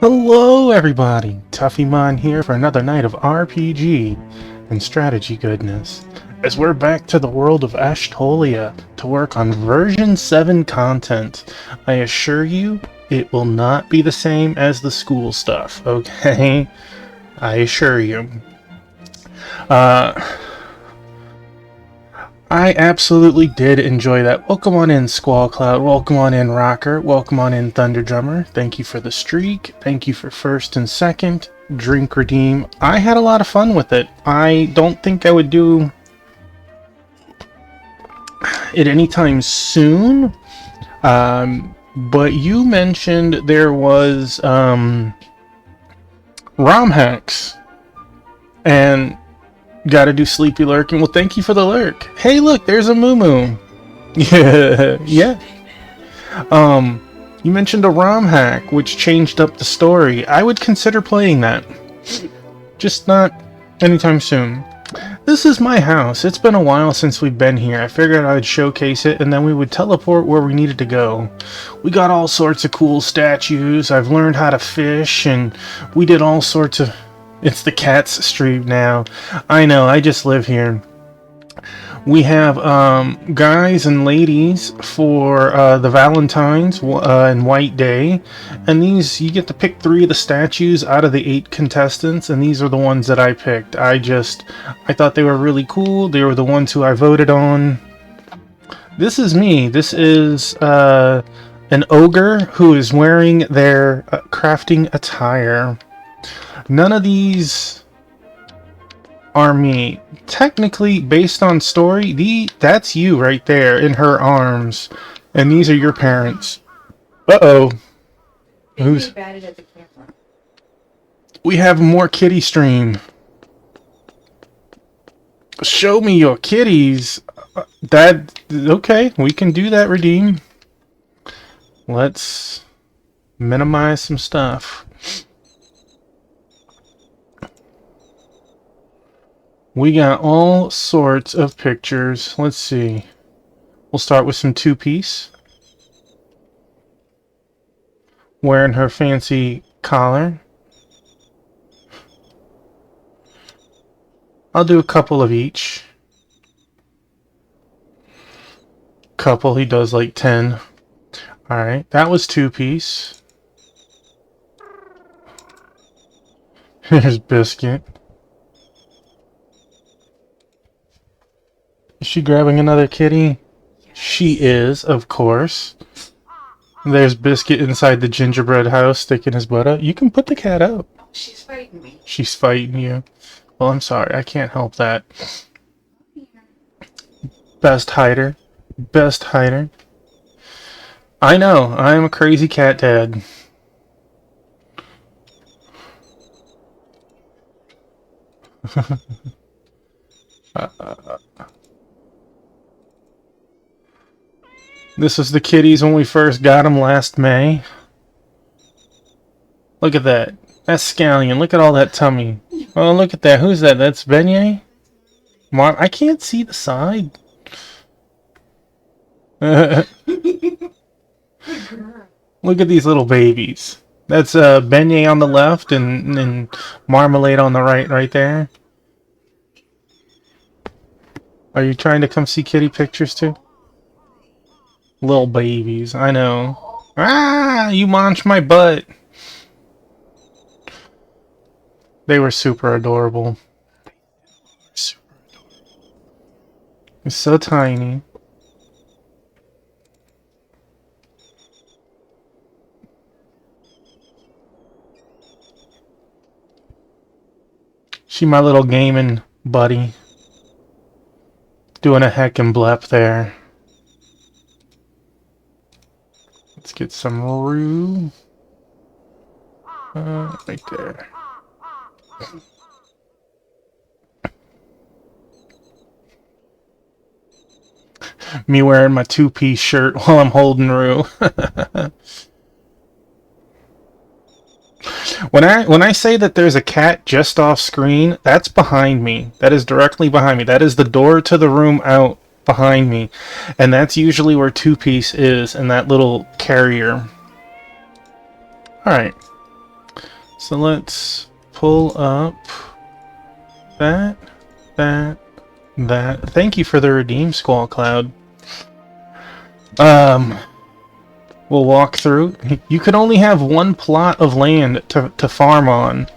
Hello everybody, Tuffymon here for another night of RPG and strategy goodness, as we're back to the world of Ashtolia to work on version 7 content. I assure you, it will not be the same as the school stuff, okay? I assure you. I absolutely did enjoy that. Welcome on in, Squall Cloud. Welcome on in, Rocker. Welcome on in, Thunder Drummer. Thank you for the streak. Thank you for first and second. Drink Redeem. I had a lot of fun with it. I don't think I would do it anytime soon. But you mentioned there was ROM hacks. And gotta do Sleepy Lurking. Well, thank you for the lurk. Hey, look, there's a Moo. Yeah. You mentioned a ROM hack, which changed up the story. I would consider playing that. Just not anytime soon. This is my house. It's been a while since we've been here. I figured I'd showcase it, and then we would teleport where we needed to go. We got all sorts of cool statues. I've learned how to fish, and we did all sorts of... It's the cat's stream now. I know, I just live here. We have guys and ladies for the Valentine's and White Day. And these, you get to pick 3 of the statues out of the 8 contestants. And these are the ones that I picked. I thought they were really cool. They were the ones who I voted on. This is me. This is an ogre who is wearing their crafting attire. None of these are me. Technically, based on story, that's you right there in her arms. And these are your parents. Uh-oh. Who's... We have more kitty stream. Show me your kitties. Okay, we can do that, Redeem. Let's minimize some stuff. We got all sorts of pictures. Let's see. We'll start with some two-piece. Wearing her fancy collar. I'll do a couple of each. Couple, he does like 10. Alright, that was two-piece. Here's Biscuit. Is she grabbing another kitty? She is, of course. There's Biscuit inside the gingerbread house sticking his butt out. You can put the cat out. She's fighting me. She's fighting you. Well, I'm sorry. I can't help that. Best hider. Best hider. I know. I'm a crazy cat dad. This is the kitties when we first got them last May. Look at that. That's Scallion. Look at all that tummy. Oh, look at that. Who's that? That's Beignet? I can't see the side. Look at these little babies. That's Beignet on the left and Marmalade on the right there. Are you trying to come see kitty pictures too? Little babies, I know. Ah, you munched my butt. They were super adorable. Super adorable. It's so tiny. She my little gaming buddy. Doing a heckin' blep there. Let's get some roux. Right there. Me wearing my two-piece shirt while I'm holding roux. When I say that there's a cat just off screen, that's behind me. That is directly behind me. That is the door to the room out behind me. And that's usually where two-piece is, in that little carrier. Alright. So let's pull up that. Thank you for the redeem, Squall Cloud. We'll walk through. You could only have one plot of land to farm on.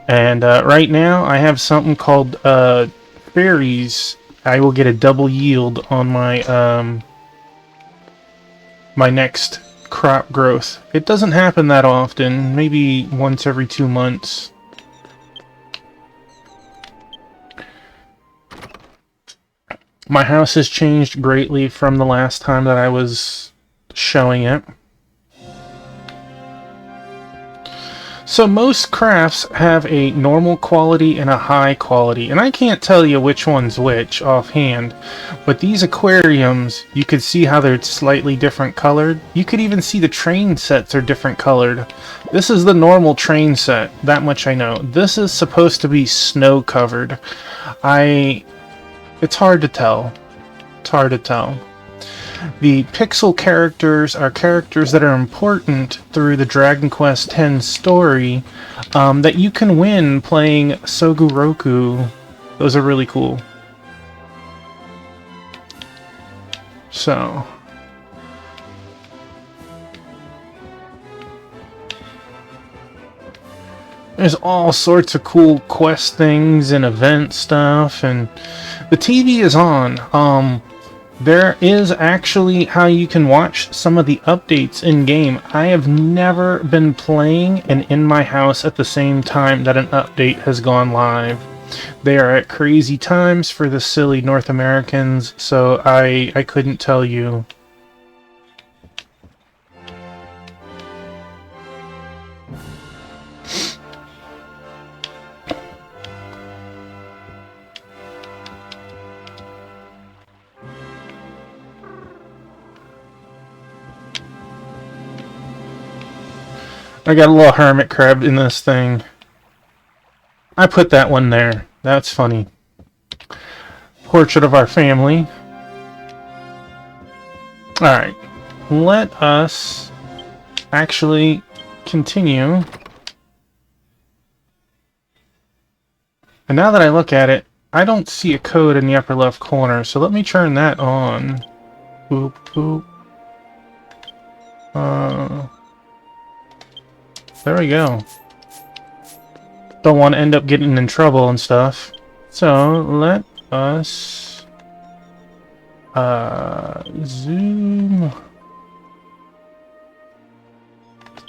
And right now I have something called berries. I will get a double yield on my my next crop growth. It doesn't happen that often, maybe once every 2 months. My house has changed greatly from the last time that I was showing it. So most crafts have a normal quality and a high quality, and I can't tell you which one's which offhand, but these aquariums, you could see how they're slightly different colored. You could even see the train sets are different colored. This is the normal train set, that much I know. This is supposed to be snow covered. It's hard to tell. It's hard to tell. The pixel characters are characters that are important through the Dragon Quest X story that you can win playing Sogoroku. Those are really cool. So... there's all sorts of cool quest things and event stuff, and the TV is on. There is actually how you can watch some of the updates in-game. I have never been playing and in my house at the same time that an update has gone live. They are at crazy times for the silly North Americans, so I couldn't tell you. I got a little hermit crab in this thing. I put that one there. That's funny. Portrait of our family. Alright. Let us actually continue. And now that I look at it, I don't see a code in the upper left corner, so let me turn that on. Boop, boop. There we go. Don't want to end up getting in trouble and stuff. So, let us... zoom...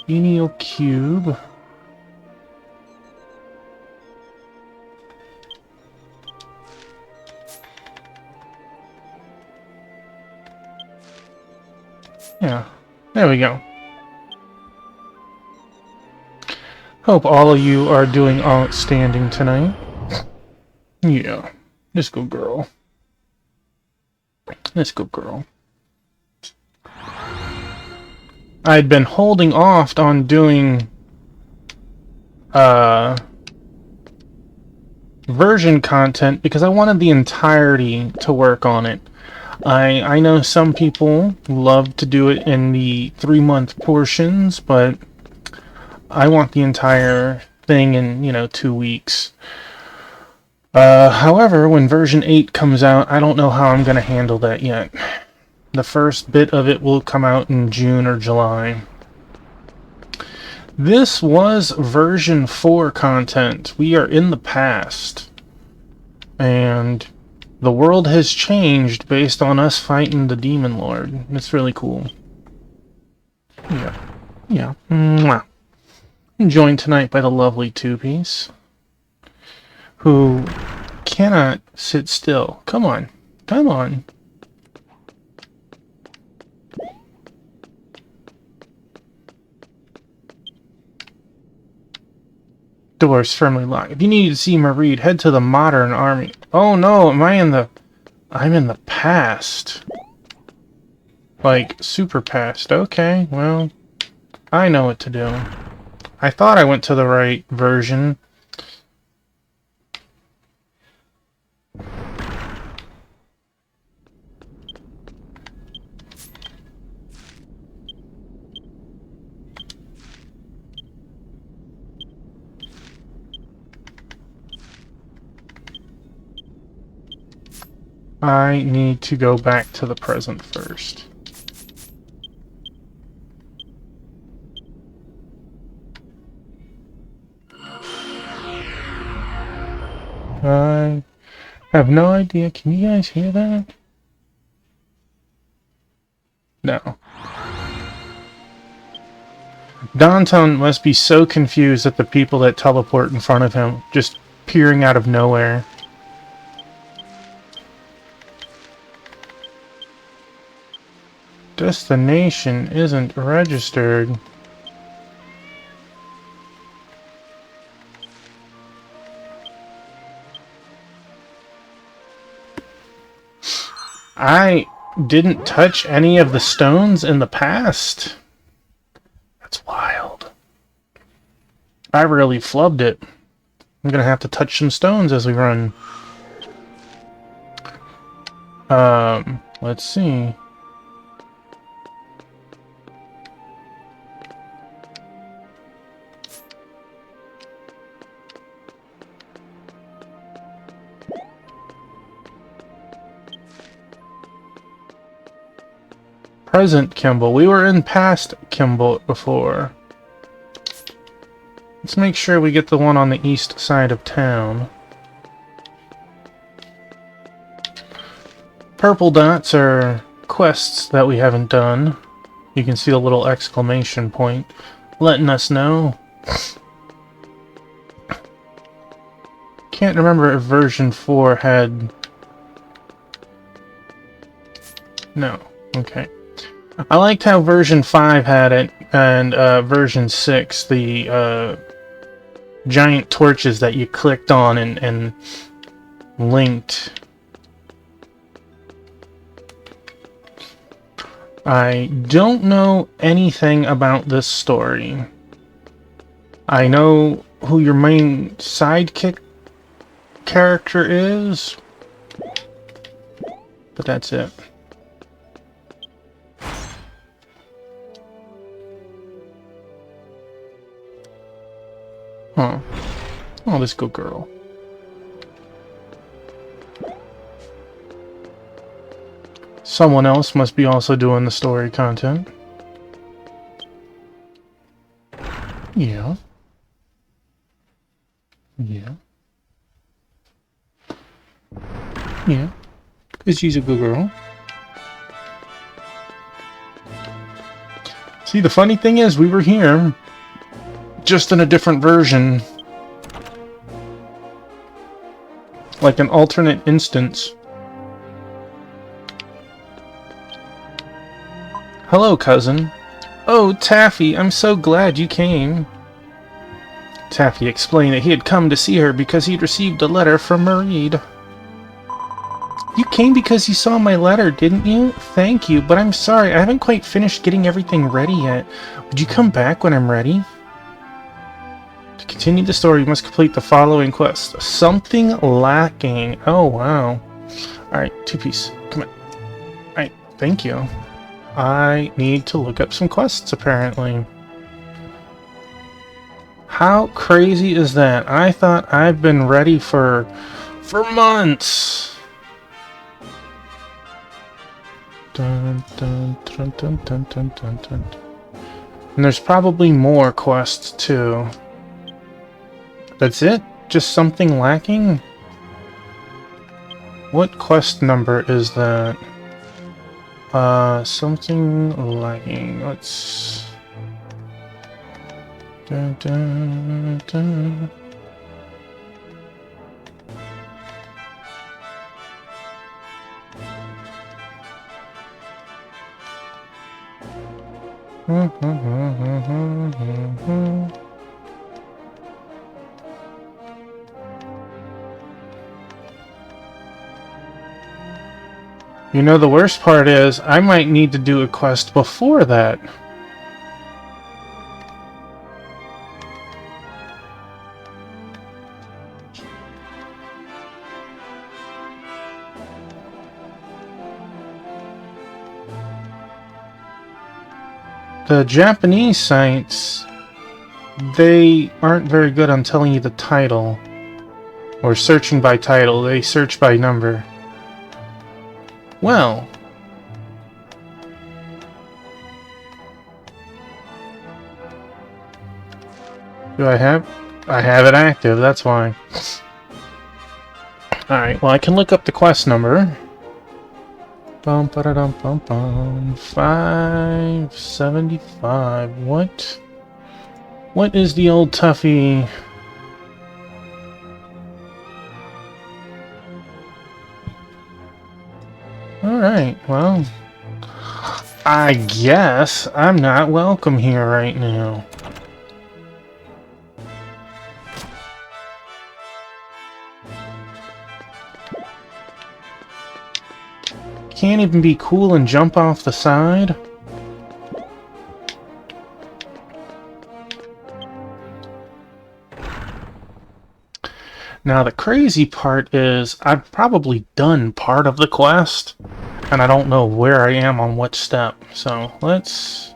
Genial cube. Yeah, there we go. Hope all of you are doing outstanding tonight. Yeah, let's go, girl. Let's go, girl. I'd been holding off on doing version content because I wanted the entirety to work on it. I know some people love to do it in the 3-month portions, but I want the entire thing in, 2 weeks. However, when version 8 comes out, I don't know how I'm going to handle that yet. The first bit of it will come out in June or July. This was version 4 content. We are in the past. And the world has changed based on us fighting the Demon Lord. It's really cool. Yeah. Mwah. I'm joined tonight by the lovely Two-Piece, who cannot sit still. Come on. Come on. Doors firmly locked. If you need to see Mareed, head to the Modern Army. Oh no, I'm in the past. Like, super past. Okay, well, I know what to do. I thought I went to the right version. I need to go back to the present first. I have no idea. Can you guys hear that? No. Danton must be so confused at the people that teleport in front of him, just peering out of nowhere. Destination isn't registered. I didn't touch any of the stones in the past. That's wild. I really flubbed it. I'm gonna have to touch some stones as we run. Let's see. Present Kimball. We were in past Kimball before. Let's make sure we get the one on the east side of town. Purple dots are quests that we haven't done. You can see a little exclamation point letting us know. Can't remember if version 4 had... No. Okay. I liked how version 5 had it, and version 6, the giant torches that you clicked on and linked. I don't know anything about this story. I know who your main sidekick character is, but that's it. Huh. Oh, this good girl. Someone else must be also doing the story content. Yeah. Yeah. Yeah. Because she's a good girl. See, the funny thing is, we were here just in a different version. Like an alternate instance. Hello, cousin. Oh, Taffy, I'm so glad you came. Taffy explained that he had come to see her because he'd received a letter from Mareed. You came because you saw my letter, didn't you? Thank you, but I'm sorry, I haven't quite finished getting everything ready yet. Would you come back when I'm ready? To continue the story, you must complete the following quest. Something lacking. Oh, wow. Alright, 2-piece. Come on. Alright, thank you. I need to look up some quests, apparently. How crazy is that? I thought I've been ready for months. Dun, dun, dun, dun, dun, dun, dun, dun. And there's probably more quests, too. That's it? Just something lacking? What quest number is that? Something lacking. Let's... Dun, dun, dun. You know, the worst part is, I might need to do a quest before that. The Japanese sites, they aren't very good on telling you the title. Or searching by title, they search by number. Well. Do I have it active, that's why. Alright, well I can look up the quest number. Bum ba da dum bum bum. 575. What is the old toughie? Alright, well, I guess I'm not welcome here right now. Can't even be cool and jump off the side? Now the crazy part is I've probably done part of the quest and I don't know where I am on what step. So let's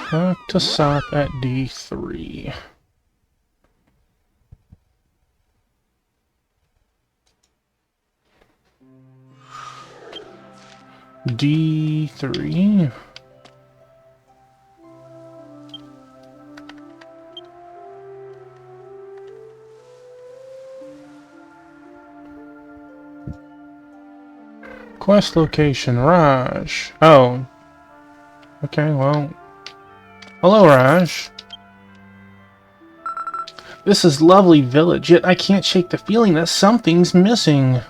talk to Sop at D3. D3. Quest location, Raj. Oh. Okay, well. Hello, Raj. This is lovely village, yet I can't shake the feeling that something's missing.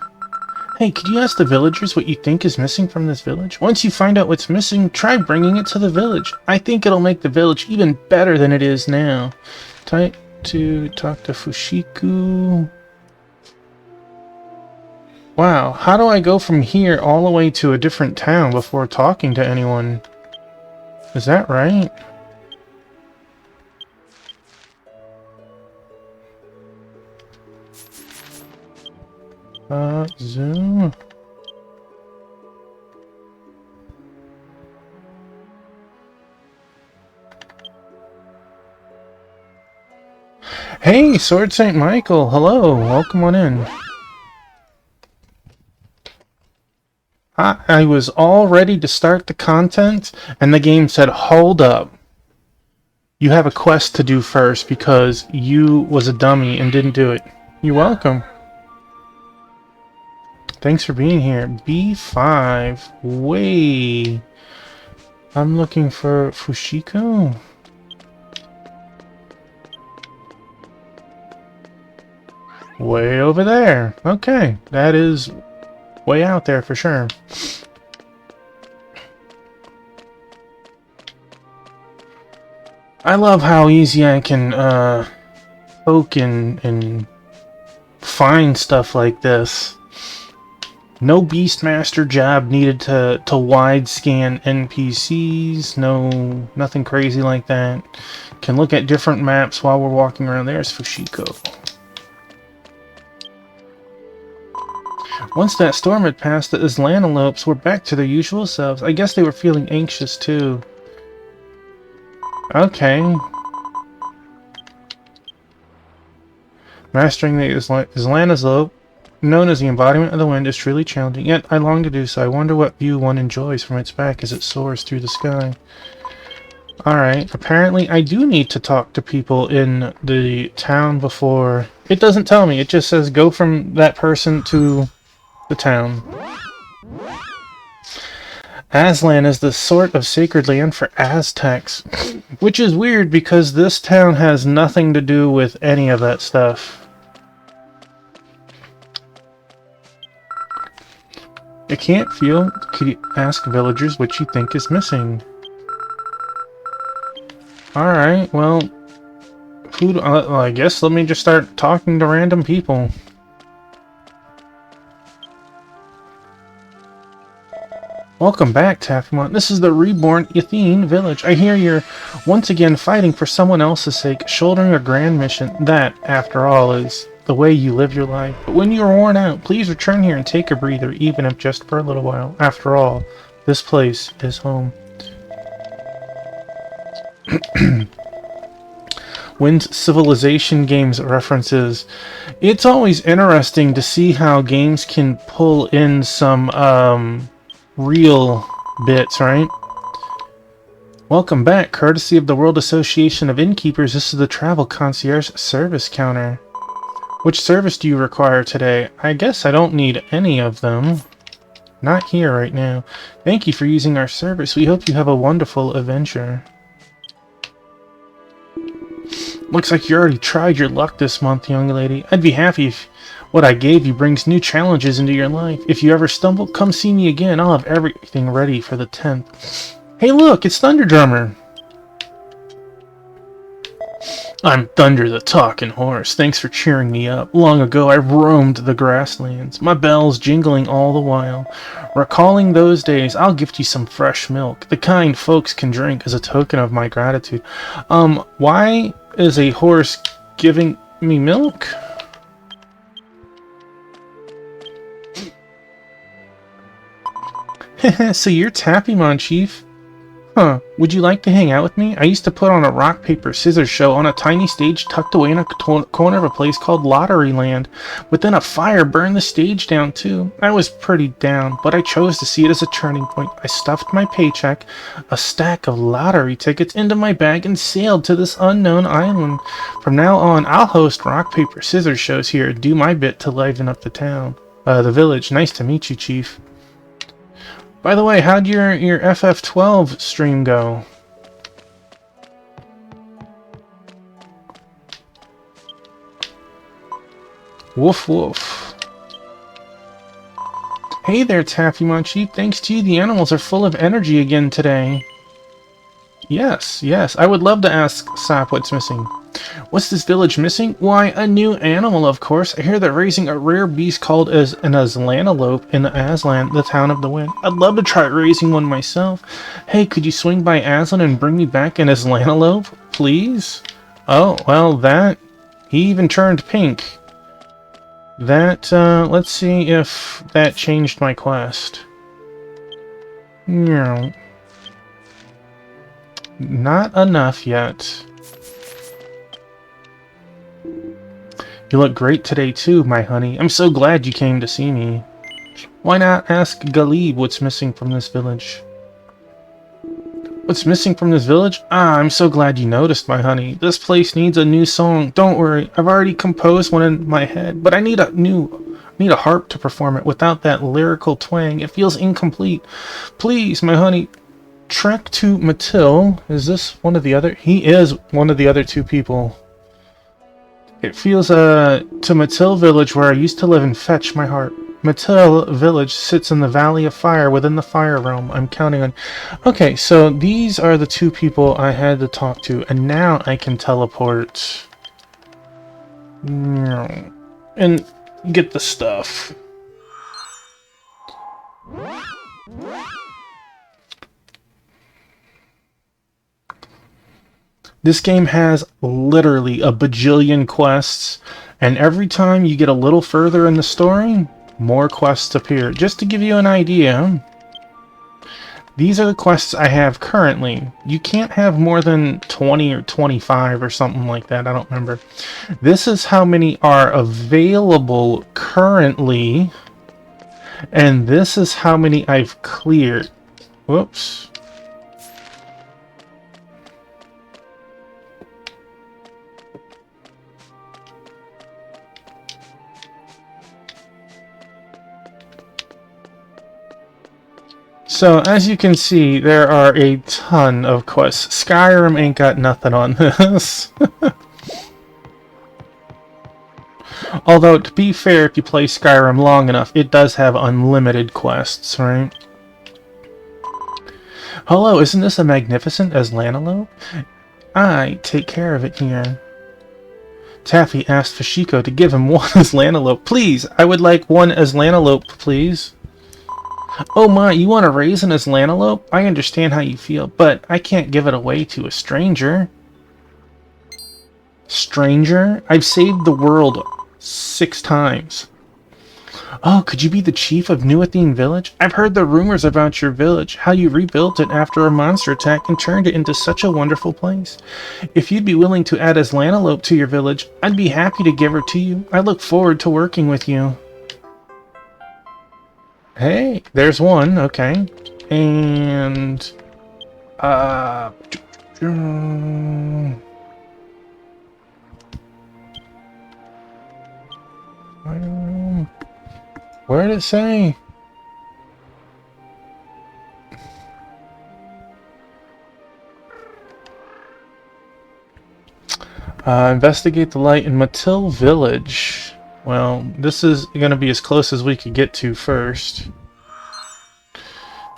Hey, could you ask the villagers what you think is missing from this village? Once you find out what's missing, try bringing it to the village. I think it'll make the village even better than it is now. Type to talk to Fushiku. Wow, how do I go from here all the way to a different town before talking to anyone? Is that right? Zoom. Hey, Sword St. Michael. Hello. Welcome on in. I was all ready to start the content, and the game said, hold up. You have a quest to do first because you was a dummy and didn't do it. You're welcome. Thanks for being here. B5. Way. I'm looking for Fushiko. Way over there. Okay. That is way out there for sure. I love how easy I can poke and find stuff like this. No Beastmaster job needed to wide scan NPCs. Nothing crazy like that. Can look at different maps while we're walking around. There's Fushiko. Once that storm had passed, the Islanolopes were back to their usual selves. I guess they were feeling anxious too. Okay. Mastering the Islanolope, known as the embodiment of the wind, is truly challenging, yet I long to do so. I wonder what view one enjoys from its back as it soars through the sky. Alright, apparently I do need to talk to people in the town before... It doesn't tell me, it just says go from that person to the town. Aztlan is the sort of sacred land for Aztecs, which is weird because this town has nothing to do with any of that stuff. I can't feel. Could you ask villagers what you think is missing? Alright, well, I guess let me just start talking to random people. Welcome back, Taffymont. This is the reborn Ythene village. I hear you're once again fighting for someone else's sake, shouldering a grand mission. That, after all, is the way you live your life. But when you are worn out, please return here and take a breather, even if just for a little while. After all, This place is home. Wins Civilization Games references. It's always interesting to see how games can pull in some real bits, right? Welcome back, courtesy of the World Association of Innkeepers. This is the Travel Concierge Service Counter. Which service do you require today? I guess I don't need any of them. Not here right now. Thank you for using our service. We hope you have a wonderful adventure. Looks like you already tried your luck this month, young lady. I'd be happy if what I gave you brings new challenges into your life. If you ever stumble, come see me again. I'll have everything ready for the 10th. Hey look, it's Thunder Drummer! I'm Thunder the Talking Horse. Thanks for cheering me up. Long ago I roamed the grasslands, my bells jingling all the while. Recalling those days, I'll gift you some fresh milk, the kind folks can drink as a token of my gratitude. Why is a horse giving me milk? So you're Tappymon, Chief? Huh, would you like to hang out with me? I used to put on a rock, paper, scissors show on a tiny stage tucked away in a corner of a place called Lottery Land. But then a fire burned the stage down too. I was pretty down, but I chose to see it as a turning point. I stuffed my paycheck, a stack of lottery tickets, into my bag and sailed to this unknown island. From now on, I'll host rock, paper, scissors shows here and do my bit to liven up the town. The village. Nice to meet you, Chief. By the way, how'd your FF12 stream go? Woof woof. Hey there, Tappymon Chief. Thanks to you, the animals are full of energy again today. Yes, yes. I would love to ask Sap what's missing. What's this village missing? Why, a new animal, of course. I hear they're raising a rare beast called an Aslanalope in Aslan, the town of the wind. I'd love to try raising one myself. Hey, could you swing by Aslan and bring me back an Aslanalope, please? Oh, well, that... He even turned pink. That, let's see if that changed my quest. No. Not enough yet. You look great today too, my honey. I'm so glad you came to see me. Why not ask Galib what's missing from this village? What's missing from this village? Ah, I'm so glad you noticed, my honey. This place needs a new song. Don't worry, I've already composed one in my head, but I need a harp to perform it. Without that lyrical twang, it feels incomplete. Please, my honey, trek to Matil. Is this one of the other? He is one of the other two people. It feels, to Matil Village, where I used to live, and fetch my heart. Matil Village sits in the Valley of Fire within the Fire Realm. I'm counting on... Okay, so these are the two people I had to talk to, and now I can teleport... and get the stuff. This game has literally a bajillion quests, and every time you get a little further in the story, more quests appear. Just to give you an idea, these are the quests I have currently. You can't have more than 20 or 25 or something like that, I don't remember. This is how many are available currently, and this is how many I've cleared. Whoops. So, as you can see, there are a ton of quests. Skyrim ain't got nothing on this. Although, to be fair, if you play Skyrim long enough, it does have unlimited quests, right? Hello, isn't this a magnificent Aslanalope? I take care of it here. Taffy asked Fashiko to give him one Aslanalope. Please, I would like one Aslanalope, please. Oh my, you want to raise an Aslanalope? I understand how you feel, but I can't give it away to a stranger. Stranger? I've saved the world 6 times. Oh, could you be the chief of New Athene Village? I've heard the rumors about your village, how you rebuilt it after a monster attack and turned it into such a wonderful place. If you'd be willing to add Aslanalope to your village, I'd be happy to give her to you. I look forward to working with you. Hey, there's one, okay. And... where did it say? Investigate the light in Matil Village. Well, this is going to be as close as we could get to first.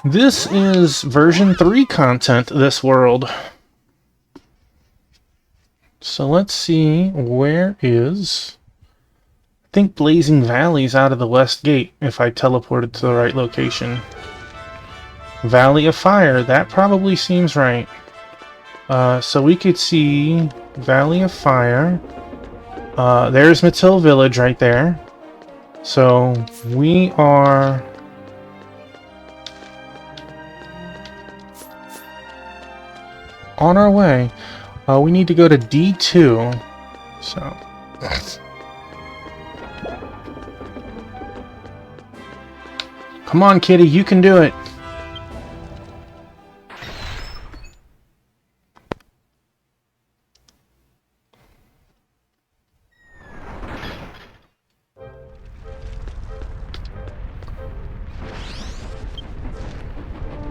This is version 3 content, this world. So let's see, where is... I think Blazing Valley's out of the west gate, if I teleported to the right location. Valley of Fire, that probably seems right. So we could see Valley of Fire. There's Matil Village right there. So we are... on our way. We need to go to D2. So... come on, kitty, you can do it.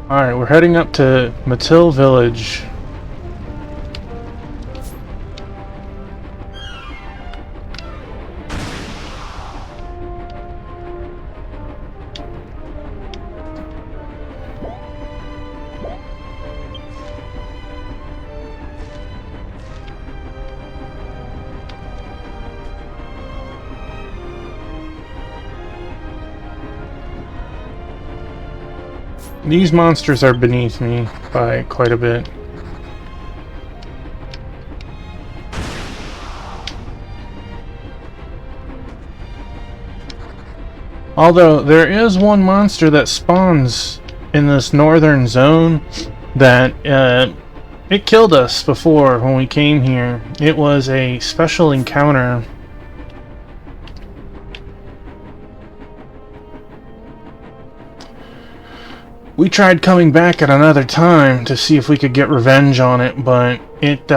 Alright, we're heading up to Matil Village. These monsters are beneath me by quite a bit. Although, there is one monster that spawns in this northern zone that, it killed us before when we came here. It was a special encounter. We tried coming back at another time to see if we could get revenge on it, but it's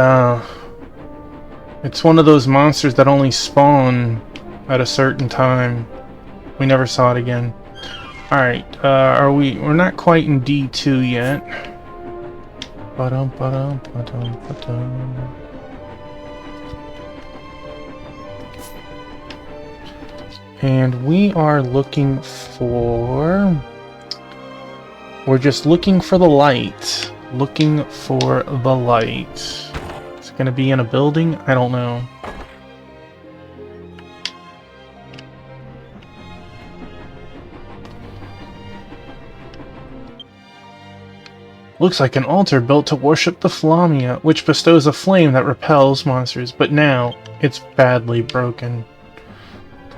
one of those monsters that only spawn at a certain time. We never saw it again. Alright, we're not quite in D2 yet. And we are looking for... we're just looking for the light. Looking for the light. Is it going to be in a building? I don't know. Looks like an altar built to worship the Flamia, which bestows a flame that repels monsters, but now it's badly broken.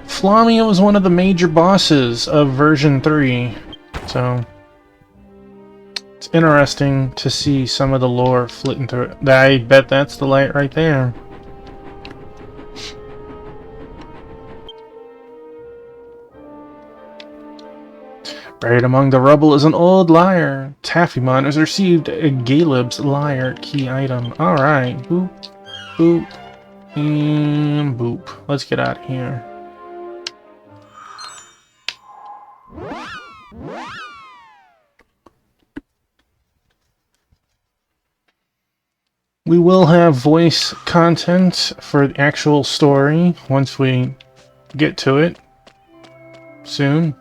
Flamia was one of the major bosses of version 3, so... it's interesting to see some of the lore flitting through it. I bet that's the light right there. Buried among the rubble is an old lyre. Taffymon has received a Galeb's lyre key item. Alright. Boop, boop, and boop. Let's get out of here. We will have voice content for the actual story once we get to it soon.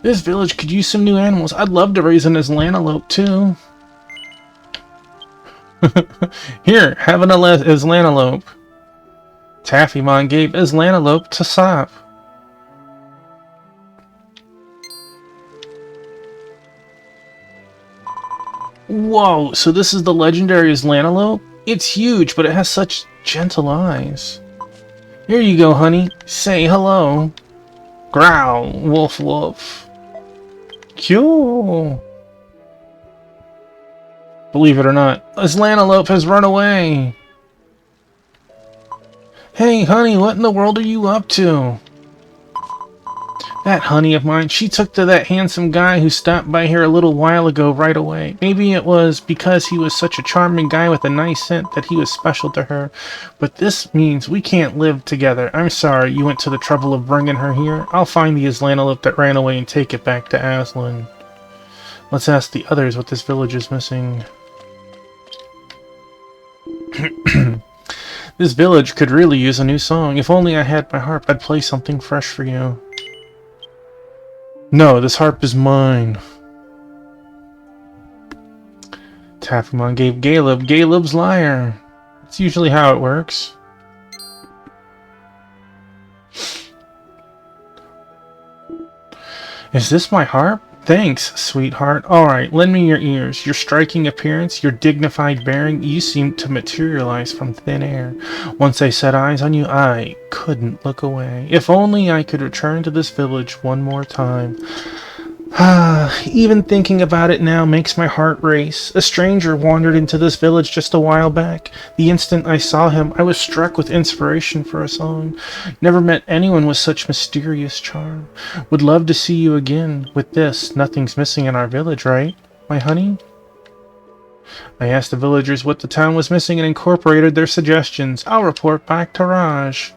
This village could use some new animals. I'd love to raise an Aslanalope too. Here, have an Aslanalope. Taffymon gave Aslanalope to Sop. Whoa, so this is the legendary Aslanalope? It's huge, but it has such gentle eyes. Here you go, honey. Say hello. Growl, woof woof. Cool. Believe it or not, Aslanalope has run away. Hey, honey, what in the world are you up to? That honey of mine, she took to that handsome guy who stopped by here a little while ago right away. Maybe it was because he was such a charming guy with a nice scent that he was special to her. But this means we can't live together. I'm sorry you went to the trouble of bringing her here. I'll find the Aslanalope that ran away and take it back to Aslan. Let's ask the others what this village is missing. This village could really use a new song. If only I had my harp, I'd play something fresh for you. No, this harp is mine. Taffymon gave Galeb's lyre. That's usually how it works. Is this my harp? Thanks, sweetheart. Alright, lend me your ears. Your striking appearance, your dignified bearing, you seem to materialize from thin air. Once I set eyes on you, I couldn't look away. If only I could return to this village one more time. Even thinking about it now makes my heart race. A stranger wandered into this village just a while back. The instant I saw him, I was struck with inspiration for a song. Never met anyone with such mysterious charm. Would love to see you again. With this, nothing's missing in our village, right, my honey? I asked the villagers what the town was missing and incorporated their suggestions. I'll report back to Raj.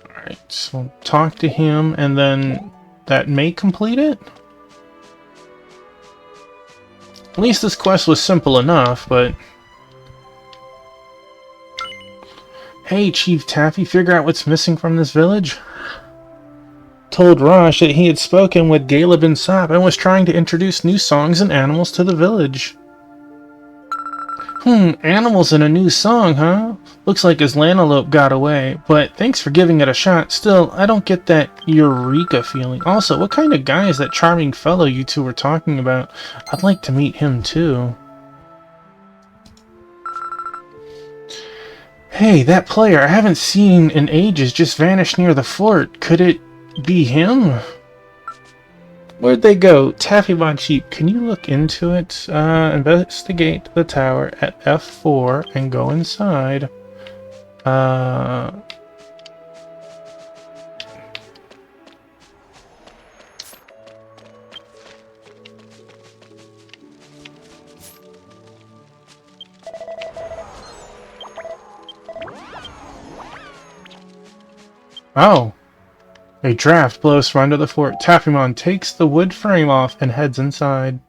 Alright, so talk to him, and then that may complete it? At least this quest was simple enough, but... Hey, Chief Taffy, figure out what's missing from this village? Told Raj that he had spoken with Galeb and Sop and was trying to introduce new songs and animals to the village. Animals in a new song, huh? Looks like Aslanalope got away, but thanks for giving it a shot. Still, I don't get that eureka feeling. Also, what kind of guy is that charming fellow you two were talking about? I'd like to meet him too. Hey, that player I haven't seen in ages just vanished near the fort. Could it be him? Where'd they go? Taffymon Sheep, can you look into it? Investigate the tower at F4 and go inside. Oh. A draft blows from under the fort. Taffymon takes the wood frame off and heads inside.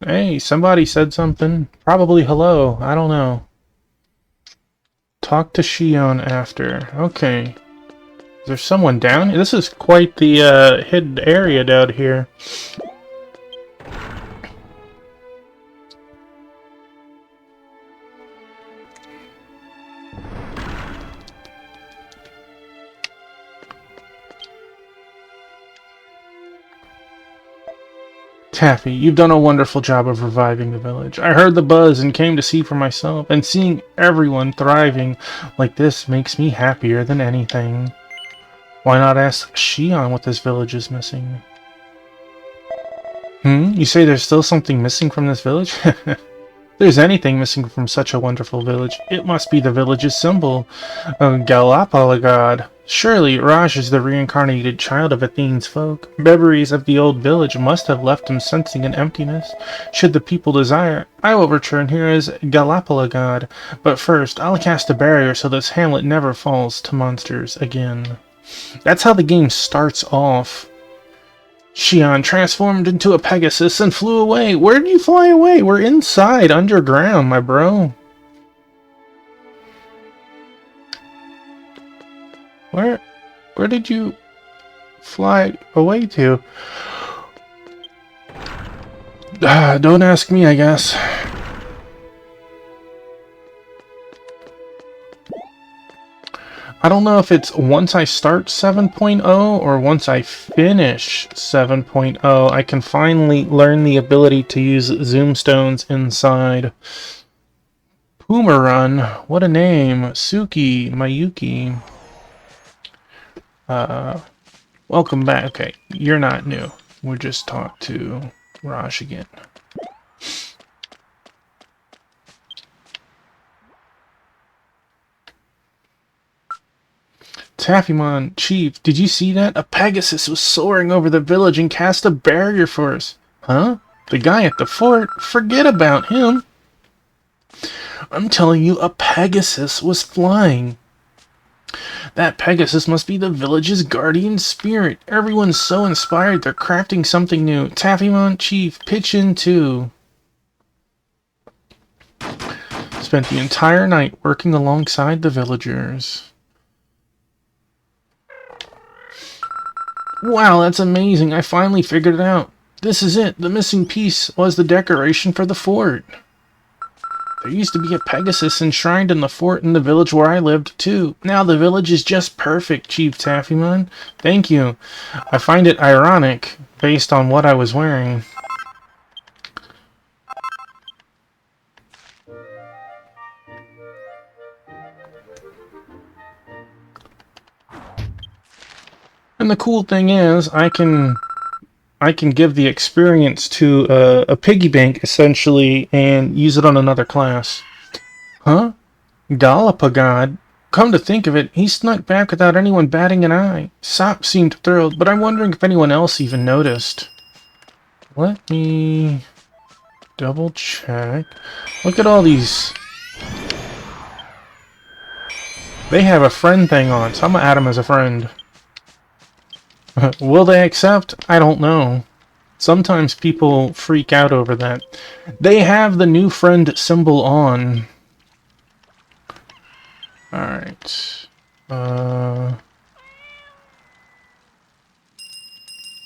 Hey, somebody said something. Probably hello. I don't know. Talk to Xion after. Okay. Is there someone down here? This is quite the hidden area down here. Taffy, you've done a wonderful job of reviving the village. I heard the buzz and came to see for myself, and seeing everyone thriving like this makes me happier than anything. Why not ask Xion what this village is missing? You say there's still something missing from this village? If there's anything missing from such a wonderful village, it must be the village's symbol, Galapalagad. Surely, Raj is the reincarnated child of Athene's folk. Memories of the old village must have left him sensing an emptiness. Should the people desire, I will return here as Galapalagad. But first, I'll cast a barrier so this hamlet never falls to monsters again. That's how the game starts off. Xion transformed into a Pegasus and flew away. Where did you fly away? We're inside, underground, my bro. Where did you fly away to? Don't ask me, I guess. I don't know if it's once I start 7.0 or once I finish 7.0, I can finally learn the ability to use zoom stones inside. Poomarun, what a name. Suki, Mayuki. Welcome back. Okay, you're not new. We'll just talk to Raj again. Taffymon, Chief, did you see that? A Pegasus was soaring over the village and cast a barrier for us. Huh? The guy at the fort? Forget about him. I'm telling you, a Pegasus was flying. That Pegasus must be the village's guardian spirit. Everyone's so inspired they're crafting something new. Taffymon, Chief, pitch in too. Spent the entire night working alongside the villagers. Wow, that's amazing. I finally figured it out. This is it. The missing piece was the decoration for the fort. There used to be a Pegasus enshrined in the fort in the village where I lived, too. Now the village is just perfect, Chief Taffymon. Thank you. I find it ironic, based on what I was wearing. And the cool thing is, I can give the experience to a piggy bank, essentially, and use it on another class. Huh? Galapagod? Come to think of it, he snuck back without anyone batting an eye. Sop seemed thrilled, but I'm wondering if anyone else even noticed. Let me double check. Look at all these. They have a friend thing on, so I'm gonna add them as a friend. Will they accept? I don't know. Sometimes people freak out over that. They have the new friend symbol on. Alright.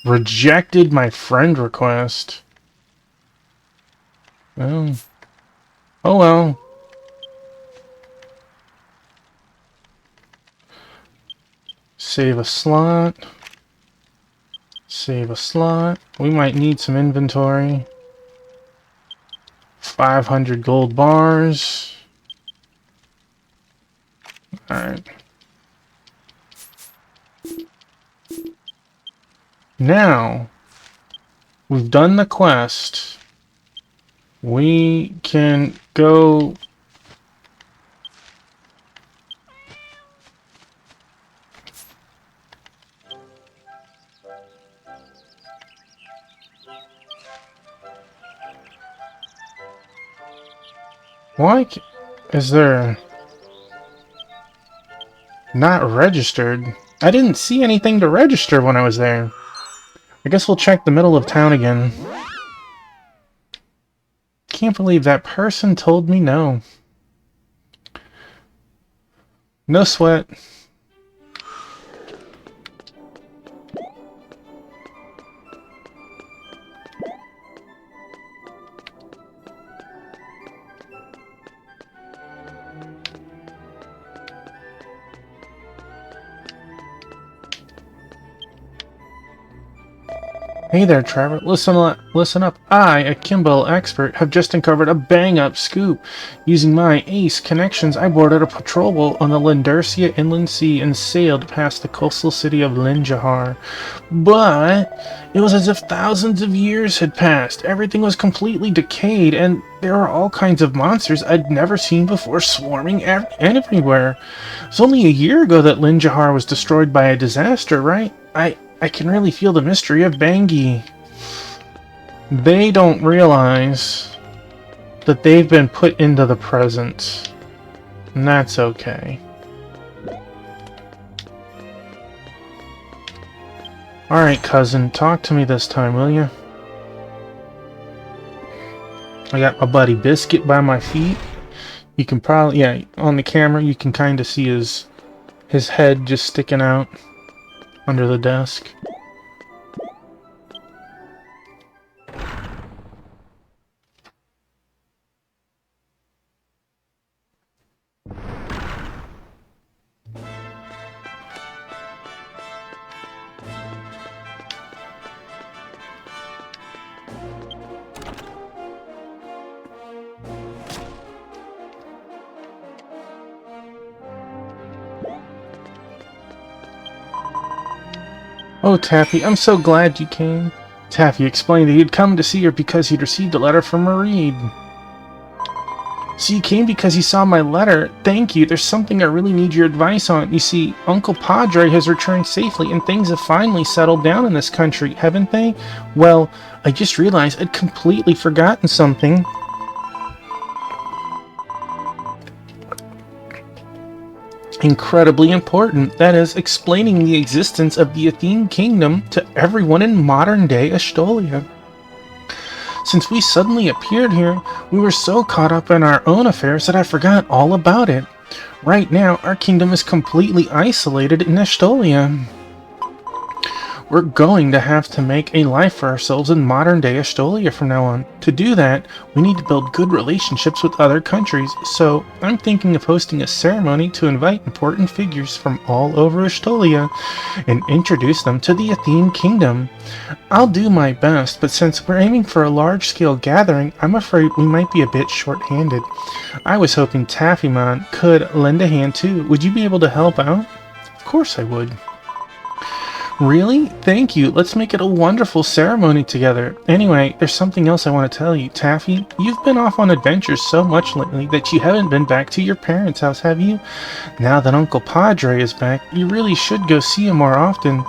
Rejected my friend request. Well. Oh well. Save a slot. Save a slot. We might need some inventory. 500 gold bars. Alright. Now, we've done the quest. We can go... Why is there... Not registered? I didn't see anything to register when I was there. I guess we'll check the middle of town again. Can't believe that person told me no. No sweat. Hey there, Trevor. Listen up. I, a Kimball expert, have just uncovered a bang-up scoop. Using my ace connections, I boarded a patrol boat on the Lindersia Inland Sea and sailed past the coastal city of Linjahar. But it was as if thousands of years had passed. Everything was completely decayed, and there are all kinds of monsters I'd never seen before swarming everywhere. It's only a year ago that Linjahar was destroyed by a disaster, right? I can really feel the mystery of Bangi. They don't realize that they've been put into the present. And that's okay. Alright, cousin, talk to me this time, will you? I got my buddy Biscuit by my feet. You can probably, yeah, on the camera you can kind of see his head just sticking out under the desk. Oh, Taffy, I'm so glad you came. Taffy explained that he'd come to see her because he'd received a letter from Mareed. So you came because you saw my letter? Thank you. There's something I really need your advice on. You see, Uncle Padre has returned safely, and things have finally settled down in this country, haven't they? Well, I just realized I'd completely forgotten something. Incredibly important. That is, explaining the existence of the Athene Kingdom to everyone in modern-day Estolia. Since we suddenly appeared here, we were so caught up in our own affairs that I forgot all about it. Right now, our kingdom is completely isolated in Estolia. We're going to have to make a life for ourselves in modern-day Estolia from now on. To do that, we need to build good relationships with other countries, so I'm thinking of hosting a ceremony to invite important figures from all over Estolia and introduce them to the Athene Kingdom. I'll do my best, but since we're aiming for a large-scale gathering, I'm afraid we might be a bit short-handed. I was hoping Taffymon could lend a hand too. Would you be able to help out? Of course I would. Really? Thank you. Let's make it a wonderful ceremony together. Anyway, there's something else I want to tell you. Taffy, you've been off on adventures so much lately that you haven't been back to your parents' house, have you? Now that Uncle Padre is back, you really should go see him more often.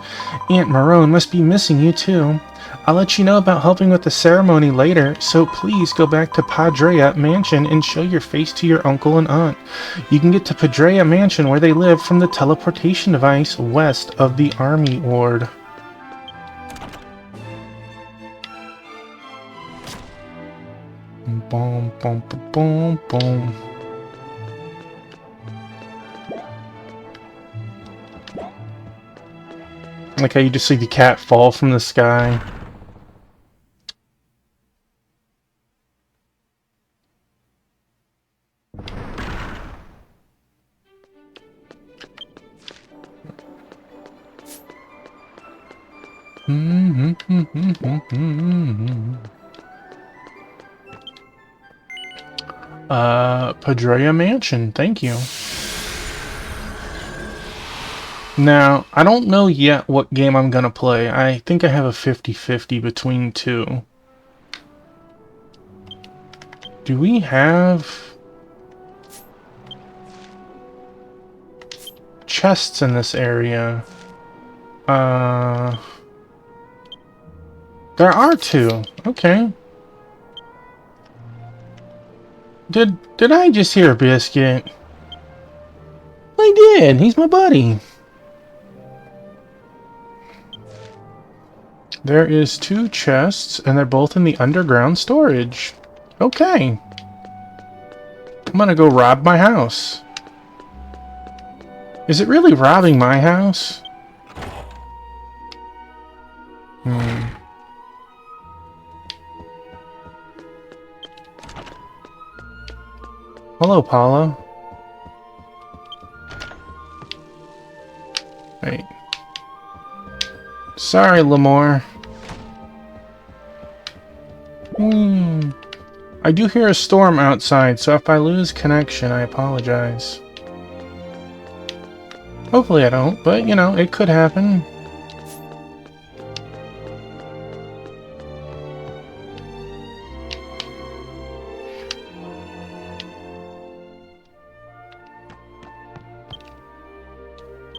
Aunt Marone must be missing you too. I'll let you know about helping with the ceremony later, so please go back to Padrea Mansion and show your face to your uncle and aunt. You can get to Padrea Mansion where they live from the teleportation device west of the Army Ward. Boom, boom, boom, boom. Like how you just see the cat fall from the sky. Padrea Mansion, thank you. Now, I don't know yet what game I'm gonna play. I think I have a 50-50 between two. Do we have chests in this area? There are two. Okay. Did I just hear a Biscuit? I did. He's my buddy. There is two chests, and they're both in the underground storage. Okay. I'm gonna go rob my house. Is it really robbing my house? Hello, Paula. Wait. Sorry, Lamore. I do hear a storm outside, so if I lose connection, I apologize. Hopefully I don't, but you know, it could happen.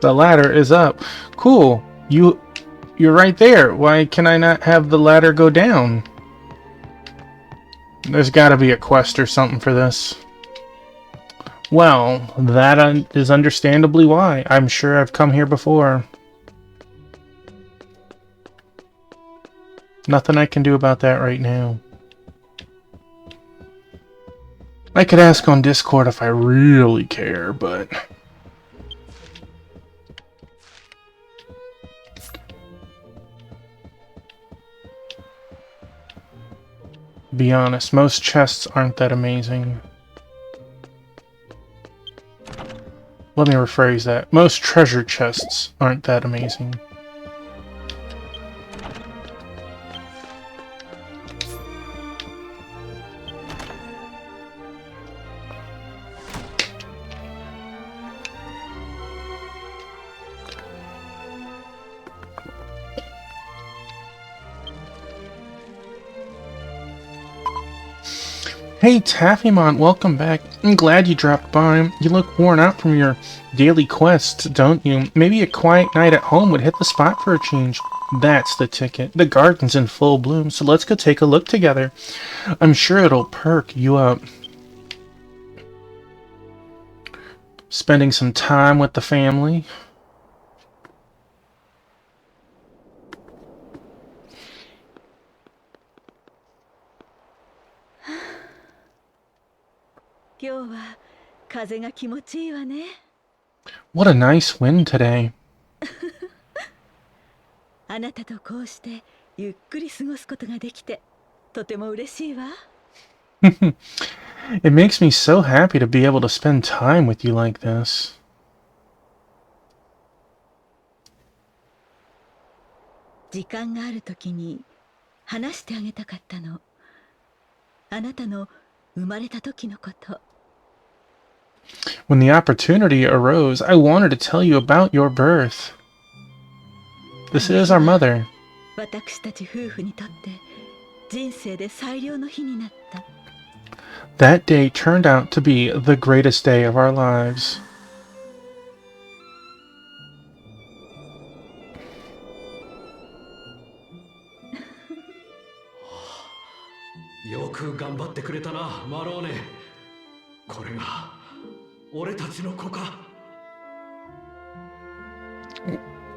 The ladder is up. Cool. You're right there. Why can I not have the ladder go down? There's gotta be a quest or something for this. Well, that is understandably why. I'm sure I've come here before. Nothing I can do about that right now. I could ask on Discord if I really care, but... be honest, most chests aren't that amazing. Let me rephrase that. Most treasure chests aren't that amazing. Hey Taffymon, welcome back. I'm glad you dropped by. You look worn out from your daily quests, don't you? Maybe a quiet night at home would hit the spot for a change. That's the ticket. The garden's in full bloom, so let's go take a look together. I'm sure it'll perk you up. Spending some time with the family. What a nice wind today. あなたとこうしてゆっくり過ごすことができてとても嬉しいわ。It makes me so happy to be able to spend time with you like this. 時間があるときに話してあげたかったの。あなたの生まれた時のこと。When the opportunity arose, I wanted to tell you about your birth. This is our mother. 私たち夫婦にとって人生で最良の日になった。That day turned out to be the greatest day of our lives. よく頑張ってくれたな、マローネ。これが俺たちの子か。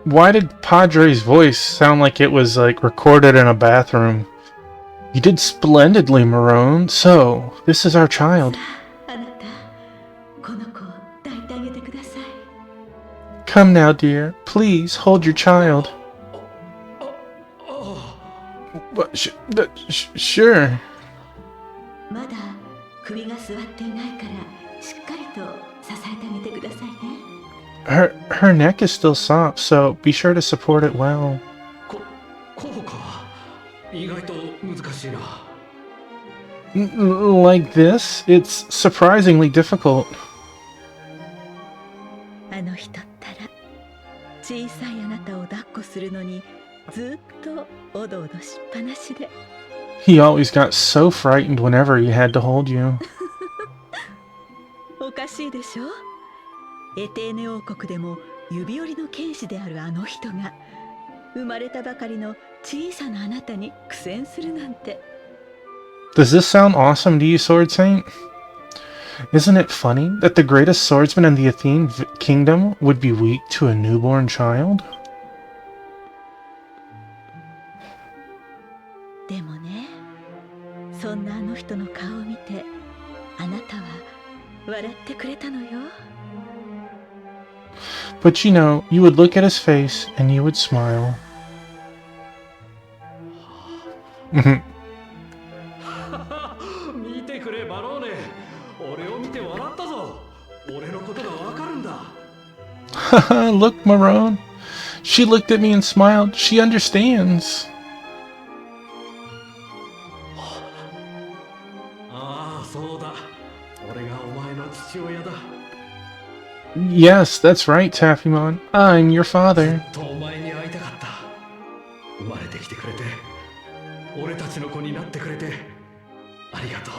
Why did Padre's voice sound like it was recorded in a bathroom? You did splendidly, Marone. So, this is our child. あなた、この子を抱いてあげてください。Come now, dear. Please hold your child. Sure. まだ首が座っていないからしっかりと支えてあげてくださいね。Her neck is still soft, so be sure to support it well. こうか。意外と難しいな。Like this? It's surprisingly difficult. あの日だったら小さいあなたを抱っこするのにずっとおどおどしっぱなしで。He always got so frightened whenever he had to hold you. おかしいでしょ。エテーネ王国でも指折りの剣士であるあの人が生まれたばかりの小さなあなたに苦戦するなんて。Does this sound awesome to you, Sword Saint? Isn't it funny that the greatest swordsman in the Athene kingdom would be weak to a newborn child? でもね、そんなあの人の顔を見てあなたは笑ってくれたのよ。But you know, you would look at his face and you would smile. 見てくれ、バローネ。俺を見て笑ったぞ。俺のことがわかるんだ。Haha, look, Marone. She looked at me and smiled. She understands. ああ、そうだ。俺がお前の父親だ。Yes, that's right, Taffymon. I'm your father. ずっとお前に会いたかった。生まれてきてくれて、俺たちの子になってくれて、ありがとう。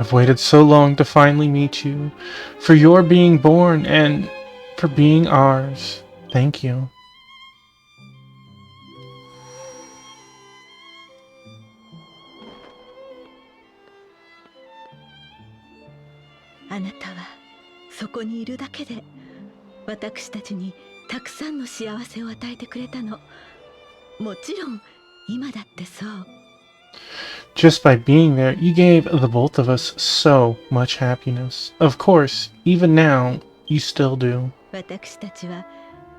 I've waited so long to finally meet you, for your being born and for being ours. Thank you. あなたはそこにいるだけで私たちにたくさんの幸せを与えてくれたの。もちろん今だってそう。Just by being there, you gave the both of us so much happiness. Of course, even now, you still do. 私たちは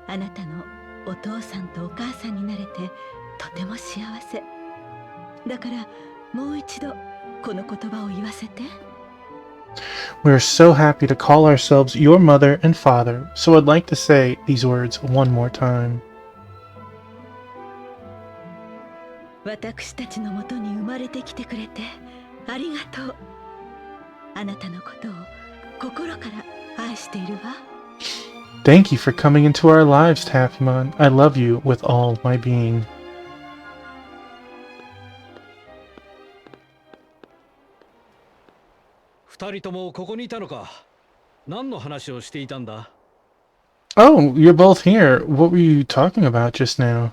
あなたのお父さんとお母さんになれてとても幸せ。だからもう一度この言葉を言わせて。We're so happy to call ourselves your mother and father, so I'd like to say these words one more time. 私たちのもとに生まれてきてくれてありがとう。あなたのことを心から愛しているわ。Thank you for coming into our lives, Taffymon. I love you with all my being. 二人ともここにいたのか。何の話をしていたんだ？ Oh, you're both here. What were you talking about just now?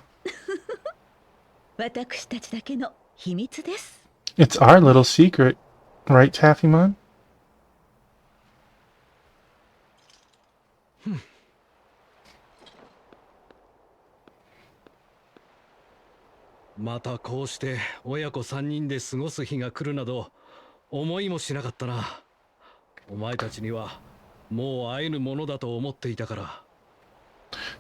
私たちだけの秘密です。 It's our little secret, right, Taffymon? またこうして親子3人で過ごす日が来るなど思いもしなかったな。お前たちにはもう会えぬものだと思っていたから。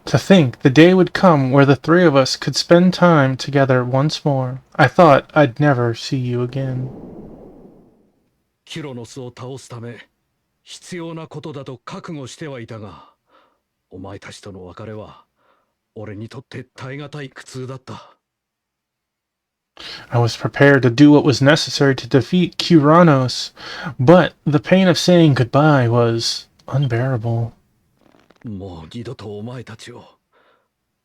To think the day would come where the three of us could spend time together once more. I thought I'd never see you again. キロノスを倒すため必要なことだと覚悟してはいたが、お前たちとの別れは俺にとって耐え難い苦痛だった。 I was prepared to do what was necessary to defeat Kuranos, but the pain of saying goodbye was unbearable. もう二度とお前たちを、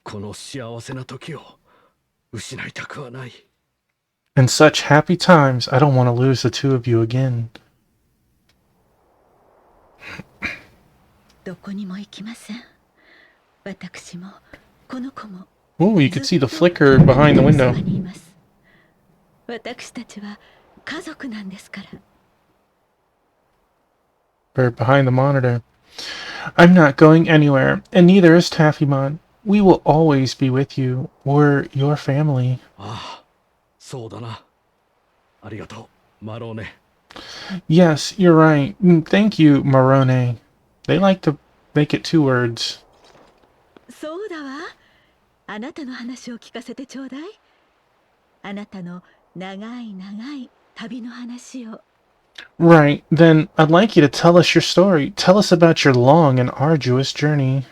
この幸せな時を失いたくはない。 In such happy times, I don't want to lose the two of you again. どこにも行きません。私もこの子も。 Ooh, you could see the flicker behind the window. 私たちは家族なんですから。 Or behind the monitor. I'm not going anywhere, and neither is Taffymon. We will always be with you. We're your family. ああ、そうだな。ありがとう、マローネ。 Yes, you're right. Thank you, Marone. They like to make it 2 words. そうだわ。あなたの話を聞かせてちょうだい。あなたの長い長い旅の話を。 Right, then I'd like you to tell us your story. Tell us about your long and arduous journey.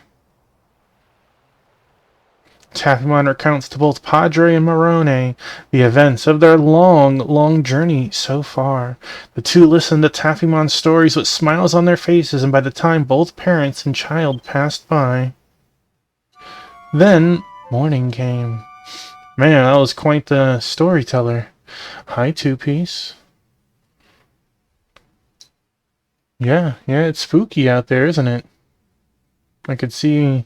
Taffymon recounts to both Padre and Marone the events of their long journey so far. The two listen to Taffymon's stories with smiles on their faces, and by the time both parents and child passed by, then morning came. Man, that was quite the storyteller. Hi, Two-Piece. Yeah, it's spooky out there, isn't it? I could see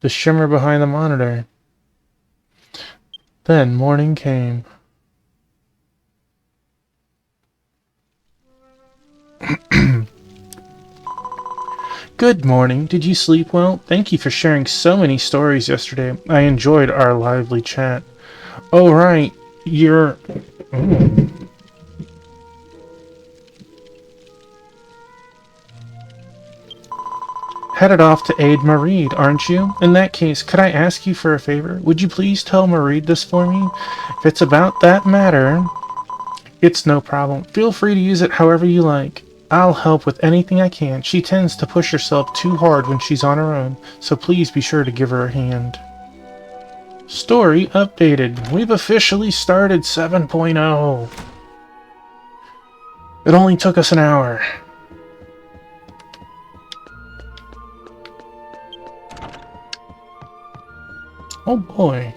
the shimmer behind the monitor. Then morning came. Good morning. Did you sleep well? Thank you for sharing so many stories yesterday. I enjoyed our lively chat. Oh, right. You're... Ooh. Headed off to aid Mareed, aren't you? In that case, could I ask you for a favor? Would you please tell Mareed this for me? If it's about that matter, it's no problem. Feel free to use it however you like. I'll help with anything I can. She tends to push herself too hard when she's on her own, so please be sure to give her a hand. Story updated. We've officially started 7.0. It only took us an hour. Oh boy.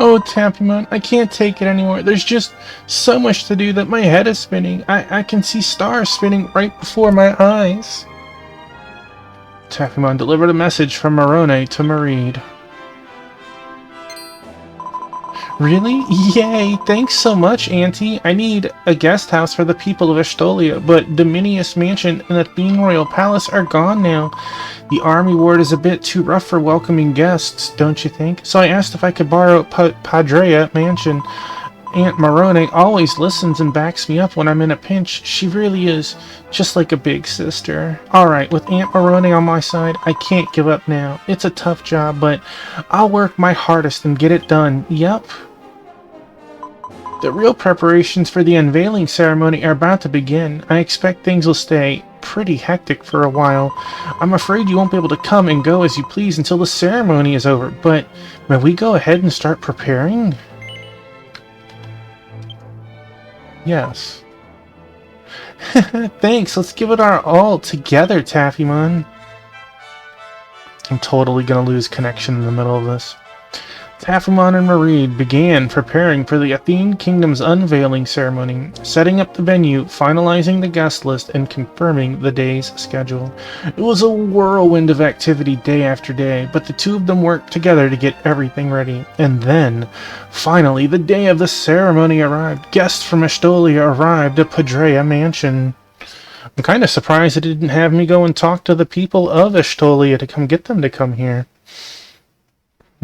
Oh, Taffymon, I can't take it anymore. There's just so much to do that my head is spinning. I can see stars spinning right before my eyes. Taffymon delivered a message from Morone to Mareed. Really? Yay! Thanks so much, Auntie. I need a guest house for the people of Estolia, but Dominius Mansion and the Athene Royal Palace are gone now. The army ward is a bit too rough for welcoming guests, don't you think? So I asked if I could borrow Padrea Mansion. Aunt Morone always listens and backs me up when I'm in a pinch. She really is just like a big sister. Alright, with Aunt Morone on my side, I can't give up now. It's a tough job, but I'll work my hardest and get it done. Yep. The real preparations for the unveiling ceremony are about to begin. I expect things will stay pretty hectic for a while. I'm afraid you won't be able to come and go as you please until the ceremony is over, but may we go ahead and start preparing? Yes. Thanks, let's give it our all together, Taffymon. I'm totally gonna lose connection in the middle of this. Taffymon and Mareed began preparing for the Athene Kingdom's unveiling ceremony, setting up the venue, finalizing the guest list, and confirming the day's schedule. It was a whirlwind of activity day after day, but the two of them worked together to get everything ready. And then, finally, the day of the ceremony arrived. Guests from Estolia arrived at Padrea Mansion. I'm kind of surprised it didn't have me go and talk to the people of Estolia to come get them to come here.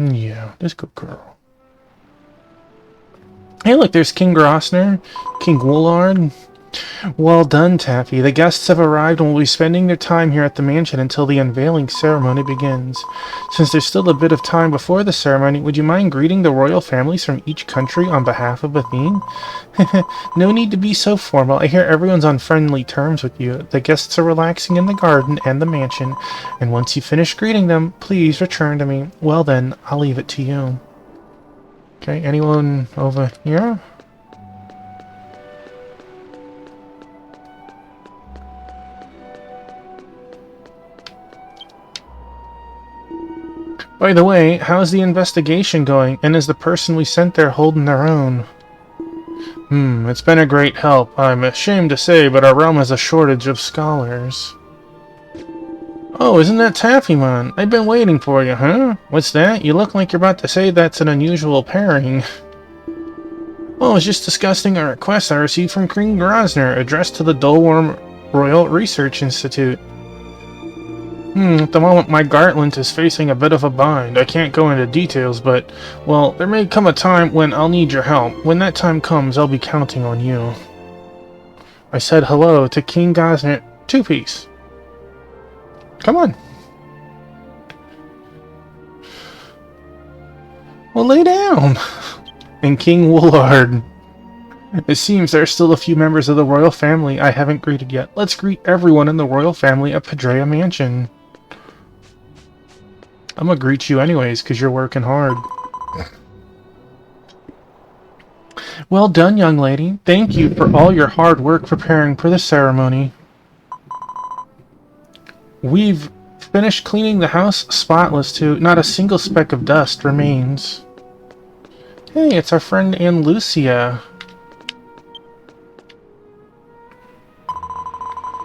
Yeah, this good girl. Hey, look, there's King Grosner, King Woolard. Well done, Taffy. The guests have arrived and will be spending their time here at the mansion until the unveiling ceremony begins. Since there's still a bit of time before the ceremony, would you mind greeting the royal families from each country on behalf of Athene? No need to be so formal. I hear everyone's on friendly terms with you. The guests are relaxing in the garden and the mansion, and once you finish greeting them, please return to me. Well then, I'll leave it to you. Okay, anyone over here? By the way, how's the investigation going, and is the person we sent there holding their own? It's been a great help. I'm ashamed to say, but our realm has a shortage of scholars. Oh, isn't that Taffymon? I've been waiting for you, huh? What's that? You look like you're about to say that's an unusual pairing. Oh, I was just discussing a request I received from King Grosner, addressed to the Dulworm Royal Research Institute. At the moment, my Gartland is facing a bit of a bind. I can't go into details, but, well, there may come a time when I'll need your help. When that time comes, I'll be counting on you. I said hello to King Grosner. Two-piece. Come on. Well, lay down. And King Woolard. It seems there are still a few members of the royal family I haven't greeted yet. Let's greet everyone in the royal family at Padrea Mansion. I'm gonna greet you anyways, because you're working hard. Well done, young lady. Thank you for all your hard work preparing for the ceremony. We've finished cleaning the house spotless too. Not a single speck of dust remains. Hey, it's our friend Ann Lucia.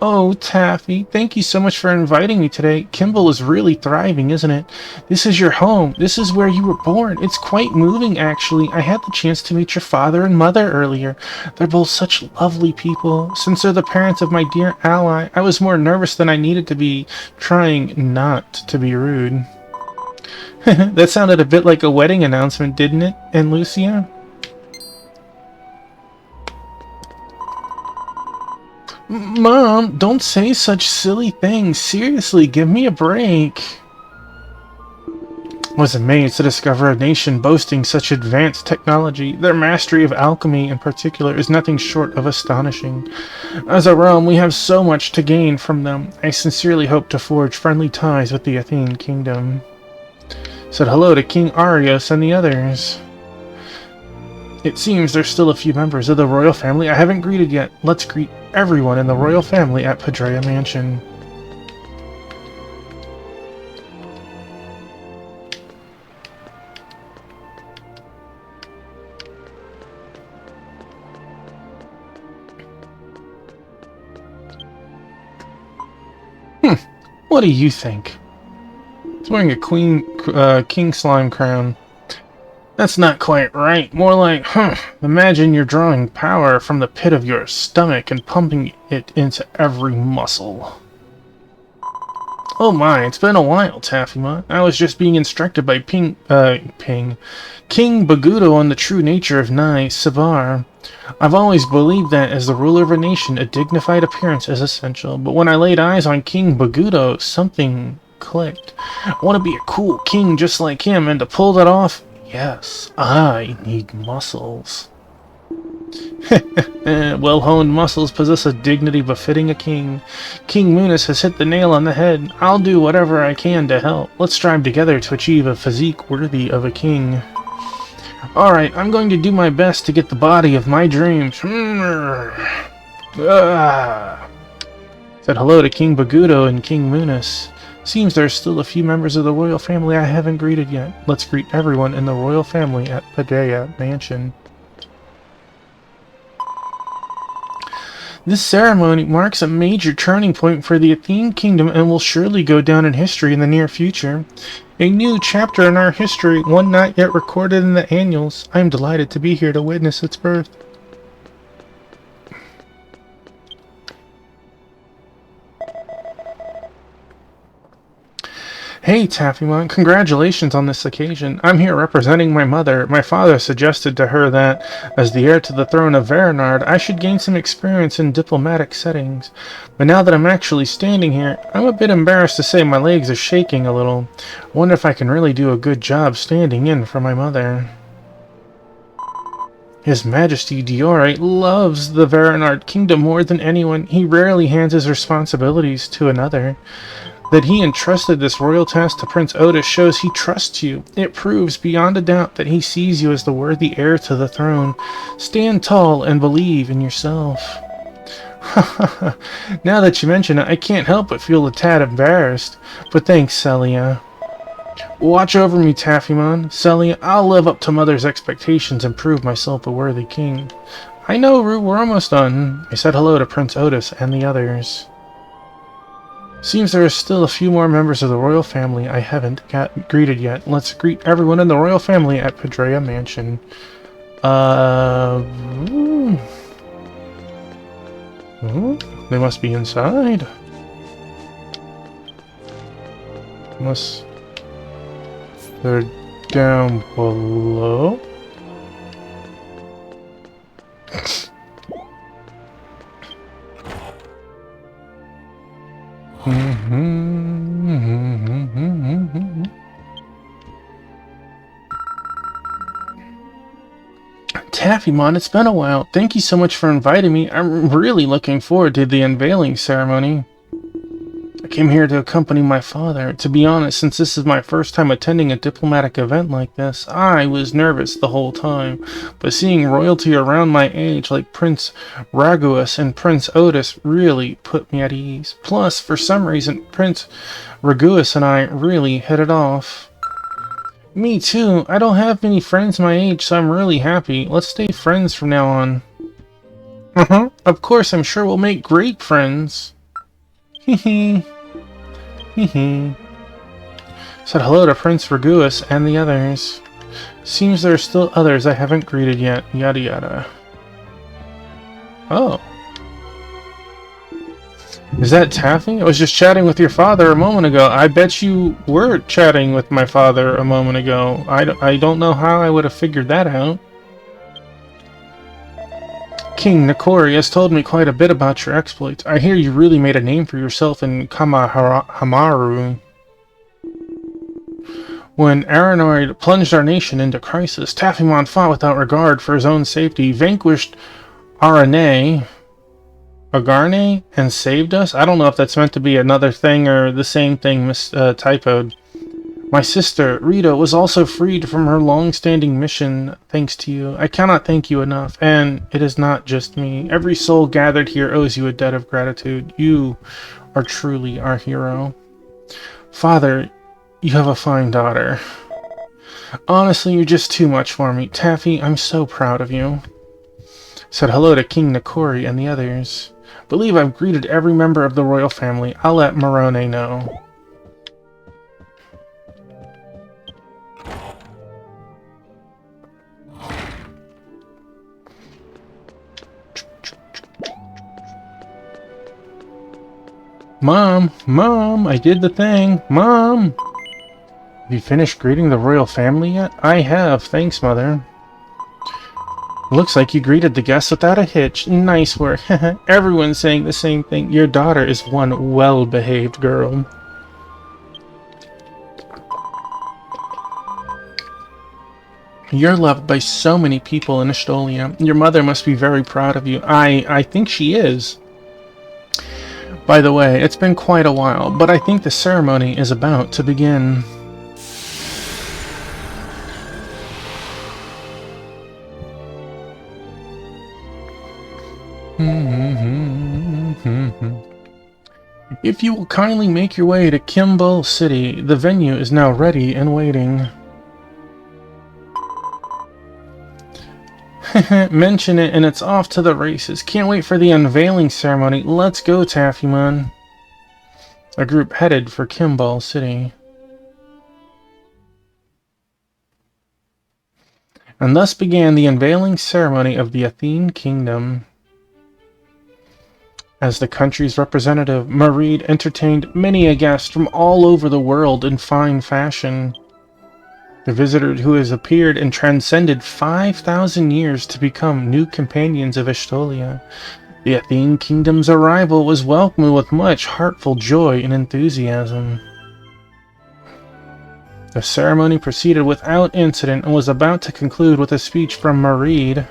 Oh, Taffy, thank you so much for inviting me today. Kimball is really thriving, isn't it? This is your home. This is where you were born. It's quite moving, actually. I had the chance to meet your father and mother earlier. They're both such lovely people. Since they're the parents of my dear ally, I was more nervous than I needed to be, trying not to be rude. That sounded a bit like a wedding announcement, didn't it, Aunt Lucia? Mom, don't say such silly things. Seriously, give me a break. I was amazed to discover a nation boasting such advanced technology. Their mastery of alchemy, in particular, is nothing short of astonishing. As a realm, we have so much to gain from them. I sincerely hope to forge friendly ties with the Athene Kingdom. Said hello to King Arios and the others. It seems there's still a few members of the royal family I haven't greeted yet. Let's greet everyone in the royal family at Padrea Mansion. What do you think? He's wearing a king slime crown. That's not quite right. More like, imagine you're drawing power from the pit of your stomach and pumping it into every muscle. Oh my, it's been a while, Taffymon. I was just being instructed by King Bagudo on the true nature of Nai Sabar. I've always believed that, as the ruler of a nation, a dignified appearance is essential. But when I laid eyes on King Bagudo, something clicked. I want to be a cool king just like him, and to pull that off, yes, I need muscles. Well-honed muscles possess a dignity befitting a king. King Munis has hit the nail on the head. I'll do whatever I can to help. Let's strive together to achieve a physique worthy of a king. Alright, I'm going to do my best to get the body of my dreams. Said hello to King Bagudo and King Munis. Seems there's still a few members of the royal family I haven't greeted yet. Let's greet everyone in the royal family at Paideia Mansion. This ceremony marks a major turning point for the Athene Kingdom and will surely go down in history in the near future. A new chapter in our history, one not yet recorded in the annals. I am delighted to be here to witness its birth. Hey, Taffymon, congratulations on this occasion. I'm here representing my mother. My father suggested to her that, as the heir to the throne of Varanard, I should gain some experience in diplomatic settings. But now that I'm actually standing here, I'm a bit embarrassed to say my legs are shaking a little. I wonder if I can really do a good job standing in for my mother. His Majesty Diore loves the Varanard Kingdom more than anyone. He rarely hands his responsibilities to another. That he entrusted this royal task to Prince Otis shows he trusts you. It proves beyond a doubt that he sees you as the worthy heir to the throne. Stand tall and believe in yourself. Now that you mention it, I can't help but feel a tad embarrassed. But thanks, Celia. Watch over me, Taffymon. Celia, I'll live up to Mother's expectations and prove myself a worthy king. I know, Rue, we're almost done. I said hello to Prince Otis and the others. Seems there are still a few more members of the royal family I haven't greeted yet. Let's greet everyone in the royal family at Paideia Mansion. They must be inside. Unless they're down below. Taffymon, it's been a while. Thank you so much for inviting me. I'm really looking forward to the unveiling ceremony. I came here to accompany my father. To be honest, since this is my first time attending a diplomatic event like this, I was nervous the whole time. But seeing royalty around my age like Prince Raguus and Prince Otis really put me at ease. Plus, for some reason, Prince Raguus and I really hit it off. Me too. I don't have many friends my age, so I'm really happy. Let's stay friends from now on. Of course, I'm sure we'll make great friends. Hehe. Hehe. Said hello to Prince Raguus and the others. Seems there are still others I haven't greeted yet. Yada yada. Oh. Is that Taffy? I was just chatting with your father a moment ago. I bet you were chatting with my father a moment ago. I don't know how I would have figured that out. King Nakori has told me quite a bit about your exploits. I hear you really made a name for yourself in Kamahamaru. When Aranoid plunged our nation into crisis, Taffymon fought without regard for his own safety, vanquished Agarne, and saved us? I don't know if that's meant to be another thing or the same thing typoed. My sister, Rita, was also freed from her long-standing mission thanks to you. I cannot thank you enough, and it is not just me. Every soul gathered here owes you a debt of gratitude. You are truly our hero. Father, you have a fine daughter. Honestly, you're just too much for me. Taffy, I'm so proud of you. Said hello to King Nakori and the others. Believe I've greeted every member of the royal family. I'll let Morone know. Mom, I did the thing. Mom! Have you finished greeting the royal family yet? I have, thanks, Mother. Looks like you greeted the guests without a hitch. Nice work. Everyone's saying the same thing. Your daughter is one well-behaved girl. You're loved by so many people in Estolia. Your mother must be very proud of you. I think she is. By the way, it's been quite a while, but I think the ceremony is about to begin. If you will kindly make your way to Kimball City, the venue is now ready and waiting. Mention it and it's off to the races. Can't wait for the unveiling ceremony. Let's go, Taffymon. A group headed for Kimball City. And thus began the unveiling ceremony of the Athene Kingdom. As the country's representative, Mareed entertained many a guest from all over the world in fine fashion. The visitor who has appeared and transcended 5,000 years to become new companions of Estolia. The Athene Kingdom's arrival was welcomed with much heartful joy and enthusiasm. The ceremony proceeded without incident and was about to conclude with a speech from Mareed.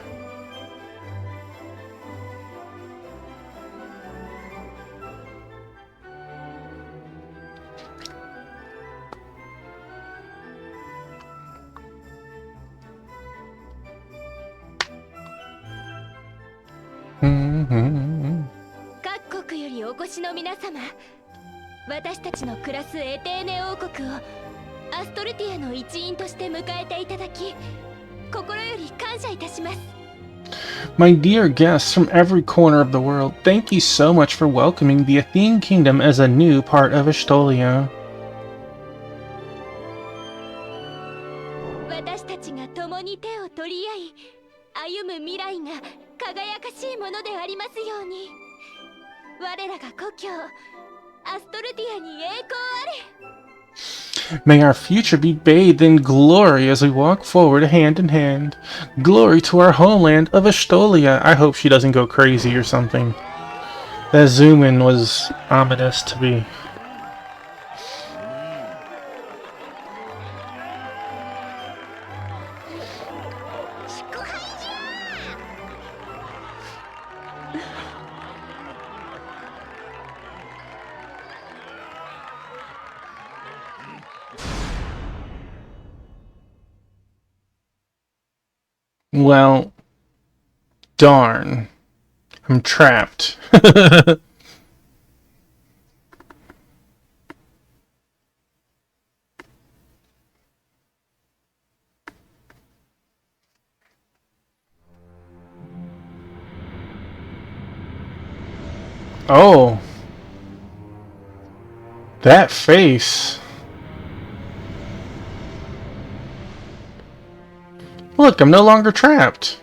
Mm-hmm. 各国よりお越しの皆様、私たちの暮らすエテーネ王国をアストルティアの一員として迎えていただき、心より感謝いたします。My dear guests from every corner of the world, thank you so much for welcoming the Athene Kingdom as a new part of Estolia. 私たちが共に手を取り合い、歩む未来が輝かしいものでありますように。我らが故郷アストルティアに栄光あれ。May our future be bathed in glory as we walk forward hand in hand. Glory to our homeland of Estolia. I hope she doesn't go crazy or something. That zoom in was ominous to me. Well, darn. I'm trapped. Oh. That face. Look, I'm no longer trapped.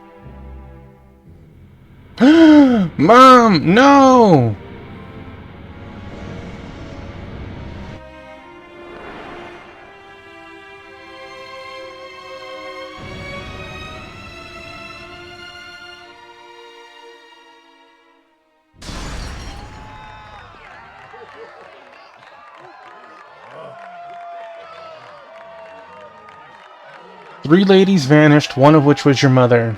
Mom, no! Three ladies vanished, one of which was your mother.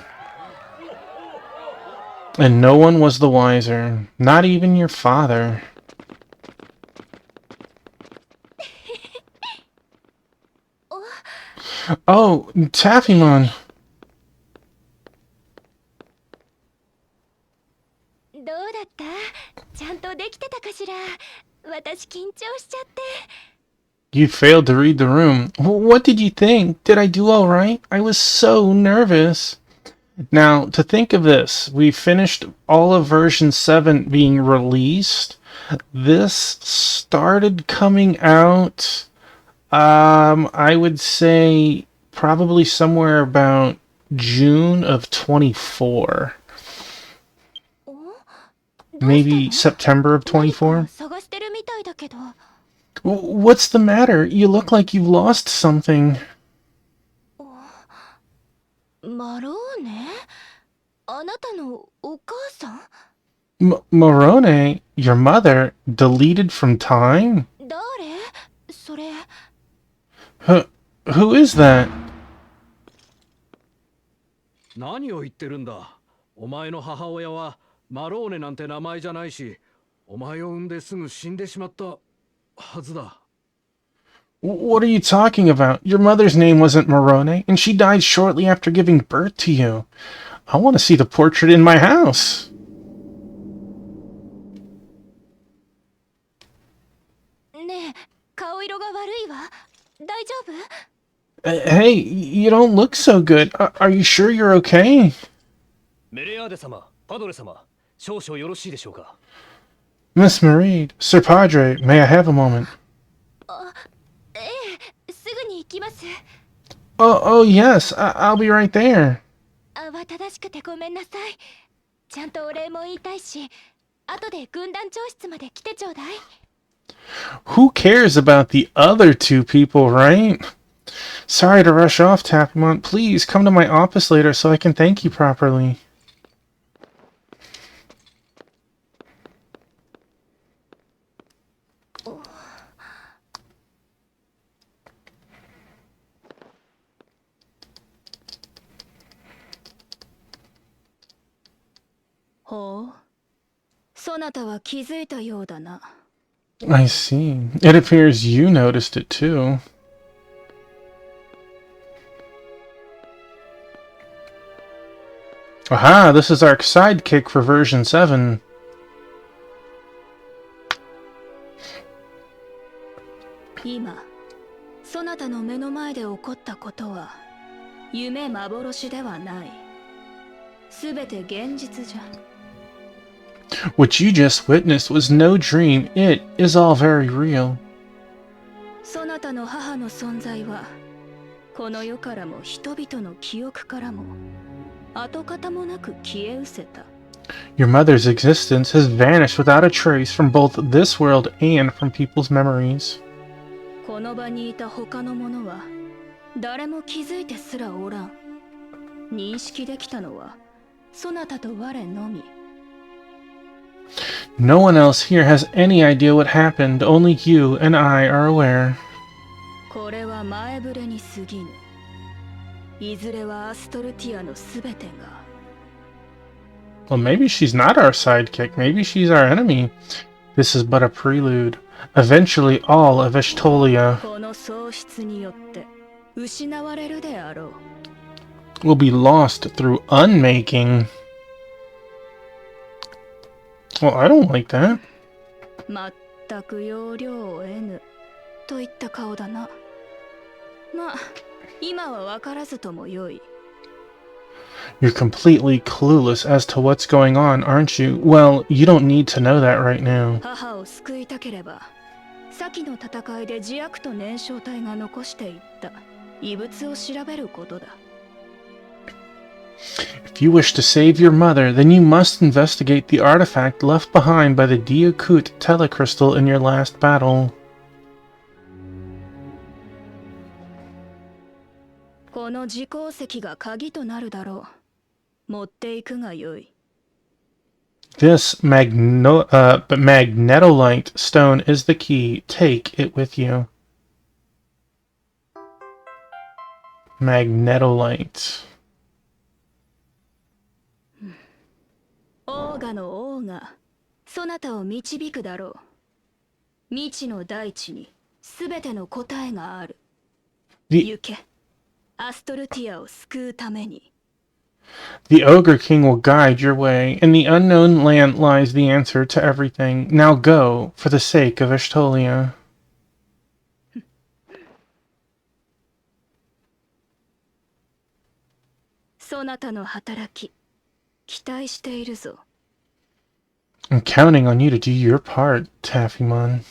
And no one was the wiser, not even your father. Oh, Taffymon. どうだった？ちゃんとできてたかしら？私緊張しちゃって。You failed to read the room. What did you think? Did I do all right? I was so nervous. Now, to think of this, we finished all of version 7 being released. This started coming out, I would say probably somewhere about June of 24. Maybe September of 24? 探してるみけど。What's the matter? You look like you've lost something. マローネ、あなたのお母さん？ Morone, your mother, deleted from time? 誰？それ。Who is that? 何を言ってるんだ。お前の母親はマローネなんて名前じゃないし、お前を産んですぐ死んでしまったはずだ。What are you talking about? Your mother's name wasn't Morone, and she died shortly after giving birth to you. I want to see the portrait in my house. ねえ、顔色が悪いわ。大丈夫？ Hey, you don't look so good. Are you sure you're okay? メレアーデ様、パドレ様、少々よろしいでしょうか。 Miss Marie, Sir Padre, may I have a moment? ええ、すぐに行きます。 Oh, yes, I'll be right there. 慌ただしくてごめんなさい。ちゃんとお礼も言いたいし、後で軍団長室まで来てちょうだい。 Who cares about the other two people, right? Sorry to rush off, Tappymon. Please come to my office later so I can thank you properly. Oh, そなたは気づいたようだな。 I see. It appears you noticed it too. Aha, this is our sidekick for version 7. 今、そなたの目の前で起こったことは夢幻ではない。すべて現実じゃ。 What you just witnessed was no dream. It is all very real. そなたの母の存在はこの世からも人々の記憶からも跡形もなく消え失せた。 Your mother's existence has vanished without a trace from both this world and from people's memories. この場にいた他の者は誰も気づいてすらおらん。認識できたのはそなたと我のみ。 No one else here has any idea what happened. Only you and I are aware. これは前触れに過ぎぬ。いずれはアストルティアのすべてが。 Well, maybe she's not our sidekick. Maybe she's our enemy. This is but a prelude. Eventually, all of Ashtolia この喪失によって失われるであろう。 will be lost through unmaking. Well, I don't like that. 全く要領を得ぬといった顔だな。まあ、今は分からずともよい。 You're completely clueless as to what's going on, aren't you? Well, you don't need to know that right now. 母を救いたければ、先の戦いで自悪と燃焼体が残していった異物を調べることだ。 If you wish to save your mother, then you must investigate the artifact left behind by the Diakut telecrystal in your last battle. この自鉱石が鍵となるだろう。持っていくがよい。 This magnetolite stone is the key. Take it with you. Magnetolite. オーガの王がそなたを導くだろう。未知の大地にすべての答えがある。 The 行け。アストルティアを救うために。 The Ogre King will guide your way. In the unknown land lies the answer to everything. Now go, for the sake of Ashtolia. そなたの働き、期待しているぞ。 I'm counting on you to do your part, Taffymon.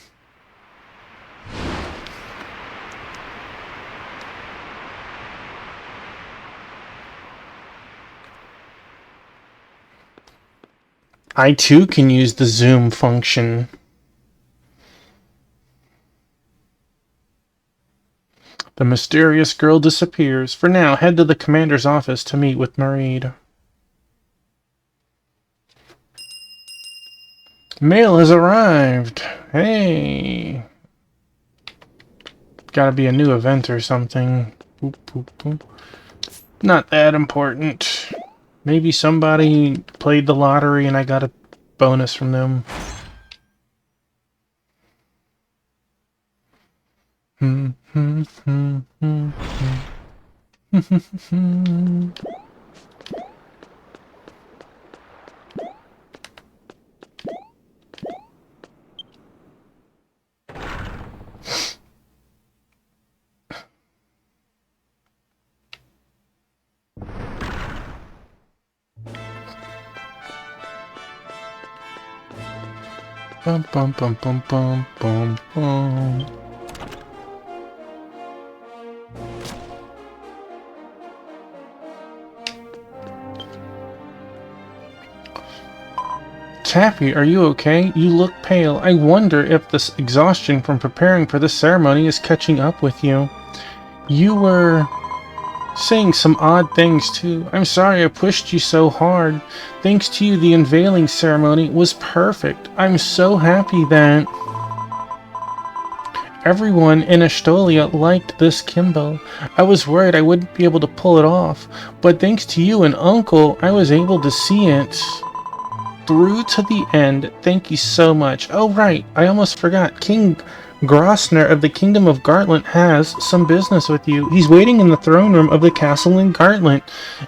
I too can use the zoom function. The mysterious girl disappears. For now, head to the commander's office to meet with Mareed. Mail has arrived. Hey. Gotta be a new event or something. Boop, boop, boop. Not that important. Maybe somebody played the lottery and I got a bonus from them. Bum bum bum bum bum bum bum. Taffy, are you okay? You look pale. I wonder if this exhaustion from preparing for this ceremony is catching up with you. You were saying some odd things too. I'm sorry I pushed you so hard. Thanks to you, the unveiling ceremony was perfect. I'm so happy that everyone in Estolia liked this Kimbo. I was worried I wouldn't be able to pull it off, but thanks to you and Uncle, I was able to see it through to the end. Thank you so much. Oh right, I almost forgot. King Grosner of the Kingdom of Gartland has some business with you. He's waiting in the throne room of the castle in Gartland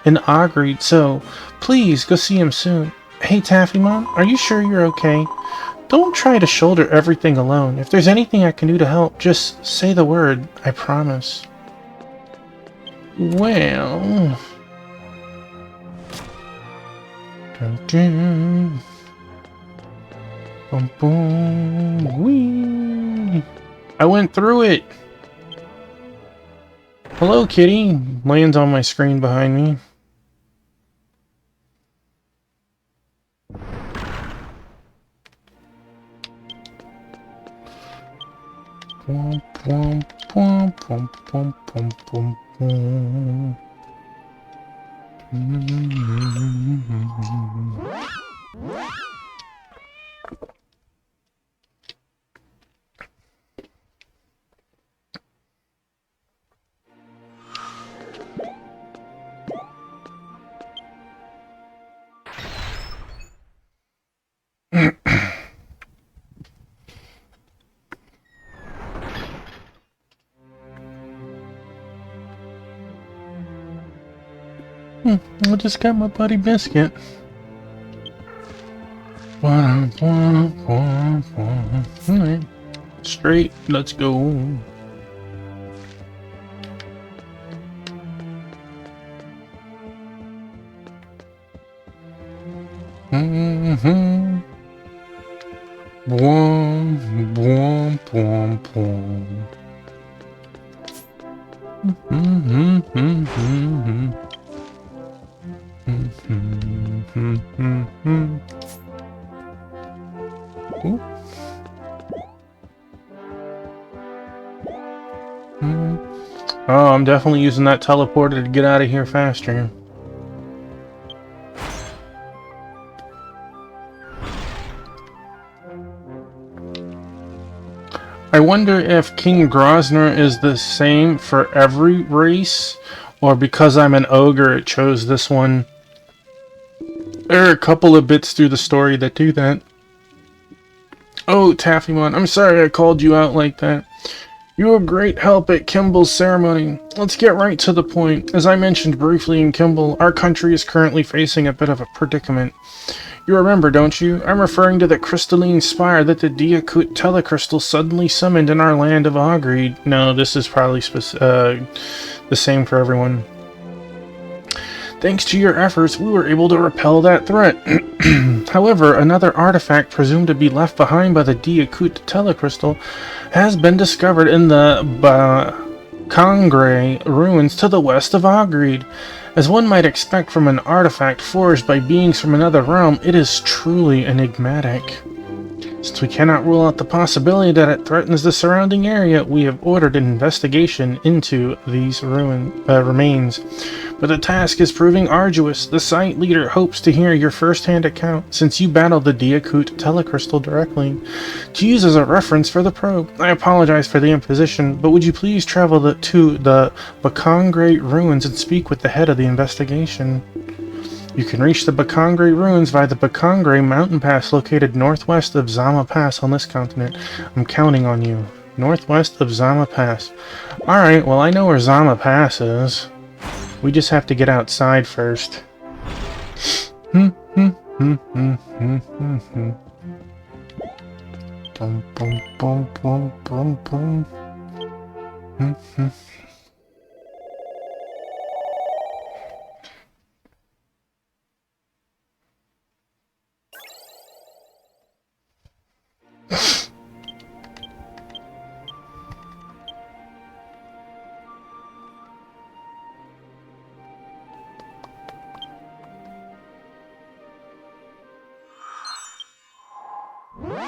in Ogreed, so please go see him soon. Hey Taffy Mom, are you sure you're okay? Don't try to shoulder everything alone. If there's anything I can do to help, just say the word. I promise. Well... Dun, dun. Boom, boom, wee. I went through it. Hello, kitty. Lands on my screen behind me. Boom, boom, boom, boom, boom, boom, boom, boom. I just got my buddy Biscuit. Alright. Straight, let's go. Boom, boom, boom, boom. Ooh. Oh, I'm definitely using that teleporter to get out of here faster. I wonder if King Grosner is the same for every race, or because I'm an ogre it chose this one. There are a couple of bits through the story that do that. Oh, Taffymon, I'm sorry I called you out like that. You were great help at Kimball's ceremony. Let's get right to the point. As I mentioned briefly in Kimball, our country is currently facing a bit of a predicament. You remember, don't you? I'm referring to the crystalline spire that the Diakut telecrystal suddenly summoned in our land of Ogreed. No, this is probably the same for everyone. Thanks to your efforts, we were able to repel that threat. However, another artifact presumed to be left behind by the Diakut telecrystal has been discovered in the Kangre ruins to the west of Ogreed. As one might expect from an artifact forged by beings from another realm, it is truly enigmatic. Since we cannot rule out the possibility that it threatens the surrounding area, we have ordered an investigation into these remains. But the task is proving arduous. The site leader hopes to hear your first-hand account, since you battled the Diakut telecrystal directly, to use as a reference for the probe. I apologize for the imposition, but would you please travel to the Bakangre ruins and speak with the head of the investigation? You can reach the Bakangre ruins via the Bakangre mountain pass located northwest of Zama Pass on this continent. I'm counting on you. Northwest of Zama Pass. Alright, well I know where Zama Pass is. We just have to get outside first. Bum, bum, bum, bum, bum, bum.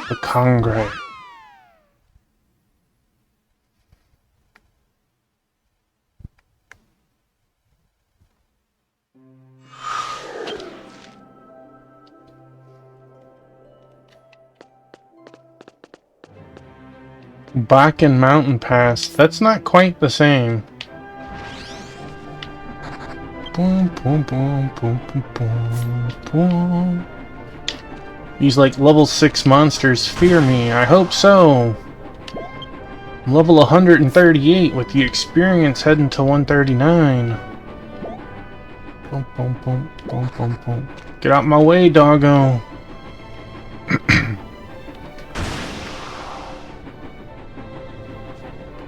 The Bakangre. Bakken Mountain Pass. That's not quite the same. Boom, boom, boom, boom, boom, boom, boom. These like level 6 monsters fear me. I hope so. I'm level 138 with the experience heading to 139. Boom, boom, boom, boom, boom, boom. Get out my way, doggo.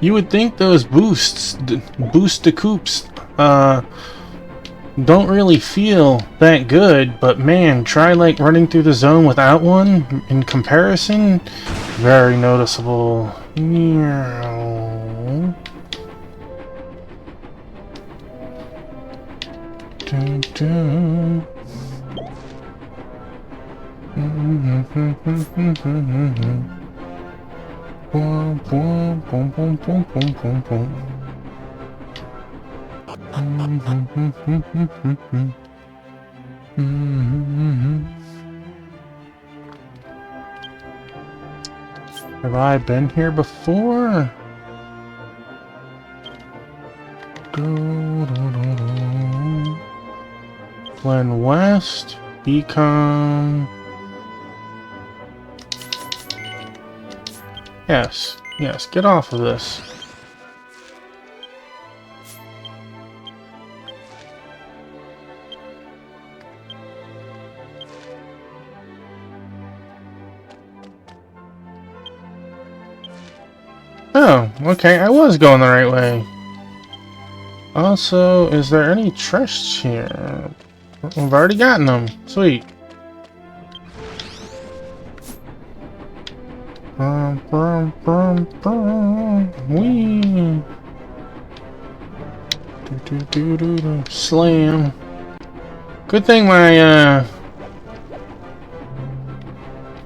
You would think those boost the coops, don't really feel that good, but man, try like running through the zone without one. In comparison, very noticeable. Meow. Dun, dun. Boom, boom, boom, boom, boom, boom, boom, boom. Have I been here before? Glen West, Beacon. Yes, yes, get off of this. Oh, okay, I was going the right way. Also, is there any chests here? We've already gotten them. Sweet. Brum, brum, brum, brum. Wee. Do, do, do, do, do. Slam. Good thing my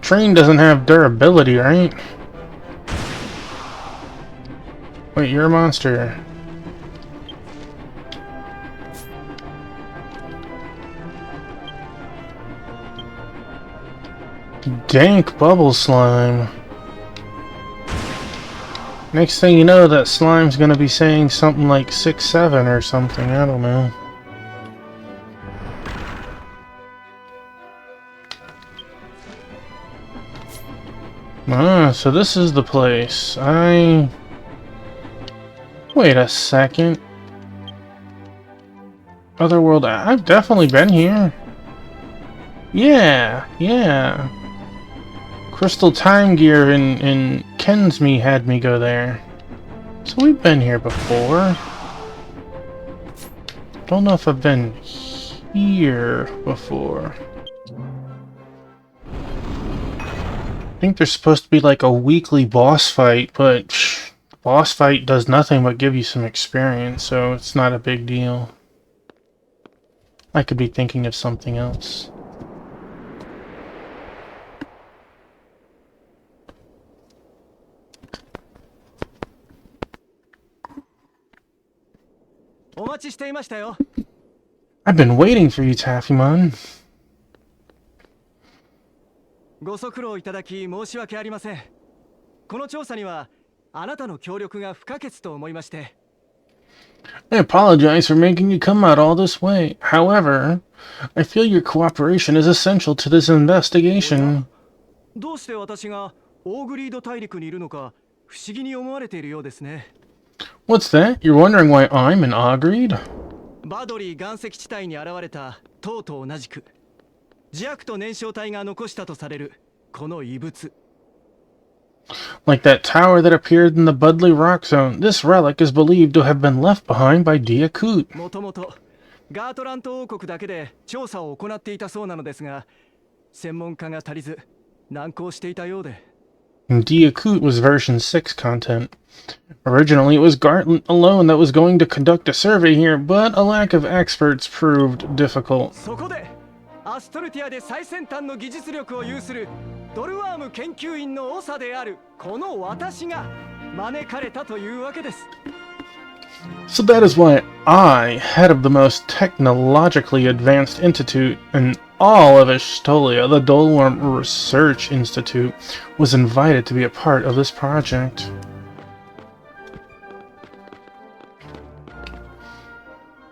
train doesn't have durability, right? Wait, you're a monster. Dank bubble slime. Next thing you know, that slime's gonna be saying something like 6-7 or something, I don't know. Ah, so this is the place. Wait a second. Otherworld, I've definitely been here. Yeah, yeah. Crystal Time Gear in Kensme had me go there. So we've been here before. Don't know if I've been here before. I think there's supposed to be like a weekly boss fight, but boss fight does nothing but give you some experience, so it's not a big deal. I could be thinking of something else. お待ちしていましたよ。 I've been waiting for you, Taffymon. ご足労いただき申し訳ありません。この調査にはあなたの協力が不可欠と思いまして。 I apologize for making you come out all this way. However, I feel your cooperation is essential to this investigation. どうして私がオーグリード大陸にいるのか不思議に思われているようですね。 What's that? You're wondering why I'm in Ogreed? バドリー岩石地帯に現れた塔と同じく磁悪と燃焼体が残したとされるこの遺物。 Like that tower that appeared in the Budley Rock Zone, this relic is believed to have been left behind by Diakut. もともとガートラント王国だけで調査を行っていたそうなのですが、専門家が足りず難航していたようで。 And Diakut was version 6 content. Originally, it was Gartland alone that was going to conduct a survey here, but a lack of experts proved difficult. そこでアストルティアで最先端の技術力を有するドルワーム研究員の長であるこの私が招かれたというわけです。 So that is why I, head of the most technologically advanced institute in all of Estolia, the Dolworm Research Institute, was invited to be a part of this project.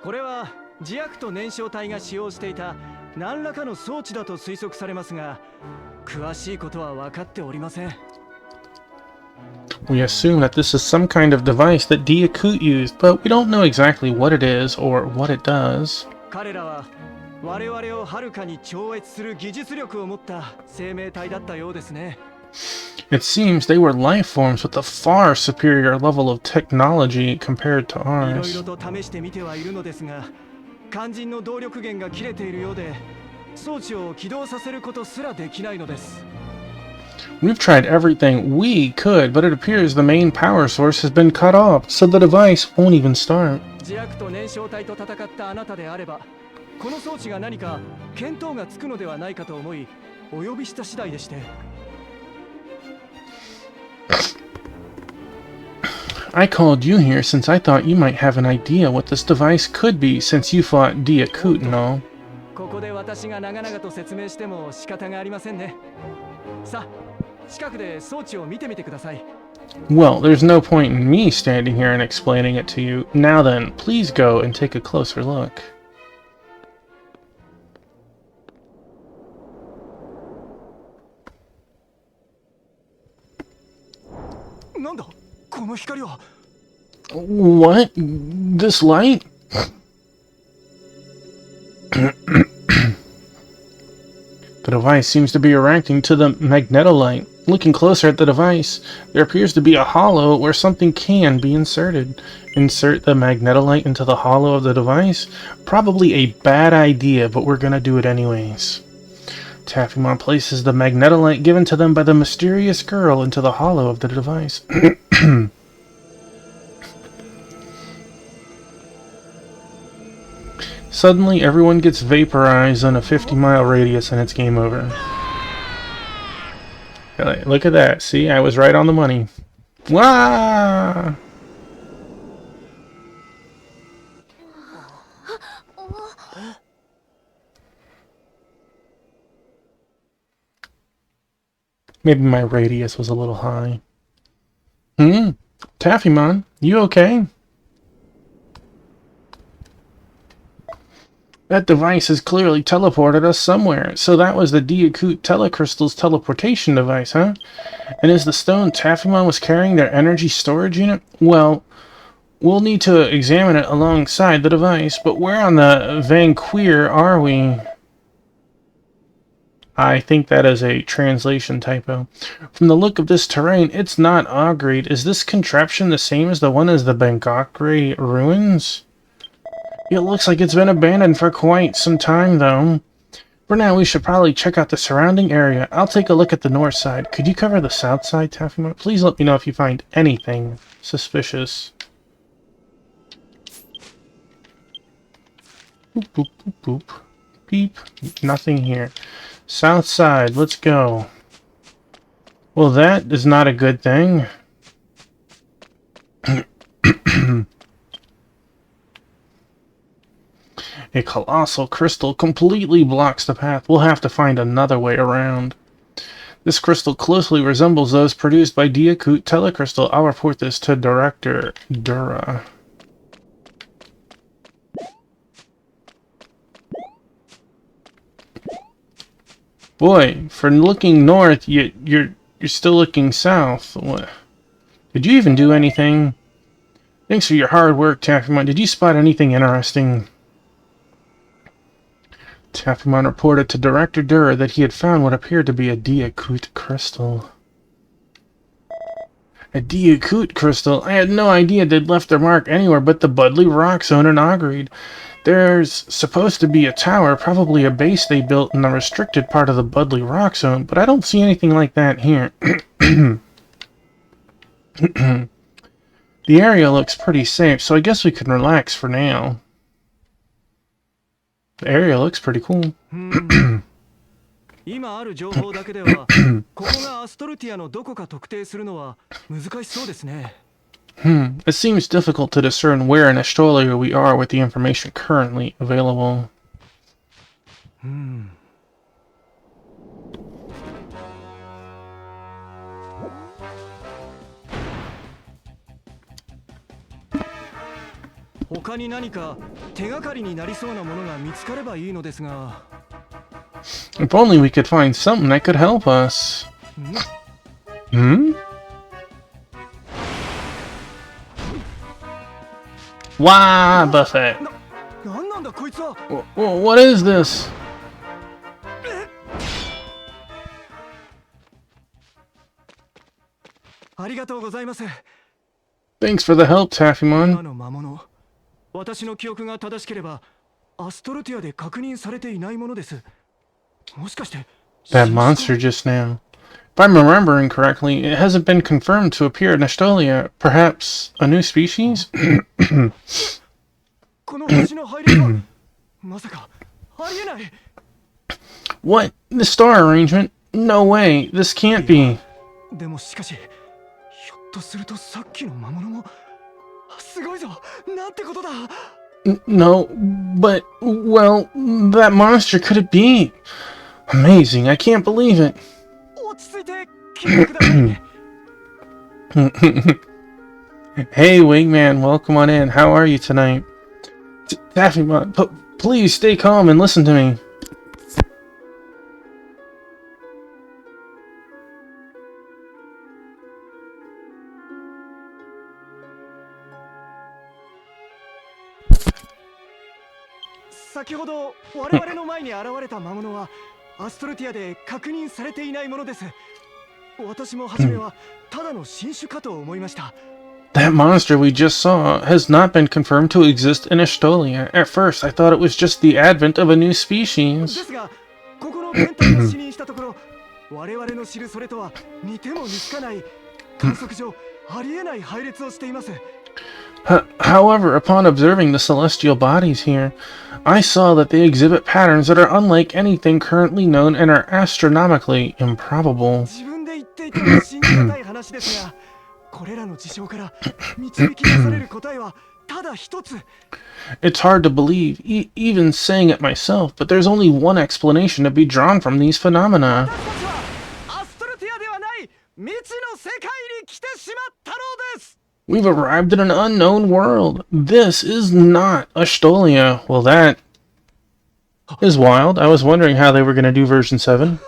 これは磁悪と燃焼体が使用していた何らかの装置だと推測されますが、詳しいことは分かっておりません。 We assume that this is some kind of device that Diakut used, but we don't know exactly what it is or what it does. 彼らは我々をはるかに超越する技術力を持った生命体だったようですね。 It seems they were life forms with a far superior level of technology compared to いろい ours. ろと試してみてはいるのですが、肝心の動力源が切れているようで、装置を起動させることすらできないのです。 We've tried everything we could, but it appears the main power source has been cut off, so the device won't even start. 磁悪と燃焼体と戦ったあなたであれば、この装置が何か見当がつくのではないかと思い、お呼びした次第でして。 I called you here since I thought you might have an idea what this device could be since you fought Diakut and all. ここで私が長々と説明しても仕方がありませんね。さあ、近くで装置を見てみてください。 Well, there's no point in me standing here and explaining it to you. Now then, please go and take a closer look. なんだこの光は。 What? This light? The device seems to be reacting to the magnetolite. Looking closer at the device, there appears to be a hollow where something can be inserted. Insert the magnetolite into the hollow of the device? Probably a bad idea, but we're gonna do it anyways. Taffymon places the magnetolite given to them by the mysterious girl into the hollow of the device. Suddenly, everyone gets vaporized on a 50-mile radius and it's game over. Look at that. See, I was right on the money. Wah! Maybe my radius was a little high. Taffymon, you okay? That device has clearly teleported us somewhere, so that was the Diakut Telecrystal's teleportation device, huh? And is the stone Taffymon was carrying their energy storage unit? Well, we'll need to examine it alongside the device, but where on the Vanquir are we? I think that is a translation typo. From the look of this terrain, it's not Ogreed. Is this contraption the same as the one as the Bangkokri ruins? It looks like it's been abandoned for quite some time, though. For now, we should probably check out the surrounding area. I'll take a look at the north side. Could you cover the south side, Taffymon? Please let me know if you find anything suspicious. Boop, boop, boop, boop. Beep. Nothing here. South side, let's go. Well, that is not a good thing. A colossal crystal completely blocks the path. We'll have to find another way around. This crystal closely resembles those produced by Diakut Telecrystal. I'll report this to Director Dura. Boy, for looking north, you're still looking south. What? Did you even do anything? Thanks for your hard work, Taffymon. Did you spot anything interesting? Taffymon reported to Director Dura that he had found what appeared to be a Diakut crystal. A Diakut crystal? I had no idea they'd left their mark anywhere but the Budley Rock Zone in Ogreed. There's supposed to be a tower, probably a base they built in the restricted part of the Budley Rock Zone, but I don't see anything like that here. The area looks pretty safe, so I guess we can relax for now. The area looks pretty cool. 今ある情報だけではここがアストルティアのどこか特定するのは難しそうですね。It seems difficult to discern where in Estolia we are with the information currently available. 他に何か手がかりになりそうなものが見つかればいいのですが。If only we could find something that could help us. Wow, Buffett. なんなんだこいつは。What is this? ありがとうございます。 Thanks for the help, 今 Taffymon. の魔物、私の記憶が正しければアストルティアで確認されていないものです。もしかして That monster just now. If I'm remembering correctly, it hasn't been confirmed to appear in Estolia. Perhaps a new species? この星の配列はまさかありえない。 What? The star arrangement? No way. This can't be. でもしかしひょっとするとさっきの魔物もすごいぞ。なんてことだ。 No, but, well, that monster, could it be? Amazing, I can't believe it. 落ち着いて聞いてくださいね。 Hey, Wingman, welcome on in. How are you tonight? Taffymon, please stay calm and listen to me.「先ほど我々の前に現れた魔物はアストルティアで確認されていないものです。私も初めはただの新種かと思いました。 That monster we just saw has not been confirmed to exist in Estolia. At first, I thought it was just the advent of a new で species. すが、ここの天体が視認したところ、我々の知るそれとは似ても似つかない観測上ありえない配列をしています。 However, upon observing the celestial bodies here, I saw that they exhibit patterns that are unlike anything currently known and are astronomically improbable. 自分で言っていても信じがたい話ですが、これらの事象から導き出される答えはただ一つ。 It's hard to believe, even saying it myself, but there's only one explanation to be drawn from these phenomena. 私たちはアストルティアではない未知の世界に来てしまったのです。 We've arrived in an unknown world. This is not Estolia. Well, that is wild. I was wondering how they were going to do version 7.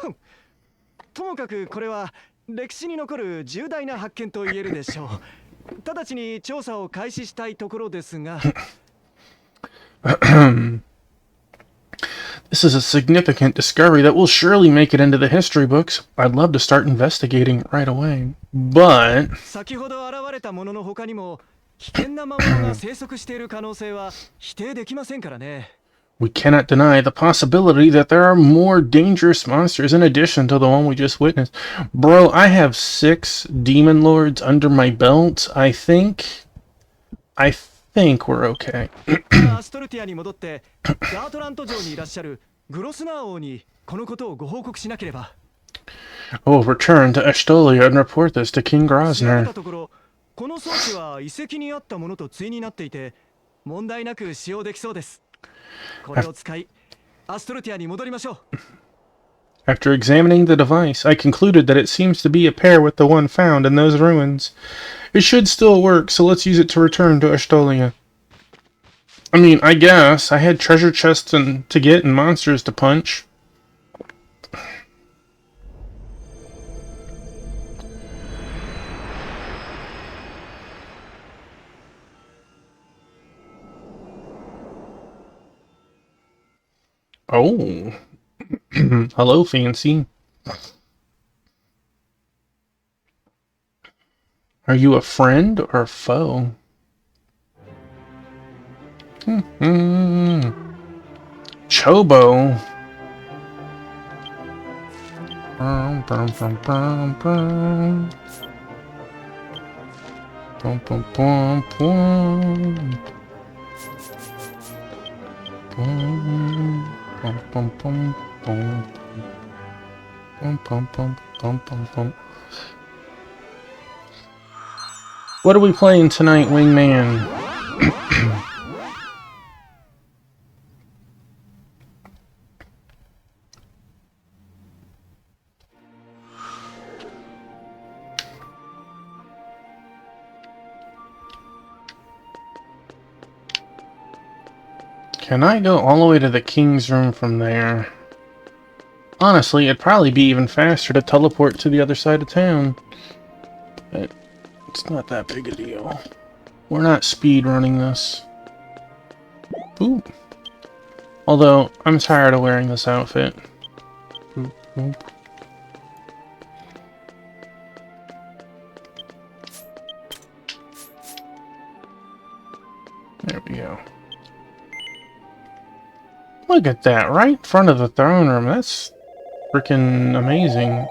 ともかくこれは歴史に残る重大な発見と言えるでしょう。直ちに調査を開始したいところですが。This is a significant discovery that will surely make it into the history books. I'd love to start investigating right away. But 先ほど現れたものの他にも危険な魔物が生息している可能性は否定できませんからね。 we cannot deny the possibility that there are more dangerous monsters in addition to the one we just witnessed. Bro, I have 6 demon lords under my belt. I think we're okay. アストルティアに戻ってガートラント城にいらっしゃるグロスナー王にこのことをご報告しなければ。 Oh, return to Estolia and report this to King 調べ Grosner. たところ、この装置は遺跡にあったものと対になっていて問題なく使用できそうです。これを使いアストルティアに戻りましょう。 After examining the device, I concluded that it seems to be a pair with the one found in those ruins. It should still work, so let's use it to return to Astolia. I mean, I guess. I had treasure chests to get and monsters to punch. Oh. Hello, Fancy. Are you a friend or a foe? Chobo. Bum, bum, bum, bum, bum. Bum, bum, bum, bum. Bum, bum, bum, bum, bum. Bum, bum, bum, bum, bum, bum. What are we playing tonight, Wingman? Can I go all the way to the king's room from there? Honestly, it'd probably be even faster to teleport to the other side of town. But it's not that big a deal. We're not speed running this. Ooh. Although, I'm tired of wearing this outfit. Boop, boop. There we go. Look at that, right in front of the throne room. That's freaking amazing.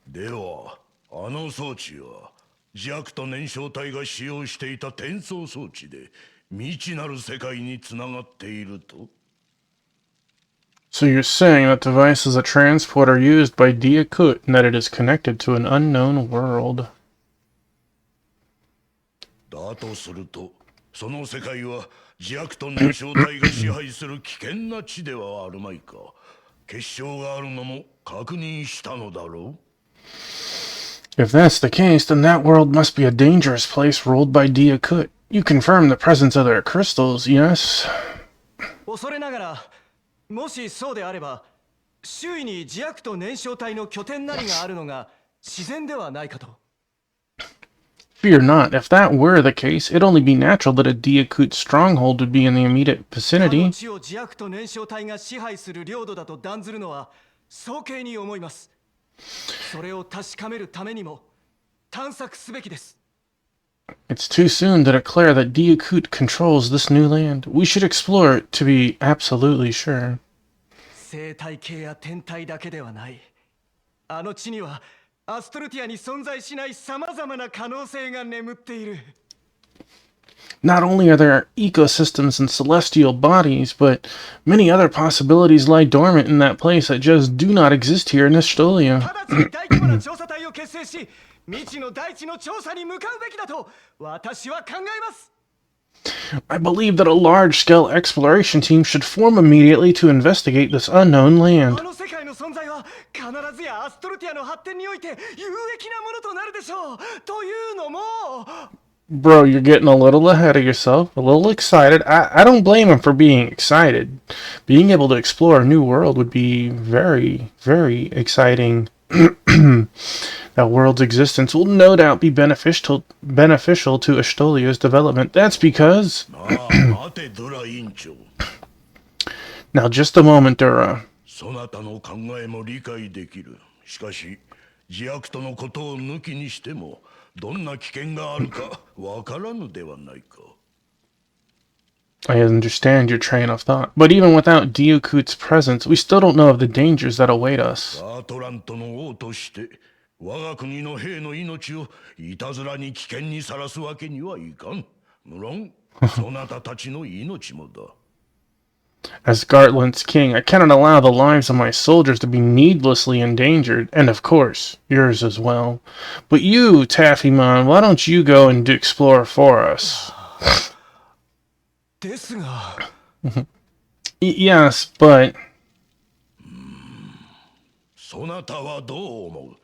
では、あの装置は弱と燃焼体が使用していた転送装置で未知なる世界につながっていると。 So you're saying that device is a transporter used by Diakut and that it is connected to an unknown world. だとすると、その世界は弱と燃焼体が支配する危険な地ではあるまいか。結晶があるのも確認したのだろう。 If that's the case, then that world must be a dangerous place ruled by Diakut. You confirm the presence of their crystals, yes? 恐れながら、もしそうであれば、周囲に自悪と燃焼体の拠点なりがあるのが自然ではないかと。 Fear not, if that were the case, it'd only be natural that a Diakut stronghold would be in the immediate 他 vicinity. の地を自悪と燃焼体が支配する領土だと断ずるのは早計に思います。それを確かめるためにも探索すべきです。 It's too soon to declare that Diakut controls this new land. We should explore it to be absolutely sure. 生態系や天体だけではない。あの地にはアストルティアに存在しない様々な可能性が眠っている。 Not only are there ecosystems and celestial bodies, but many other possibilities lie dormant in that place that just do not exist here in Estolia. 直ちに大規模な調査隊を結成し、未知の大地の調査に向かうべきだと私は考えます。 I believe that a large-scale exploration team should form immediately to investigate this unknown あ land. の世界の存在は必ずやアストルティアの発展において有益なものとなるでしょう。というのも。 Bro, you're getting a little ahead of yourself, a little excited. I don't blame him for being excited. Being able to explore a new world would be very, very exciting. That world's existence will no doubt be beneficial to Estolia's development. That's because... 待てドラ委員長。 Now, just a moment, Dura. そなたの考えも理解できる。しかし、自悪とのことを抜きにしても、どんな危険があるかわからぬではないか。 I understand your train of thought, but even without Diakut's presence, we still don't know of the dangers that await us. アートラントの王として、我が国の兵の命をいたずらに危険にさらすわけにはいかん。無論、そなたたちの命もだ。As Gartland's king, I cannot allow the lives of my soldiers to be needlessly endangered, and of course, yours as well. But you, Taffymon, why don't you go and explore for us? ですが Yes, but そなたはどう思う？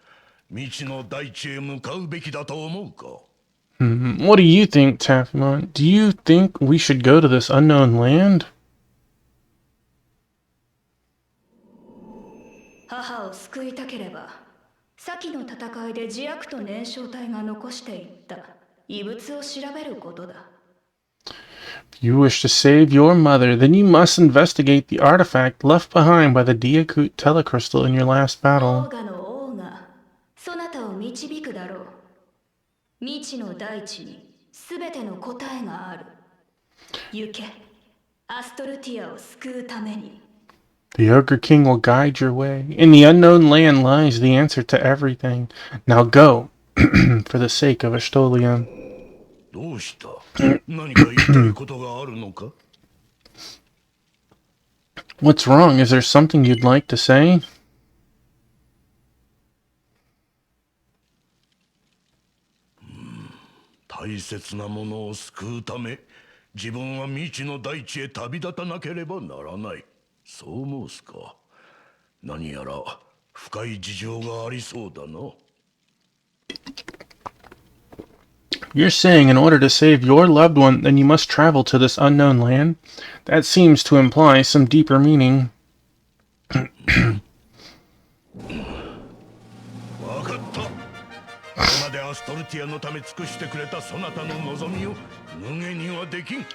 未知の大地へ向かうべきだと思うか？ what do you think, Taffymon? Do you think we should go to this unknown land? 母を救いたければ先の戦いで自悪と燃焼体が残していった異物を調べることだ。 If you wish to save your mother, then you must investigate the artifact left behind by the Diakut telecrystal in your last オ battle. ーガの王がそなたを導くだろう。未知の大地に全ての答えがある。行け、アストルティアを救うために。 The Ogre King will guide your way. In the unknown land lies the answer to everything. Now go, for the sake of Astolia. どうした？何か言いたいことがあるのか？ What's wrong? Is there something you'd like to say? 大切なものを救うため、自分は未知の大地へ旅立たなければならない。そう申すか。何やら深い事情がありそうだな。 You're saying in order to save your loved one, then you must travel to this unknown land? That seems to imply some deeper meaning. わかった。これまでアストルティアのため尽くしてくれたそなたの望みを無限にはできん。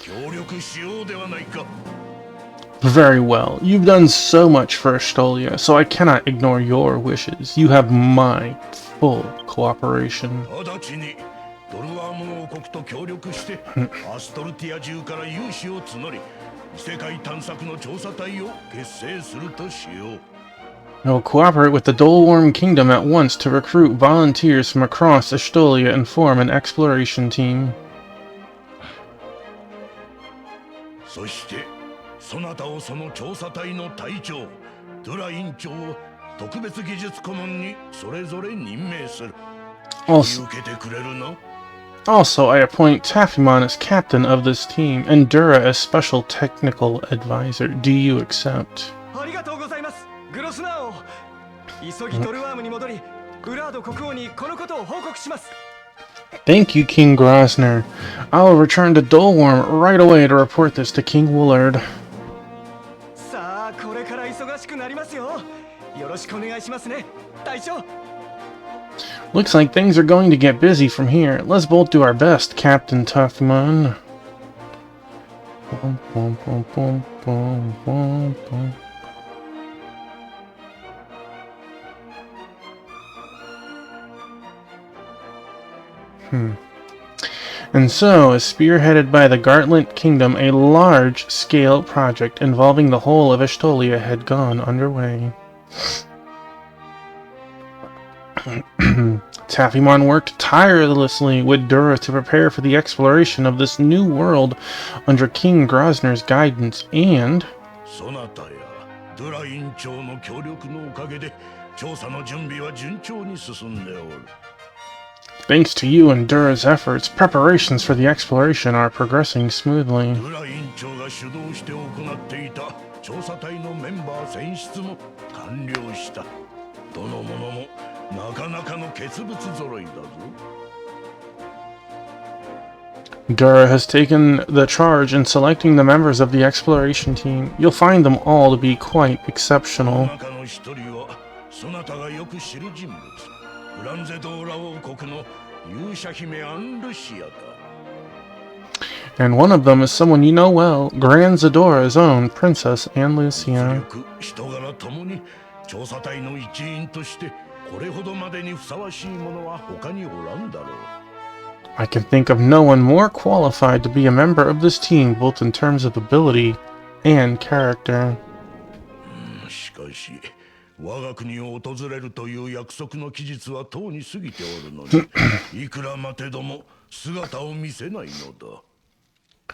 協力しようではないか。 Very well. You've done so much for Astolia, so I cannot ignore your wishes. You have my full cooperation. 直ちにドルワーム王国と協力してアストルティア中から有志を募り異世界探索の調査隊を結成するとしよう。 I will cooperate with the Doleworm Kingdom at once to recruit volunteers from across Astolia and form an exploration team. そしてそなたをその調査隊の隊長ドゥラ院長を特別技術顧問にそれぞれ任命する。 Also, 受けてくれるな。 also, I appoint Taffymon as captain of this team and Dura as special technical advisor. Do you accept? ありがとうございます、グロスナー王。急ぎドルワームに戻り、ウラード国王にこのことを報告します。 Thank you, King Grosner. I will return to Doleworm right away to report this to King Woolard. さあ、これから忙しくなりますよ。よろしくお願いしますね、隊長。 Looks like things are going to get busy from here. Let's both do our best, Captain Tuffman. Bum, bum, bum, bum, bum, bum, bum. And so, as spearheaded by the Gartland Kingdom, a large-scale project involving the whole of Astolia had gone underway. Taffymon worked tirelessly with Dura to prepare for the exploration of this new world under King Grosner's guidance, and そなたやドゥラ院長の協力のおかげで調査の準備は順調に進んでおる。 thanks to you and Dura's efforts, preparations for the exploration are progressing smoothly. ドゥラ院長が主導して行っていた調査隊のメンバー選出も完了した。どの者もなかなかの傑物揃いだぞ。 Dura has taken the charge in selecting the members of the exploration team. You'll find them all to be quite その exceptional. 中の一人はそなたがよく知る人物。グランゼドーラ王国の勇者姫アン・ルシアだ。 And one of them is someone you know well, Grand Zadora's own Princess Anne 実 Lucia. 力、人柄ともに調査隊の一員としてこれほどまでにふさわしい者は他におらんだろう。 I can think of no one more qualified to be a member of this team, both in terms of ability and character. しかし我が国を訪れるという約束の期日はとうに過ぎておるのに、いくら待てども姿を見せないのだ。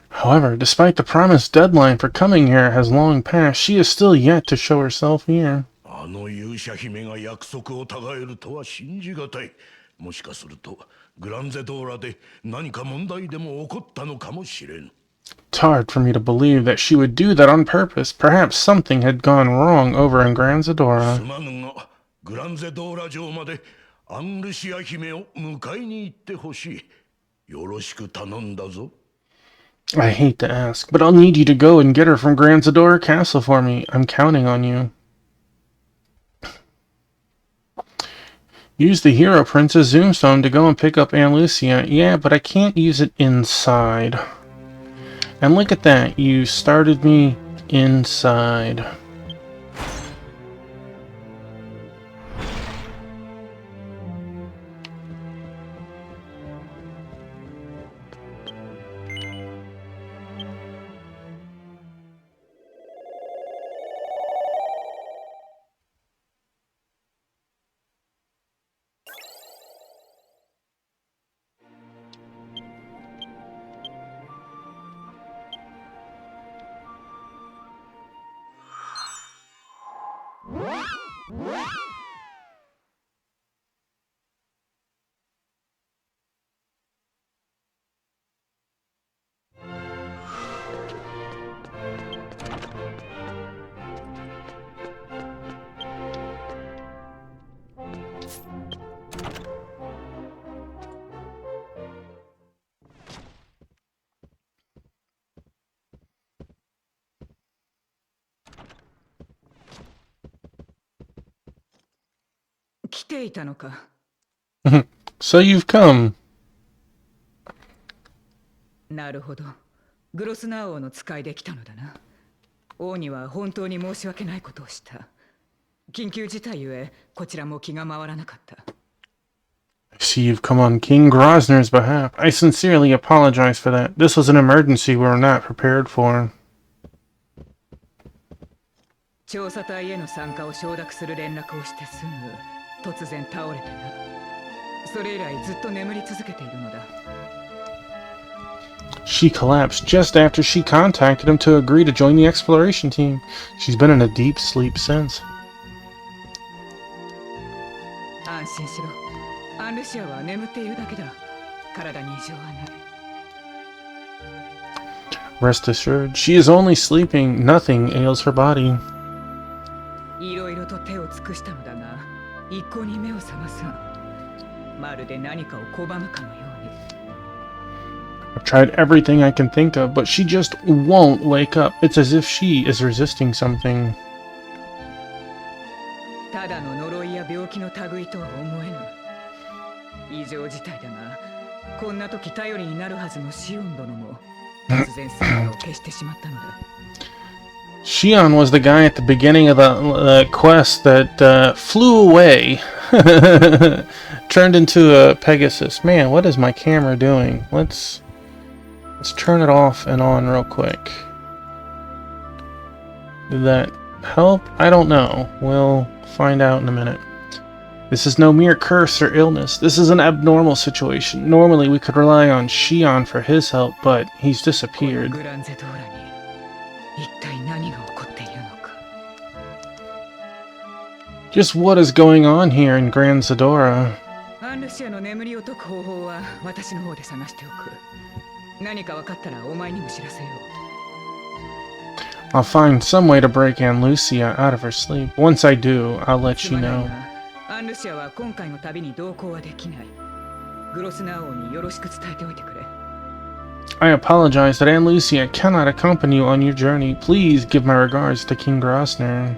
However, despite the promised deadline for coming here has long passed, she is still yet to show herself here. あの勇者姫が約束を違えるとは信じがたい。もしかするとグランゼドーラで何か問題でも起こったのかもしれん。It's hard for me to believe that she would do that on purpose. Perhaps something had gone wrong over in Gran す Zadora. まぬがグランゼドーラ城までアンルシア姫を迎えに行ってほしい。よろしく頼んだぞ。I hate to ask, but I'll need you to go and get her from Gran Zadora Castle for me. I'm counting on you. Use the Hero Princess Zoomstone to go and pick up Aunt Lucia. Yeah, but I can't use it inside. And look at that, you started me inside. So you've come. なるほど。グロスナー王の使いで来たのだな。王には本当に申し訳ないことをした。緊急事態ゆえ、こちらも気が回らなかった。I see you've come on King Grosner's behalf. I sincerely apologize for that. This was an emergency we were not prepared for. 調査隊への参加を承諾する連絡をしてすぐ突然倒れてな。それ以来ずっと眠り続けているのだ。She collapsed just after she contacted him to agree to join the exploration team. She's been in a deep sleep since. 安心しろ。アンルシアは眠っているだけだ。体に異常はない。Rest assured, she is only sleeping. Nothing ails her body. いろいろと手を尽くしたのだが、一向に目を覚まさん。まるで何かを拒むかのように。I've tried everything I can think of, but she just won't wake up. It's as if she is resisting something. ただの呪いや病気の類とは思えぬ。異常事態だが、こんな時頼りになるはずのシオン殿も突然姿を消してしまったのだ。Shion was the guy at the beginning of the quest that flew away. Turned into a Pegasus. Man, what is my camera doing? Let's turn it off and on real quick. Did that help? I don't know. We'll find out in a minute. This is no mere curse or illness. This is an abnormal situation. Normally we could rely on Shion for his help, but he's disappeared. グランゼドーラに一体何が起こっているのか。 Just what is going on here in Gran Zadora? アンルシアの眠りを解く方法は私の方で探しておく。何か分かったらお前にも知らせよう。 I'll find some way to break Aunt Lucia out of her sleep. Once I do, I'll let す you まない know. が、アンルシアは今回の旅に同行はできない。グロスナー王によろしく伝えておいてくれ。 I apologize that Aunt Lucia cannot accompany you on your journey. Please give my regards to King Grosner.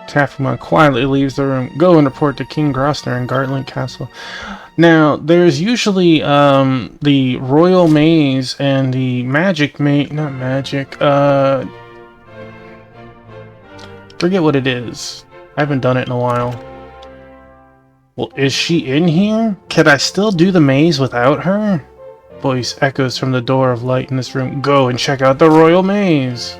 Taffuma quietly leaves the room. Go and report to King Grosner in Gartland Castle. Now, there's usually the Royal Maze and the Magic Maze. Not Magic. Forget what it is. I haven't done it in a while. Well, is she in here? Can I still do the maze without her? Voice echoes from the door of light in this room. Go and check out the royal maze.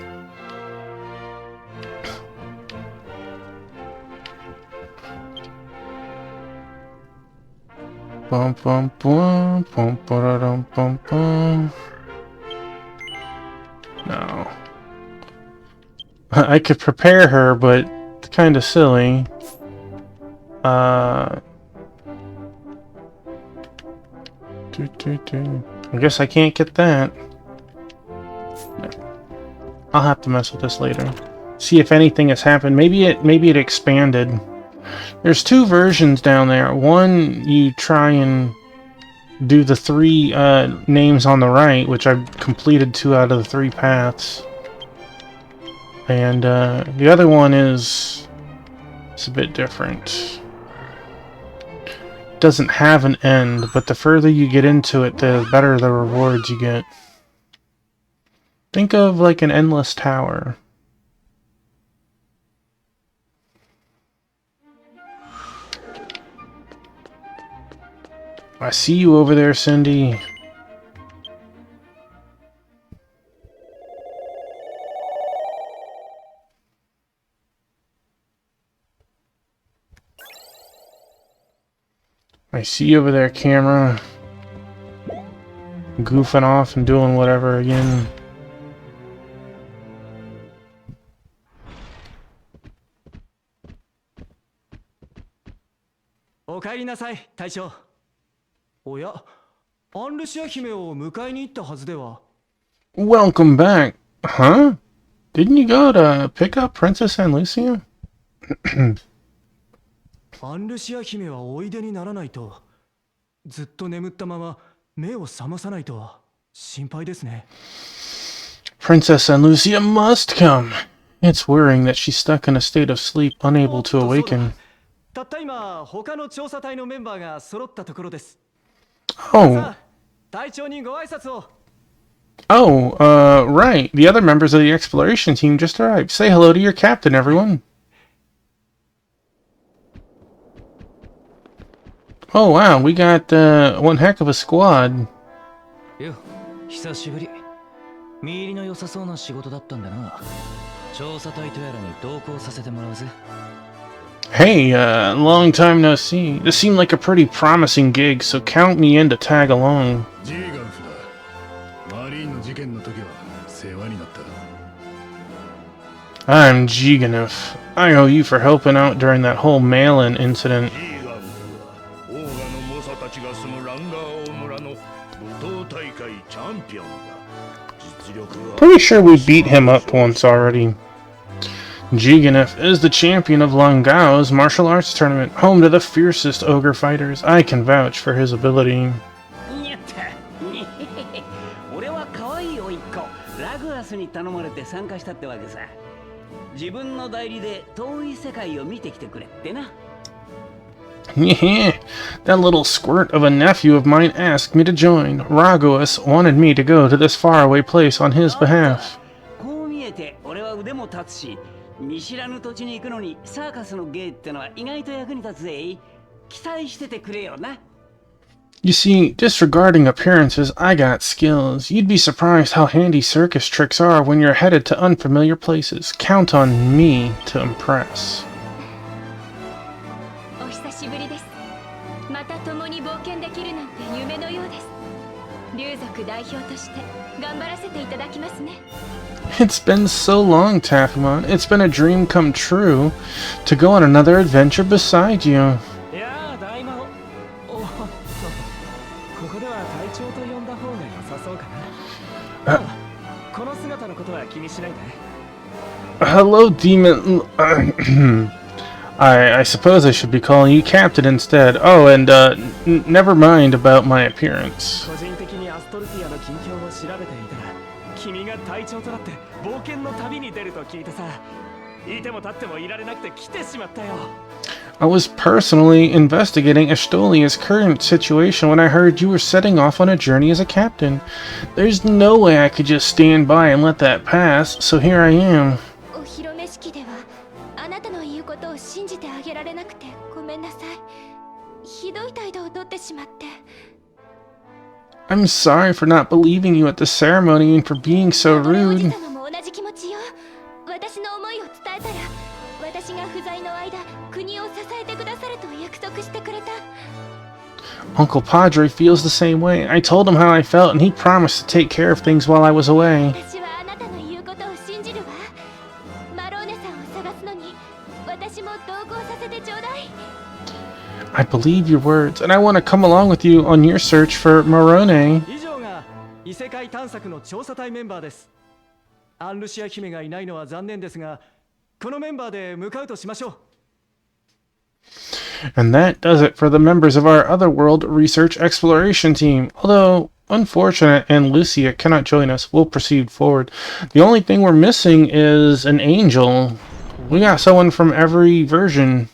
Bum bum bum bum bum bum bum. No. I could prepare her, but it's kind of silly. I guess I can't get that. I'll have to mess with this later. See if anything has happened. Maybe it expanded. There's two versions down there. One, you try and do the 3 names on the right, which I've completed 2 out of the 3 paths. And the other one is it's a bit different. Doesn't have an end, but the further you get into it, the better the rewards you get. Think of like an endless tower. I see you over there, Cindy. I see you over there, camera. Goofing off and doing whatever again. Welcome back. Huh? Didn't you go to pick up Princess Anne Lucia? アンルシア姫はおいでにならないと、ずっと眠ったまま目を覚まさないと心配ですね。Princess Anne Lucia must come. It's worrying that she's stuck in a state of sleep, unable to awaken. たった今、他の調査隊のメンバーが揃ったところです。Oh. 隊長にご挨拶を。Oh, right. The other members of the exploration team just arrived. Say hello to your captain, everyone. Oh wow, we got one heck of a squad. よ、久しぶり。見入りの良さそうな仕事だったんだな。調査隊とやらに同行させてもらうぜ。Hey, long time no see. This seemed like a pretty promising gig, so count me in to tag along. I'm Jiganov. I owe you for helping out during that whole mail-in incident. Pretty sure we beat him up once already. Jiganov is the champion of Langao's martial arts tournament, home to the fiercest ogre fighters. I can vouch for his ability. 俺は可愛い甥っ子ラグアスに頼まれて参加したってわけさ。自分の代理で遠い世界を見てきてくれってな。Yeah, that little squirt of a nephew of mine asked me to join. Ragoas wanted me to go to this faraway place on his behalf. こう見えて俺は腕も立つし、見知らぬ土地に行くのにサーカスの芸ってのは意外と役に立つぜ。期待しててくれよな。You see, disregarding appearances, I got skills. You'd be surprised how handy circus tricks are when you're headed to unfamiliar places. Count on me to impress. お久しぶりです。また共に冒険できるなんて夢のようです。竜族代表として頑張らせていただきますね。It's been so long, Taffymon. It's been a dream come true to go on another adventure beside you. いやー、大魔王。おっと、ここでは隊長と呼んだ方が良さそうかな。この姿のことは気にしないで。Hello, demon. I suppose I should be calling you Captain instead. Oh, and never mind about my appearance. 個人的にアストルティアの近況を調べていたら、君が隊長となって冒険の旅に出ると聞いてさ、いても立ってもいられなくて来てしまったよ。I was personally investigating Estolia's current situation when I heard you were setting off on a journey as a captain. There's no way I could just stand by and let that pass, so here I am. お披露目式ではあなたの言うことを信じひどい態度をとってしまって。 I'm sorry for not believing you at the ceremony and for being so お rude. じさまも同じ気持ちよ。私の思いを伝えたら、私が不在の間、国を支えてくださると約束してくれた。 Uncle Padre feels the same way. I told him how I felt and he promised to take care of things while I was away. 私はあなたの言うことを信じるわ。マローネさんを探すのに、私も同行させてちょうだい。 I believe your words, and I want to come along with you on your search for Morone. 以上が異世界探索の調査隊メンバーです。アンルシア姫がいないのは残念ですが、このメンバーで向かうとしましょう。 And that does it for the members of our Otherworld Research Exploration Team. Although unfortunate and Lucia cannot join us, we'll proceed forward. The only thing we're missing is an angel. We got someone from every version.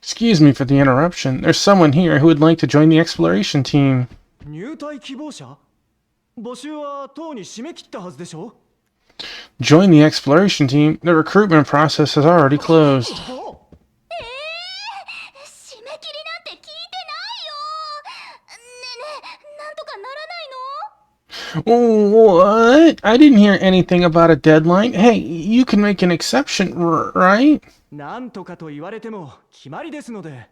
Excuse me for the interruption. There's someone here who would like to join the exploration team. 入隊希望者？募集はとうに締め切ったはずでしょ？ Join the exploration team. The recruitment process has already closed. 締め切りなんて聞いてないよ。ねえねえ、なんとかならないの？ Oh, what? I didn't hear anything about a deadline. Hey, you can make an exception, right? なんとかと言われても決まりですので、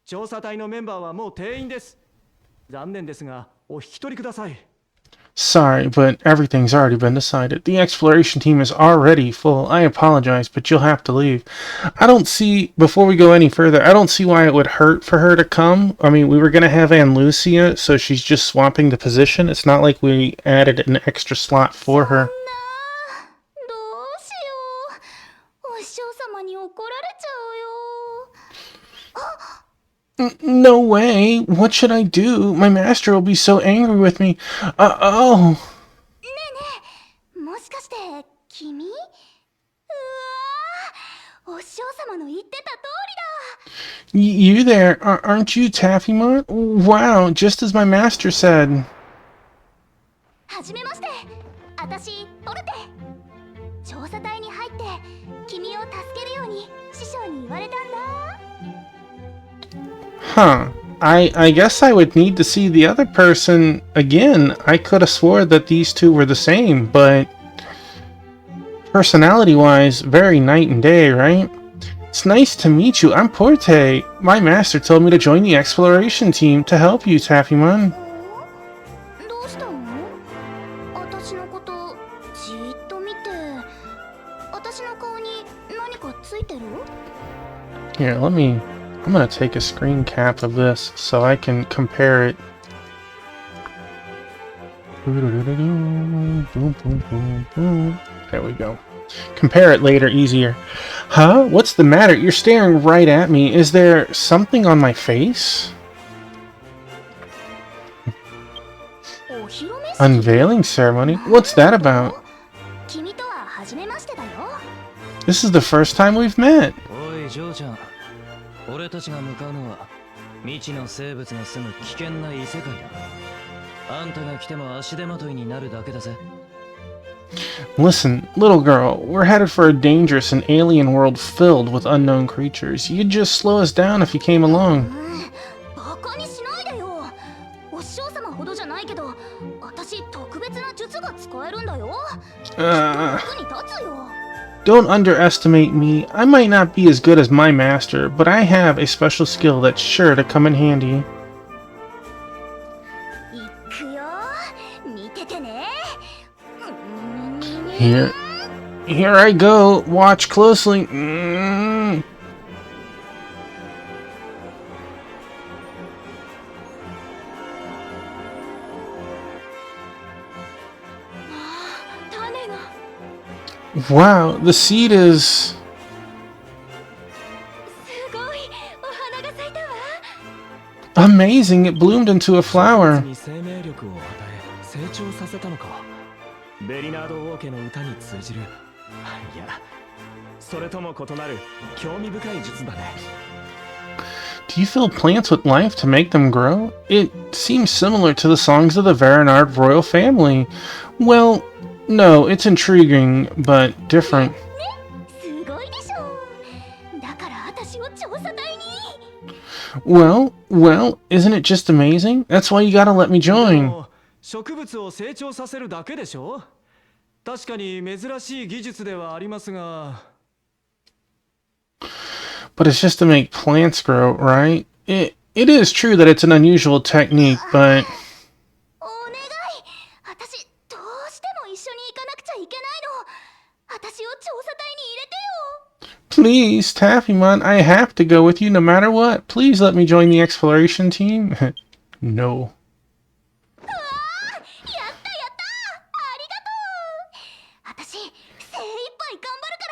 調査隊のメンバーはもう定員です。残念ですが、お引き取りください。 Sorry, but everything's already been decided. The exploration team is already full. I apologize, but you'll have to leave. I don't see, before we go any further, I don't see why it would hurt for her to come. I mean, we were going to have Ann Lucia, so she's just swapping the position. It's not like we added an extra slot for her. どうしよう。お師匠様に怒られちゃうよ。 No way. What should I do? My master will be so angry with me. Oh. もしかして君？うわー、お師匠様の言ってた通りだ。 You there? Aren't you Taffymon? Wow, just as my master said. はじめまして。私ポルテ。調査隊に入って君を助けるように師匠に言われたんだ。 Huh. I guess I would need to see the other person again. I could have swore that these two were the same, but personality-wise, very night and day, right? It's nice to meet you. I'm Porte. My master told me to join the exploration team to help you, Taffymon. どうしたの？私のことじーっと見て、私の顔に何かついてる？ Here, I'm gonna take a screen cap of this so I can compare it. There we go. Compare it later, easier. Huh? What's the matter? You're staring right at me. Is there something on my face? Unveiling ceremony? What's that about? 君とは初めましてだよ。 This is the first time we've met. おいジョーちゃん、俺たちが向かうのは未知の生物が住む危険な異世界だ。あんたが来ても足手まといになるだけだぜ。 Listen, little girl, we're headed for a dangerous and alien world filled with unknown creatures. You'd just slow us down if you came along. バカにしないでよ。お師匠様ほどじゃないけど、私特別な術が使えるんだよ。役に立つよ。 Don't underestimate me. I might not be as good as my master, but I have a special skill that's sure to come in handy. 行くよ。見ててね。 Here I go. Watch closely. Wow, the seed is... すごい、お花が咲いたわ。 amazing. It bloomed into a flower. に生命力を与え成長させたのか。ベリナード王家の歌に通じる。いや、それとも異なる興味深い術だね。Do You fill plants with life to make them grow? It seems similar to the songs of the Varanard royal family. Well, no, it's intriguing, but different. すごいでしょ。だから私を調査隊に。Well, isn't it just amazing? That's why you gotta let me で join. も植物を成長させるだけでしょ。確かに珍しい技術ではありますが。But it's just to make plants grow, right? It is true that it's an unusual technique, but お願い。私どうしても一緒に行かなくちゃいけないの。私を調査隊に入れてよ。 please, Taffymon, I have to go with you no matter what. Please let me join the exploration team. No. やったやったありがとう。私精一杯頑張るか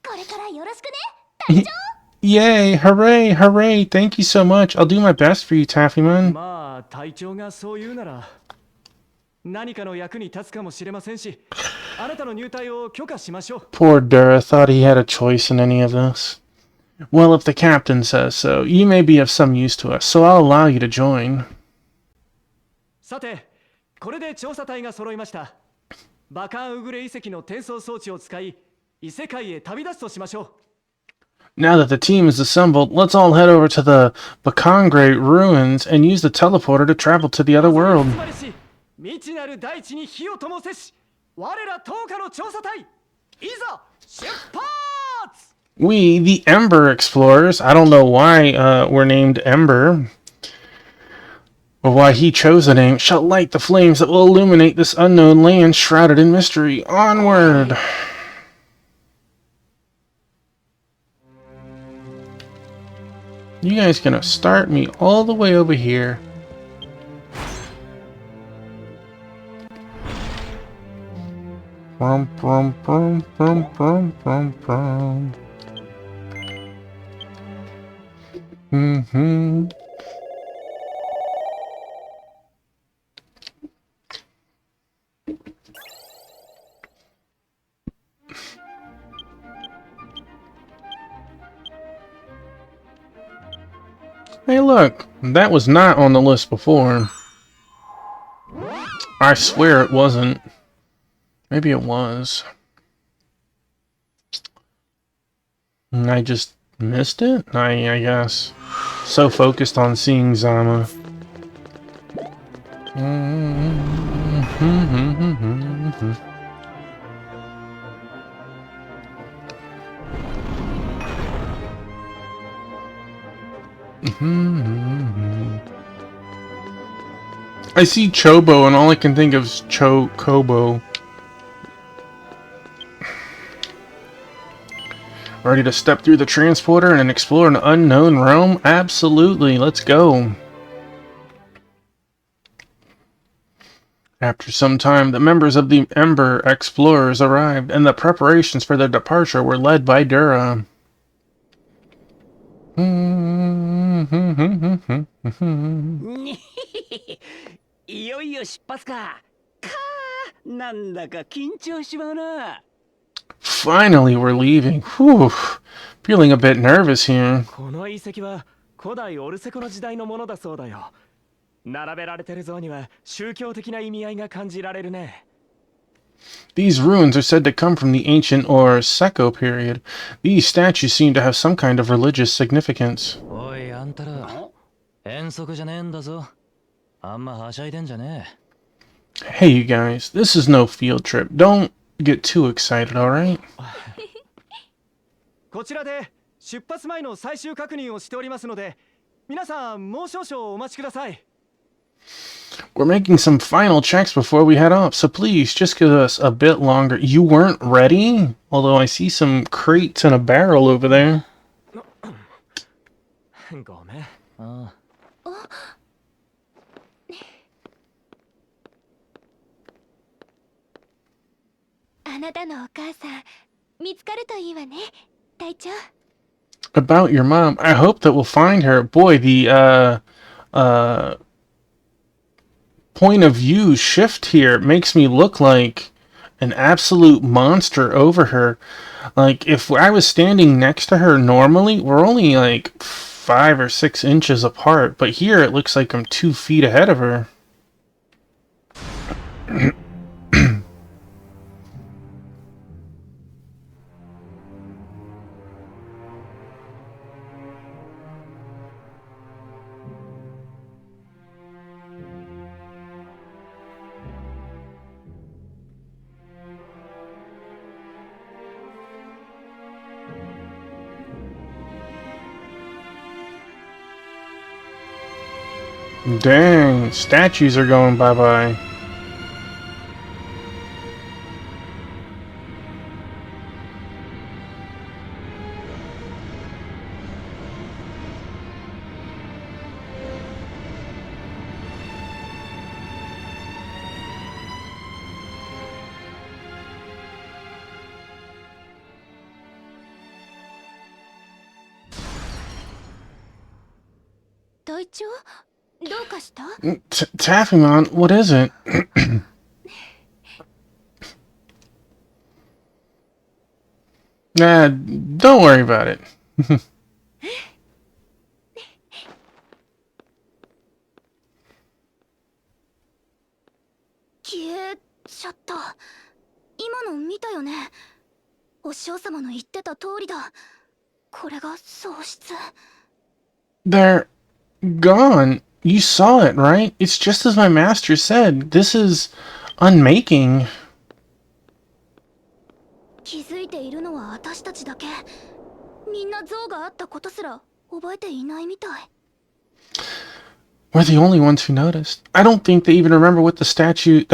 ら。これからよろしくね、隊長。 Yay, hooray, hooray. Thank you so much. I'll do my best for you, Taffymon. まあ隊長がそう言うなら何かの役に立つかもしれませんし、あなたの入隊を許可しましょう。 Poor Dura thought he had a choice in any of this. Well, if the captain says so, you may be of some use to us, so I'll allow you to join. さて、これで調査隊が揃いました。バカンウグレ遺跡の転送装置を使い、異世界へ旅立つとしましょう。 Now that the team is assembled, let's all head over to the Bakangre ruins and use the teleporter to travel to the other world. 集まりし、未知なる大地に火を灯せし、我ら10日の調査隊、いざ出発！ We, the Ember Explorers, I don't know why we're named Ember, or why he chose the name, shall light the flames that will illuminate this unknown land shrouded in mystery. Onward! You guys gonna start me all the way over here. Brum, brum, brum, brum, brum, brum, brum. Mm-hmm. Hey look, that was not on the list before. I swear it wasn't. Maybe it was. I just missed it? I guess. So focused on seeing Zama. I see Chobo and all I can think of is Chocobo. Ready to step through the transporter and explore an unknown realm? Absolutely, let's go. After some time, the members of the Ember Explorers arrived, and the preparations for their departure were led by Dura. いよいよ出発か。なんだか緊張しまうな。 Finally, we're leaving. Whew. Feeling a bit nervous here. この遺跡は古代オルセコの時代のものだそうだよ。並べられてる像には宗教的な意味合いが感じられるね。 These ruins are said to come from the ancient or Seco period. These statues seem to have some kind of religious significance. おい、あんたら、遠足じゃねえんだぞ。あんまはしゃいでんじゃねえ。 Hey, you guys, this is no field trip. Don't get too excited, alright? こちらで出発前の最終確認をしておりますので、皆さんもう少々お待ちください。 We're making some final checks before we head off, so please just give us a bit longer. You weren't ready? Although I see some crates and a barrel over there. ごめん。ああなたのお母さん見つかるといいわね、隊長。 About your mom, I hope that we'll find her. Boy, the point of view shift here makes me look like an absolute monster over her. Like, if I was standing next to her normally, we're only like 5 or 6 inches apart, but here it looks like I'm 2 feet ahead of her. Dang, statues are going bye-bye. Taffymon, what is it? Nah, don't worry about it. 消えちゃった。今の見たよね。お師匠様の言ってた通りだ。これが喪失。They're gone. You saw it, right? It's just as my master said. This is unmaking. 気づいているのは私たちだけ。みんな像があったことすら覚えていないみたい。We're the only ones who noticed. I don't think they even remember what the statues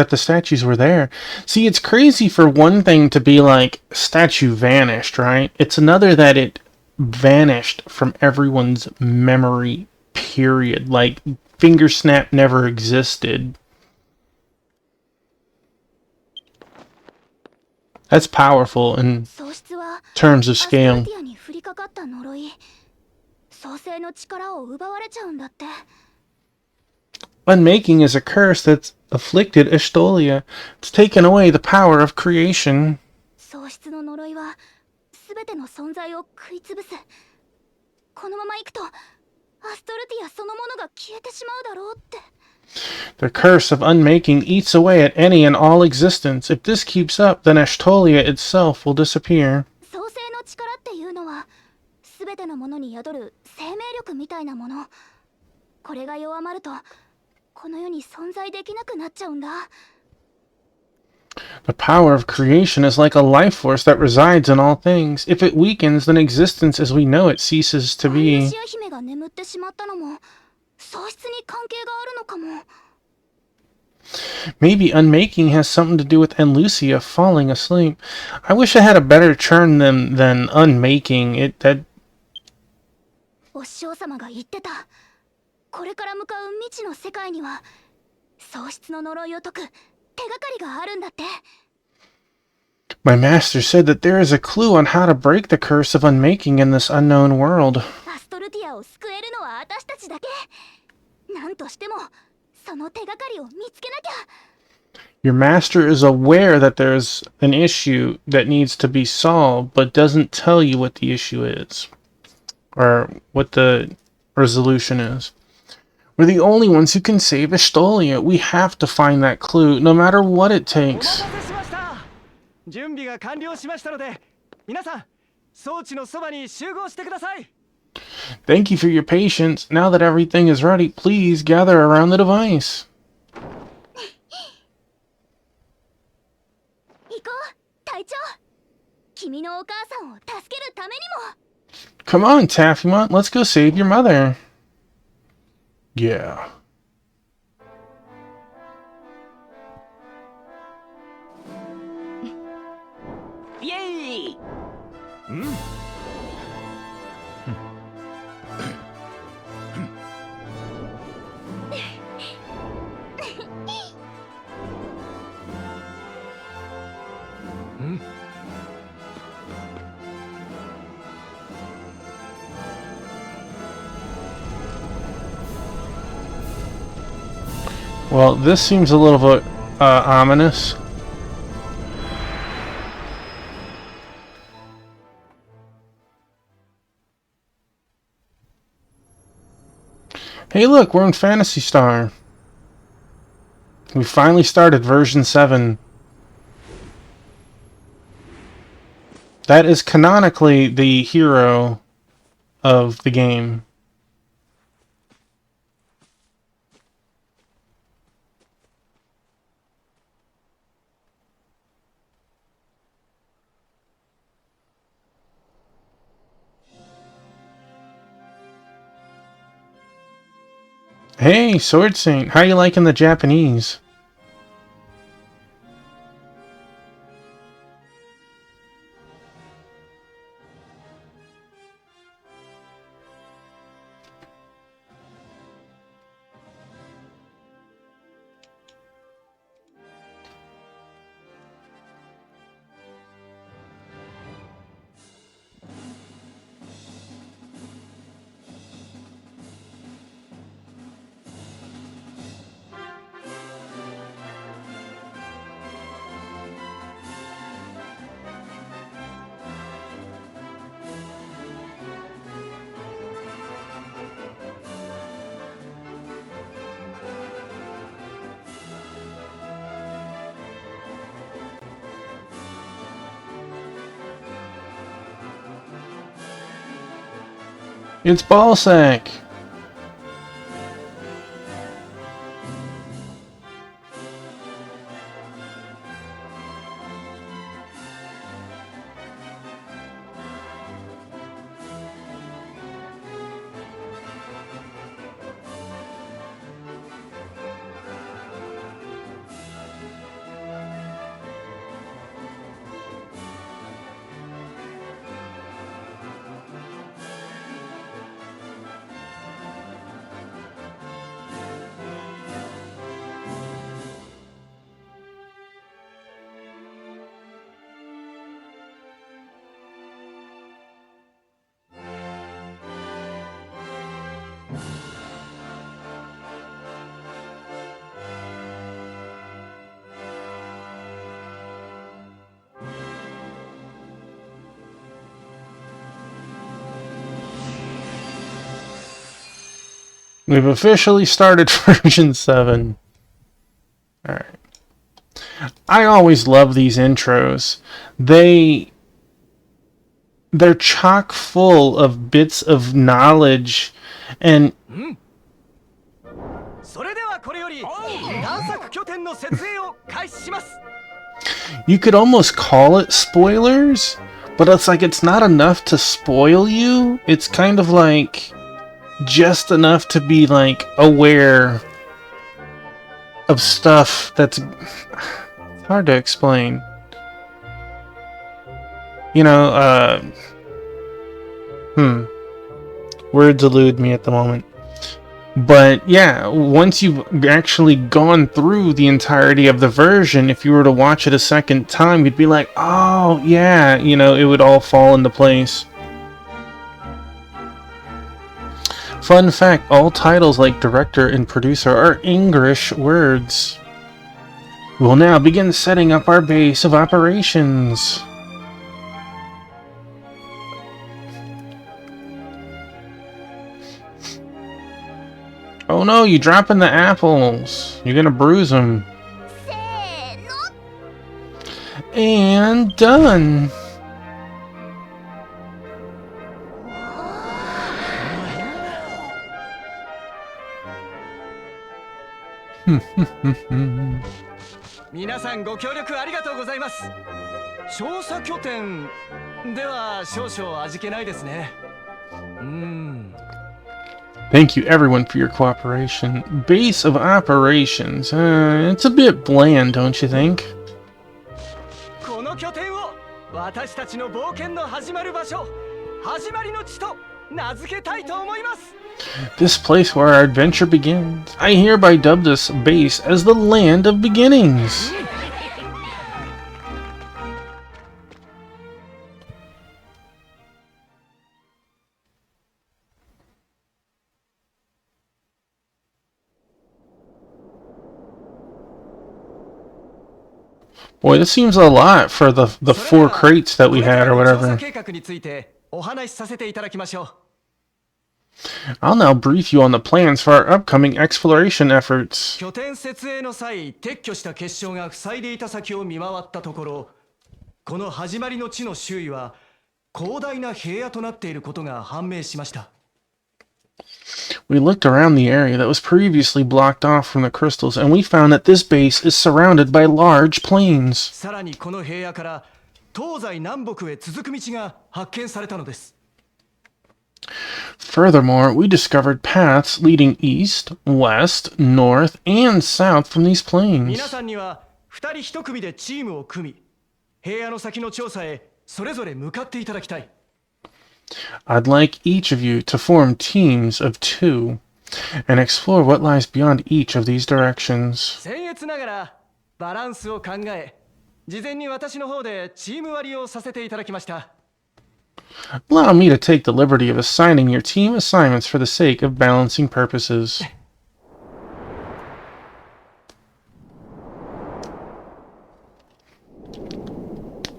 were there. See, it's crazy for one thing to be like, statue vanished, right? It's another that it vanished from everyone's memory, period. Like, finger snap never existed. That's powerful in terms of scale. Unmaking is a curse that's afflicted Estolia. It's taken away the power of creation. The curse of unmaking eats away at any and all existence. If this keeps up, then Estolia itself will disappear. The power of creation is like a life force that resides in all things. If it weakens, then existence as we know it ceases to be. Maybe unmaking has something to do with Enlucia falling asleep. I wish I had a better term than unmaking. My master said that there is a clue on how to break the curse of unmaking in this unknown world. Your master is aware that there's an issue that needs to be solved, but doesn't tell you what the issue is, or what the resolution is. We're the only ones who can save Estolia. We have to find that clue, no matter what it takes. Thank you for your patience. Now that everything is ready, please gather around the device. Come on, Taffymon, let's go save your mother. Yeah. Yay! Well, this seems a little bit ominous. Hey look, we're in Phantasy Star. We finally started version 7. That is canonically the hero of the game. Hey, Sword Saint, how you liking the Japanese? It's Ballsack! We've officially started version 7. Alright. I always love these intros. They're chock full of bits of knowledge and you could almost call it spoilers, but it's like it's not enough to spoil you. It's kind of like just enough to be like aware of stuff that's hard to explain. You know, words elude me at the moment. But yeah, once you've actually gone through the entirety of the version, if you were to watch it a second time, you'd be like, oh yeah, you know, it would all fall into place. Fun fact, all titles like director and producer are English words. We'll now begin setting up our base of operations. Oh no, you're dropping the apples. You're gonna bruise them. And done. Thank you everyone for your cooperation. Base of operations. It's a bit bland, don't you think? This place where our adventure begins. I hereby dub this base as the Land of Beginnings. Boy, this seems a lot for the 4 crates that we had or whatever. I'll now brief you on the plans for our upcoming exploration efforts. 拠点設営の際撤去した結晶が塞いでいた先を見回ったところ、この始まりの地の周囲は広大な平野となっていることが判明しました。We looked around the area that was previously blocked off from the crystals, and we found that this base is surrounded by large plains. さらにこの平野から東西南北へ続く道が発見されたのです。Furthermore, we discovered paths leading east, west, north, and south from these 皆 plains. さんには2人1組でチームを組み、平野の先の調査へそれぞれ向かっていただきたい。I'd like each of you to form teams of 2 and explore what lies beyond each of these directions. 僭越ながらバランスを考え、事前に私の方でチーム割りをさせていただきました。Allow me to take the liberty of assigning your team assignments for the sake of balancing purposes.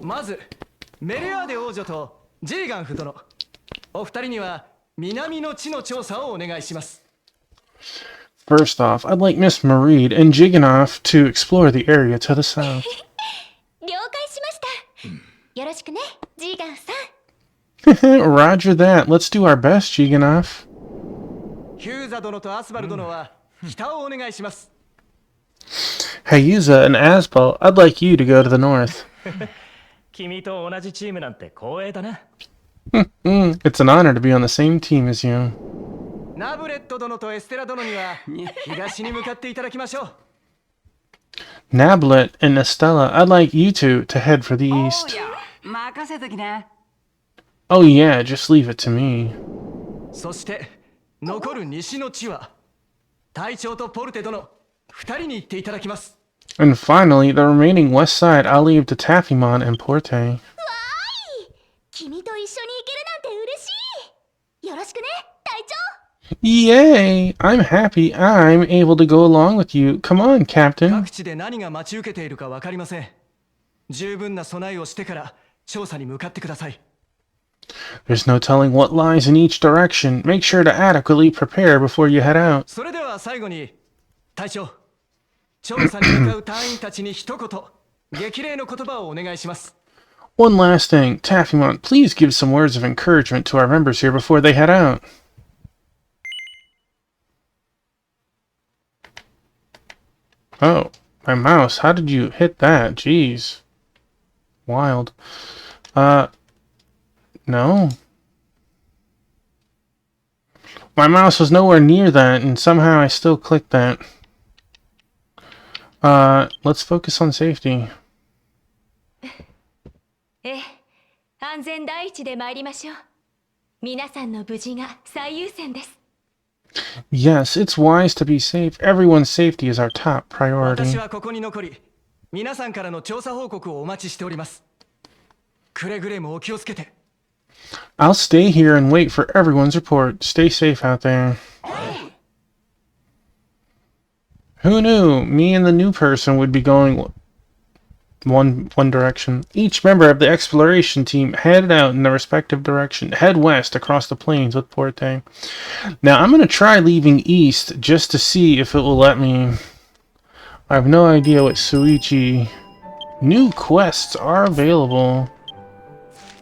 まずメレアーデ王女とジーガンフ殿、お二人には南の地の調査をお願いします。 First off, I'd like Miss Mareed and Jiganov to explore the area to the south. 了解しました。よろしくね、ジーガンさん。Roger that. Let's do our best, Jiganov. ヒューザ殿とアスバル殿は北をお願いします。 Hayuza and Asbel, I'd like you to go to the north. 君と同じチームなんて光栄だな。It's an honor to be on the same team as you. ナブレット殿とエステラ殿には東に向かっていただきましょう。 Nablet and Estella, I'd like you two to head for the east. 任せときな。 Oh yeah, just leave it to me. そして残る西の地は隊長とポルテ殿二人に行っていただきます。 And finally, the remaining west side I'll leave to Taffymon and Porte. 君と一緒に行けるなんて嬉しい。よろしくね、隊長。 Yay! I'm happy I'm able to go along with you. Come on, Captain. 各地で何が待ち受けているか分かりません。十分な備えをしてから調査に向かってください。 There's no telling what lies in each direction. Make sure to adequately prepare before you head out. それでは最後に隊長、調査に向かう隊員たちに一言激励の言葉をお願いします。 One last thing, Taffymon, please give some words of encouragement to our members here before they head out. Oh, my mouse, how did you hit that? Jeez. Wild. No. My mouse was nowhere near that, and somehow I still clicked that. Let's focus on safety. ええ、安全第一で参りましょう。皆さんの無事が最優先です。 Yes, it's wise to be safe. Everyone's safety is our top 私 priority. はここに残り、皆さんからの調査報告をお待ちしております。くれぐれもお気をつけて。 I'll stay here and wait for everyone's report. Stay safe out there. Who knew? Me and the new person would be going one direction. Each member of the exploration team headed out in their respective direction. Head west across the plains with Porte. Now I'm going to try leaving east just to see if it will let me. I have no idea what Suichi. New quests are available.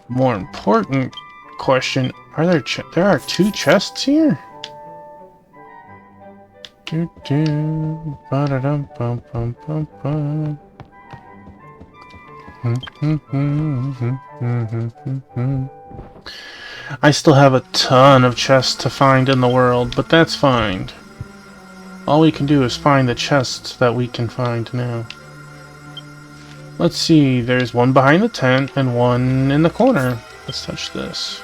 More important question, are there there are 2 chests here? Ba-da-dum-bum-bum-bum-bum. I still have a ton of chests to find in the world, but that's fine. All we can do is find the chests that we can find now. Let's see, there's one behind the tent and one in the corner. Let's touch this.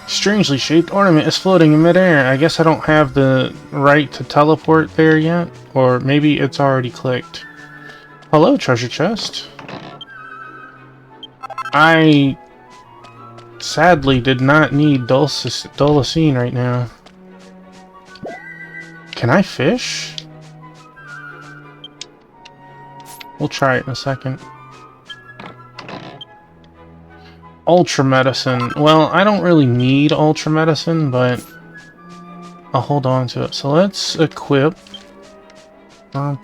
Strangely shaped ornament is floating in midair. I guess I don't have the right to teleport there yet, or maybe it's already clicked. Hello, treasure chest. I sadly did not need Dulcine right now. Can I fish? We'll try it in a second. Ultra medicine. Well, I don't really need ultra medicine, but I'll hold on to it. So let's equip. Can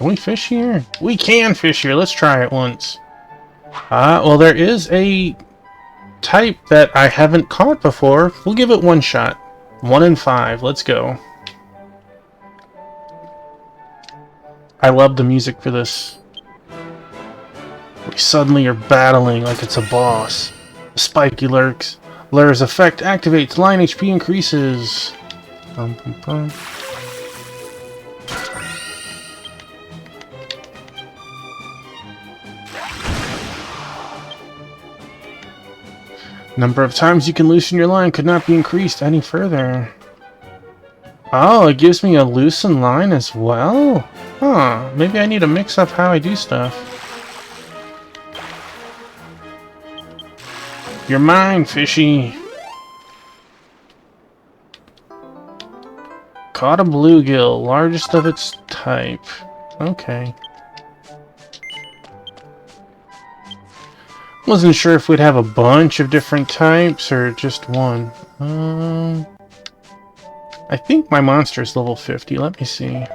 we fish here? We can fish here. Let's try it once. Well, there is a type that I haven't caught before. We'll give it one shot. 1 in 5. Let's go. I love the music for this. We suddenly are battling like it's a boss. The spiky lurks. Lur's effect activates. Line HP increases. Number of times you can loosen your line could not be increased any further. Oh, it gives me a loosen line as well? Huh, maybe I need to mix up how I do stuff. You're mine, fishy. Caught a bluegill, largest of its type. Okay. Wasn't sure if we'd have a bunch of different types or just one. I think my monster is level 50. Let me see.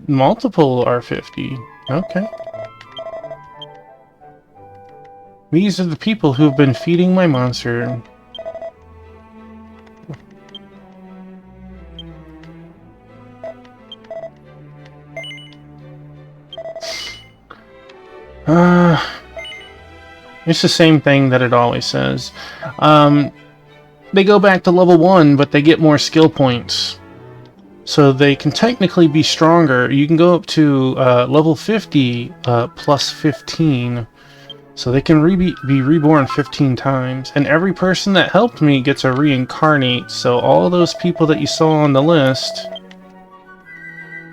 Multiple are 50. Okay. These are the people who've been feeding my monster. It's the same thing that it always says. They go back to level 1, but they get more skill points. So they can technically be stronger. You can go up to level 50 plus 15. So they can be reborn 15 times. And every person that helped me gets a reincarnate. So all those people that you saw on the list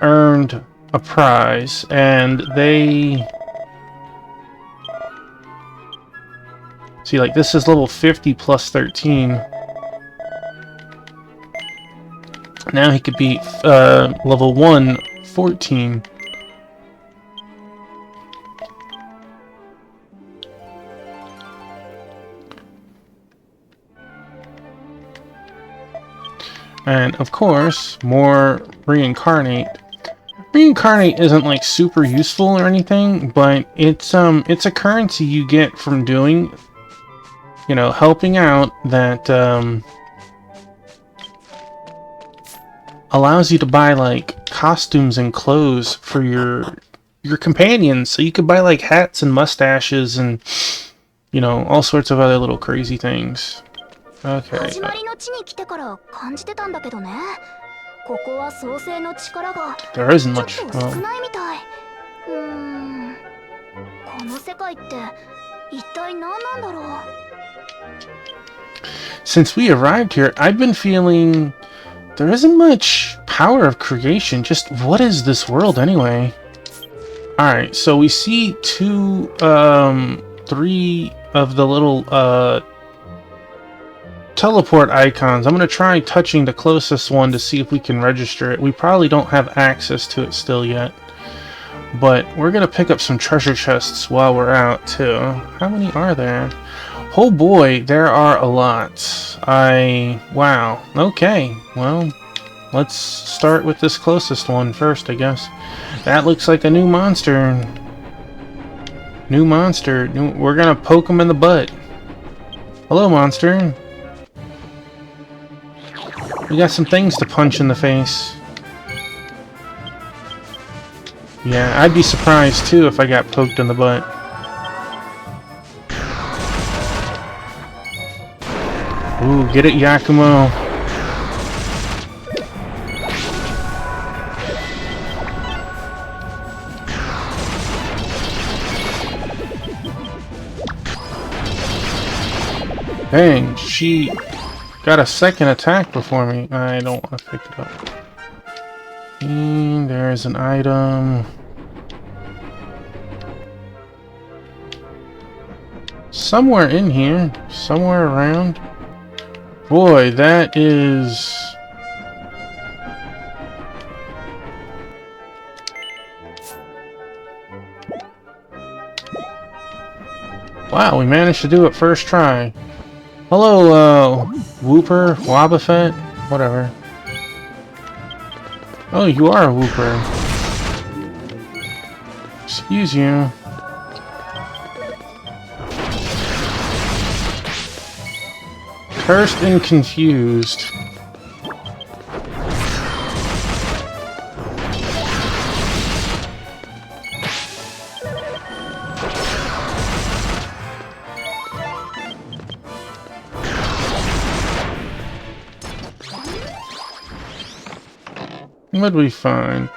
earned a prize. And they... See, like, this is level 50 plus 13. Now he could be level 1, 14. And, of course, more reincarnate. Reincarnate isn't, like, super useful or anything, but it's a currency you get from doing... You know, helping out that allows you to buy like costumes and clothes for your companions. So you could buy like hats and mustaches and you know all sorts of other little crazy things. Okay. There isn't much. Since we arrived here, I've been feeling there isn't much power of creation. Just what is this world anyway? Alright, so we see 3 of the little teleport icons. I'm going to try touching the closest one to see if we can register it. We probably don't have access to it still yet. But we're going to pick up some treasure chests while we're out too. How many are there? Oh boy, there are a lot. Wow. Okay, well, let's start with this closest one first, I guess. That looks like a new monster. New monster. We're gonna poke him in the butt. Hello, monster. We got some things to punch in the face. Yeah, I'd be surprised too if I got poked in the butt. Ooh, get it, Yakumo. Dang, she got a second attack before me. I don't want to pick it up. And there's an item. Somewhere in here. Somewhere around. Boy, that is... Wow, we managed to do it first try. Hello, Wooper, Wobbuffet, whatever. Oh, you are a Wooper. Excuse you. Cursed and confused. What did we find?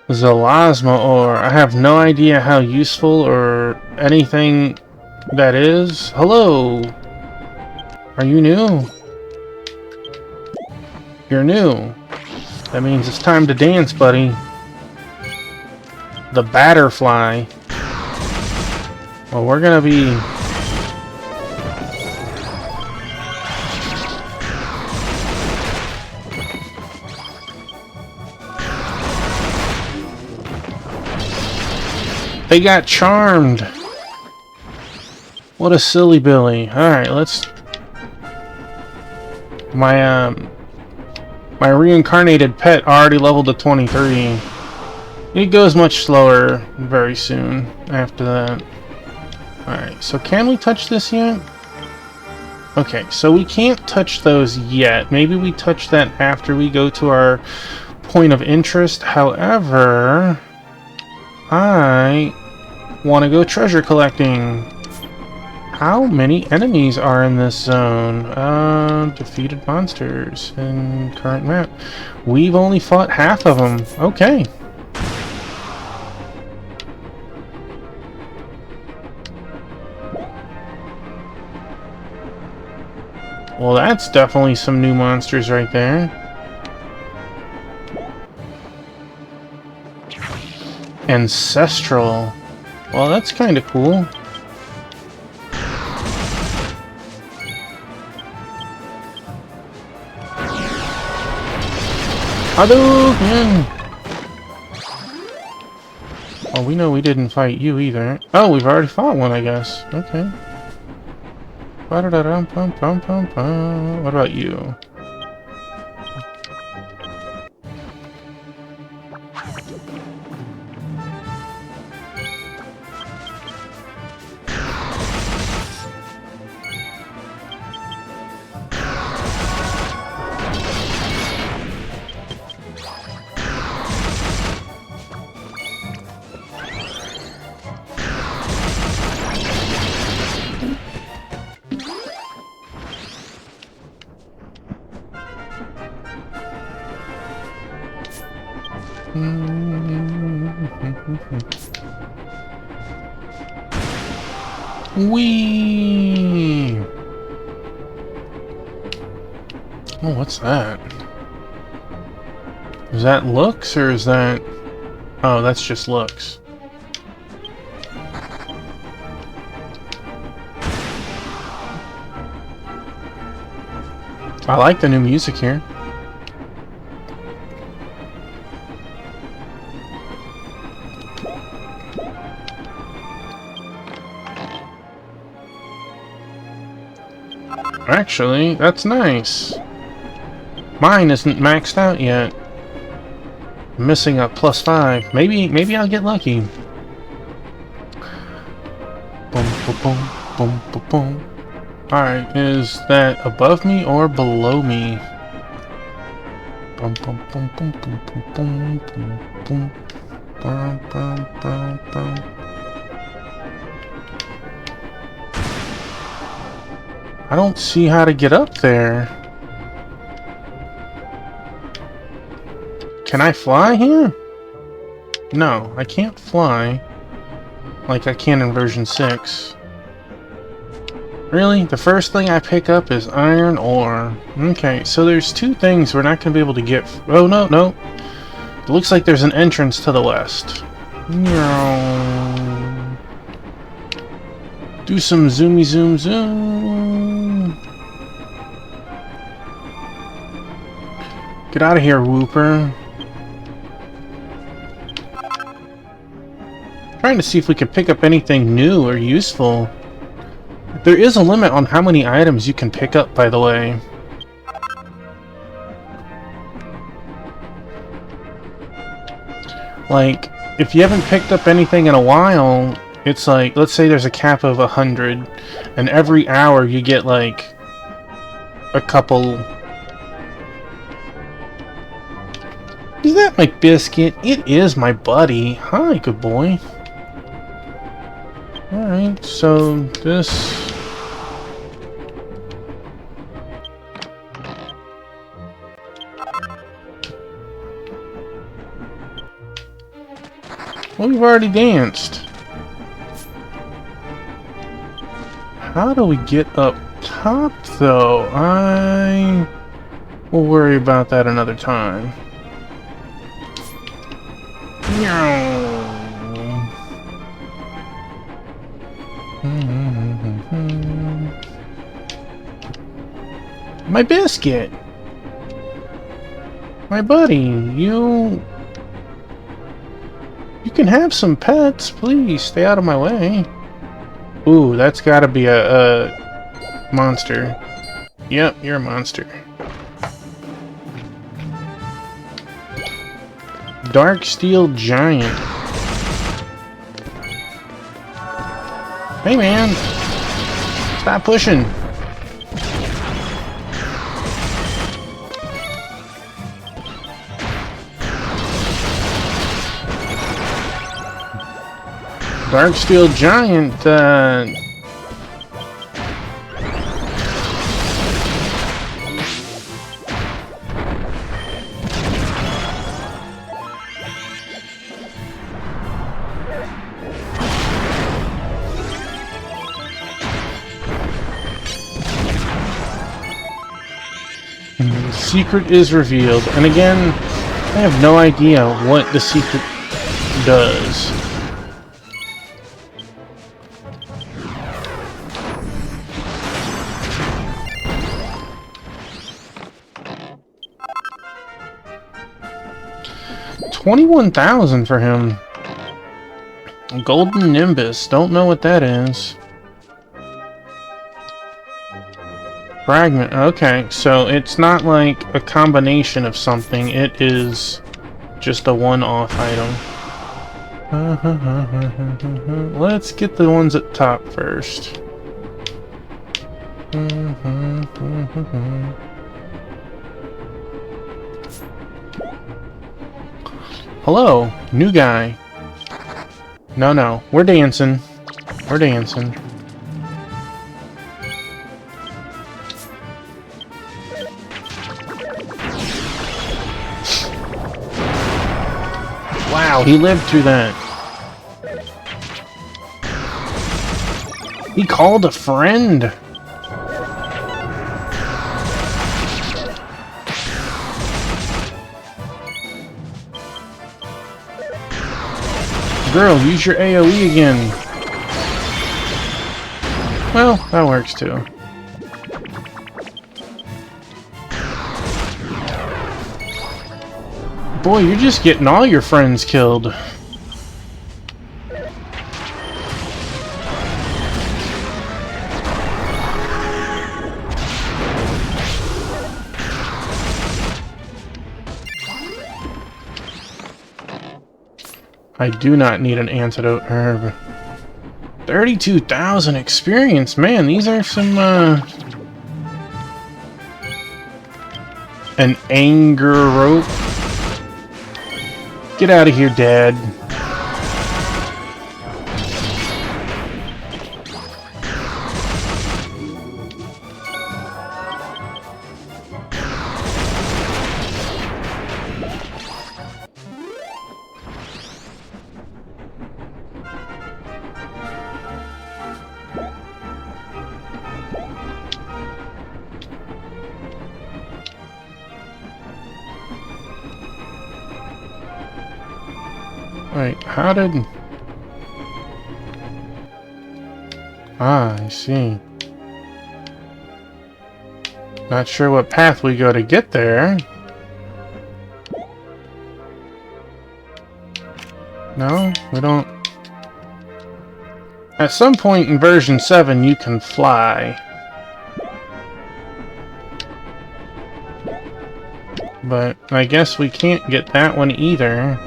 Zelasma ore. I have no idea how useful or anything that is. Hello! Are you new? You're new. That means it's time to dance, buddy. The Batterfly. Well, we're gonna be... They got charmed! What a silly Billy. Alright, let's... My reincarnated pet already leveled to 23. It goes much slower very soon after that. Alright, so can we touch this yet? Okay, so we can't touch those yet. Maybe we touch that after we go to our point of interest. However, I want to go treasure collecting. How many enemies are in this zone? Defeated monsters in current map. We've only fought half of them. Okay. Well, that's definitely some new monsters right there. Ancestral. Well, that's kind of cool. Hadouken! Oh, we know we didn't fight you either. Oh, we've already fought one, I guess. Okay. What about you? Whee! Oh, what's that? Is that looks or is that... Oh, that's just looks. I like the new music here. Actually, that's nice. Mine isn't maxed out yet. I'm missing a +5. Maybe I'll get lucky. Boom, boom, boom, boom, boom, boom. Alright, is that above me or below me? Boom, boom, boom, boom, boom, boom, boom, boom, boom. Boom, boom, boom, boom. I don't see how to get up there. Can I fly here? No, I can't fly like I can in version 6. Really? The first thing I pick up is iron ore. Okay, so there's two things we're not going to be able to get... Oh, no, no. It looks like there's an entrance to the west. Do some zoomy zoom zoom. Get out of here, Wooper. Trying to see if we can pick up anything new or useful. There is a limit on how many items you can pick up, by the way. Like, if you haven't picked up anything in a while, it's like, let's say there's a cap of 100, and every hour you get like a couple. Is that my biscuit? It is my buddy. Hi, good boy. Alright, so this... Well, we've already danced. How do we get up top, though? I will worry about that another time. My biscuit! My buddy, you can have some pets, please. Stay out of my way. Ooh, that's gotta be a monster. Yep, you're a monster. Dark Steel Giant. Hey man! Stop pushing! Dark Steel Giant, the secret is revealed, and again, I have no idea what the secret does. $21,000 for him. Golden Nimbus. Don't know what that is. Fragment. Okay, so it's not like a combination of something. It is just a one-off item. Let's get the ones at top first. Hello, new guy. No, we're dancing. We're dancing. Wow, he lived through that. He called a friend. Girl, use your AoE again. Well, that works too. Boy, you're just getting all your friends killed. I do not need an antidote herb. 32,000 experience, man. These are some an anger rope. Get out of here, Dad. Wait, how did... Ah, I see. Not sure what path we go to get there. No, we don't... At some point in version 7, you can fly. But I guess we can't get that one either.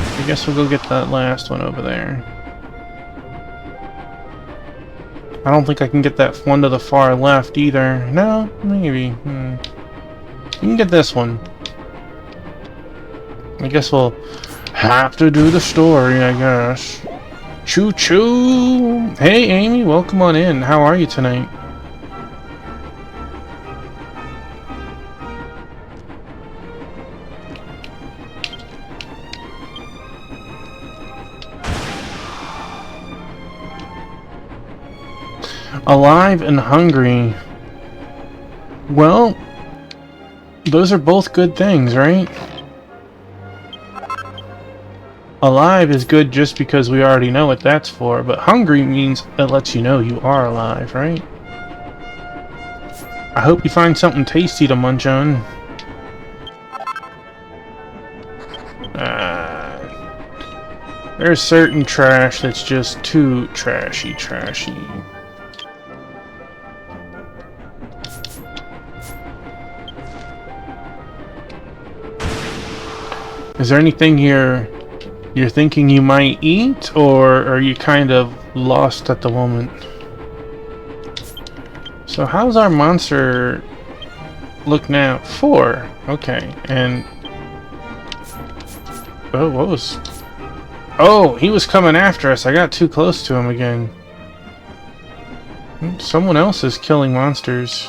I guess we'll go get that last one over there. I don't think I can get that one to the far left either. No? Maybe. You can get this one. I guess we'll have to do the story, I guess. Choo-choo! Hey, Amy, welcome on in. How are you tonight? Alive and hungry. Well, those are both good things, right? Alive is good just because we already know what that's for, but hungry means it lets you know you are alive, right? I hope you find something tasty to munch on. There's certain trash that's just too trashy. Is there anything you're thinking you might eat, or are you kind of lost at the moment? So how's our monster look now? 4. Okay, and... Oh, what was... Oh, he was coming after us. I got too close to him again. Someone else is killing monsters.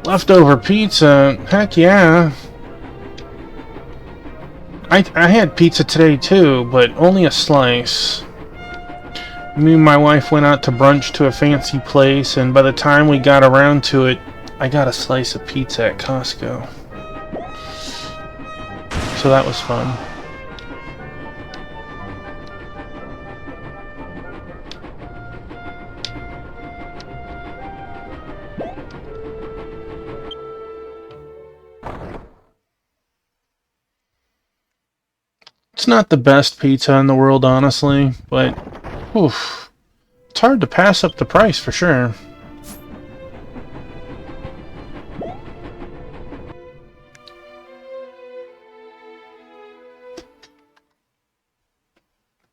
Leftover pizza, heck yeah. I had pizza today too, but only a slice. Me and my wife went out to brunch to a fancy place, and by the time we got around to it, I got a slice of pizza at Costco. So that was fun. It's not the best pizza in the world, honestly, but oof, it's hard to pass up the price for sure.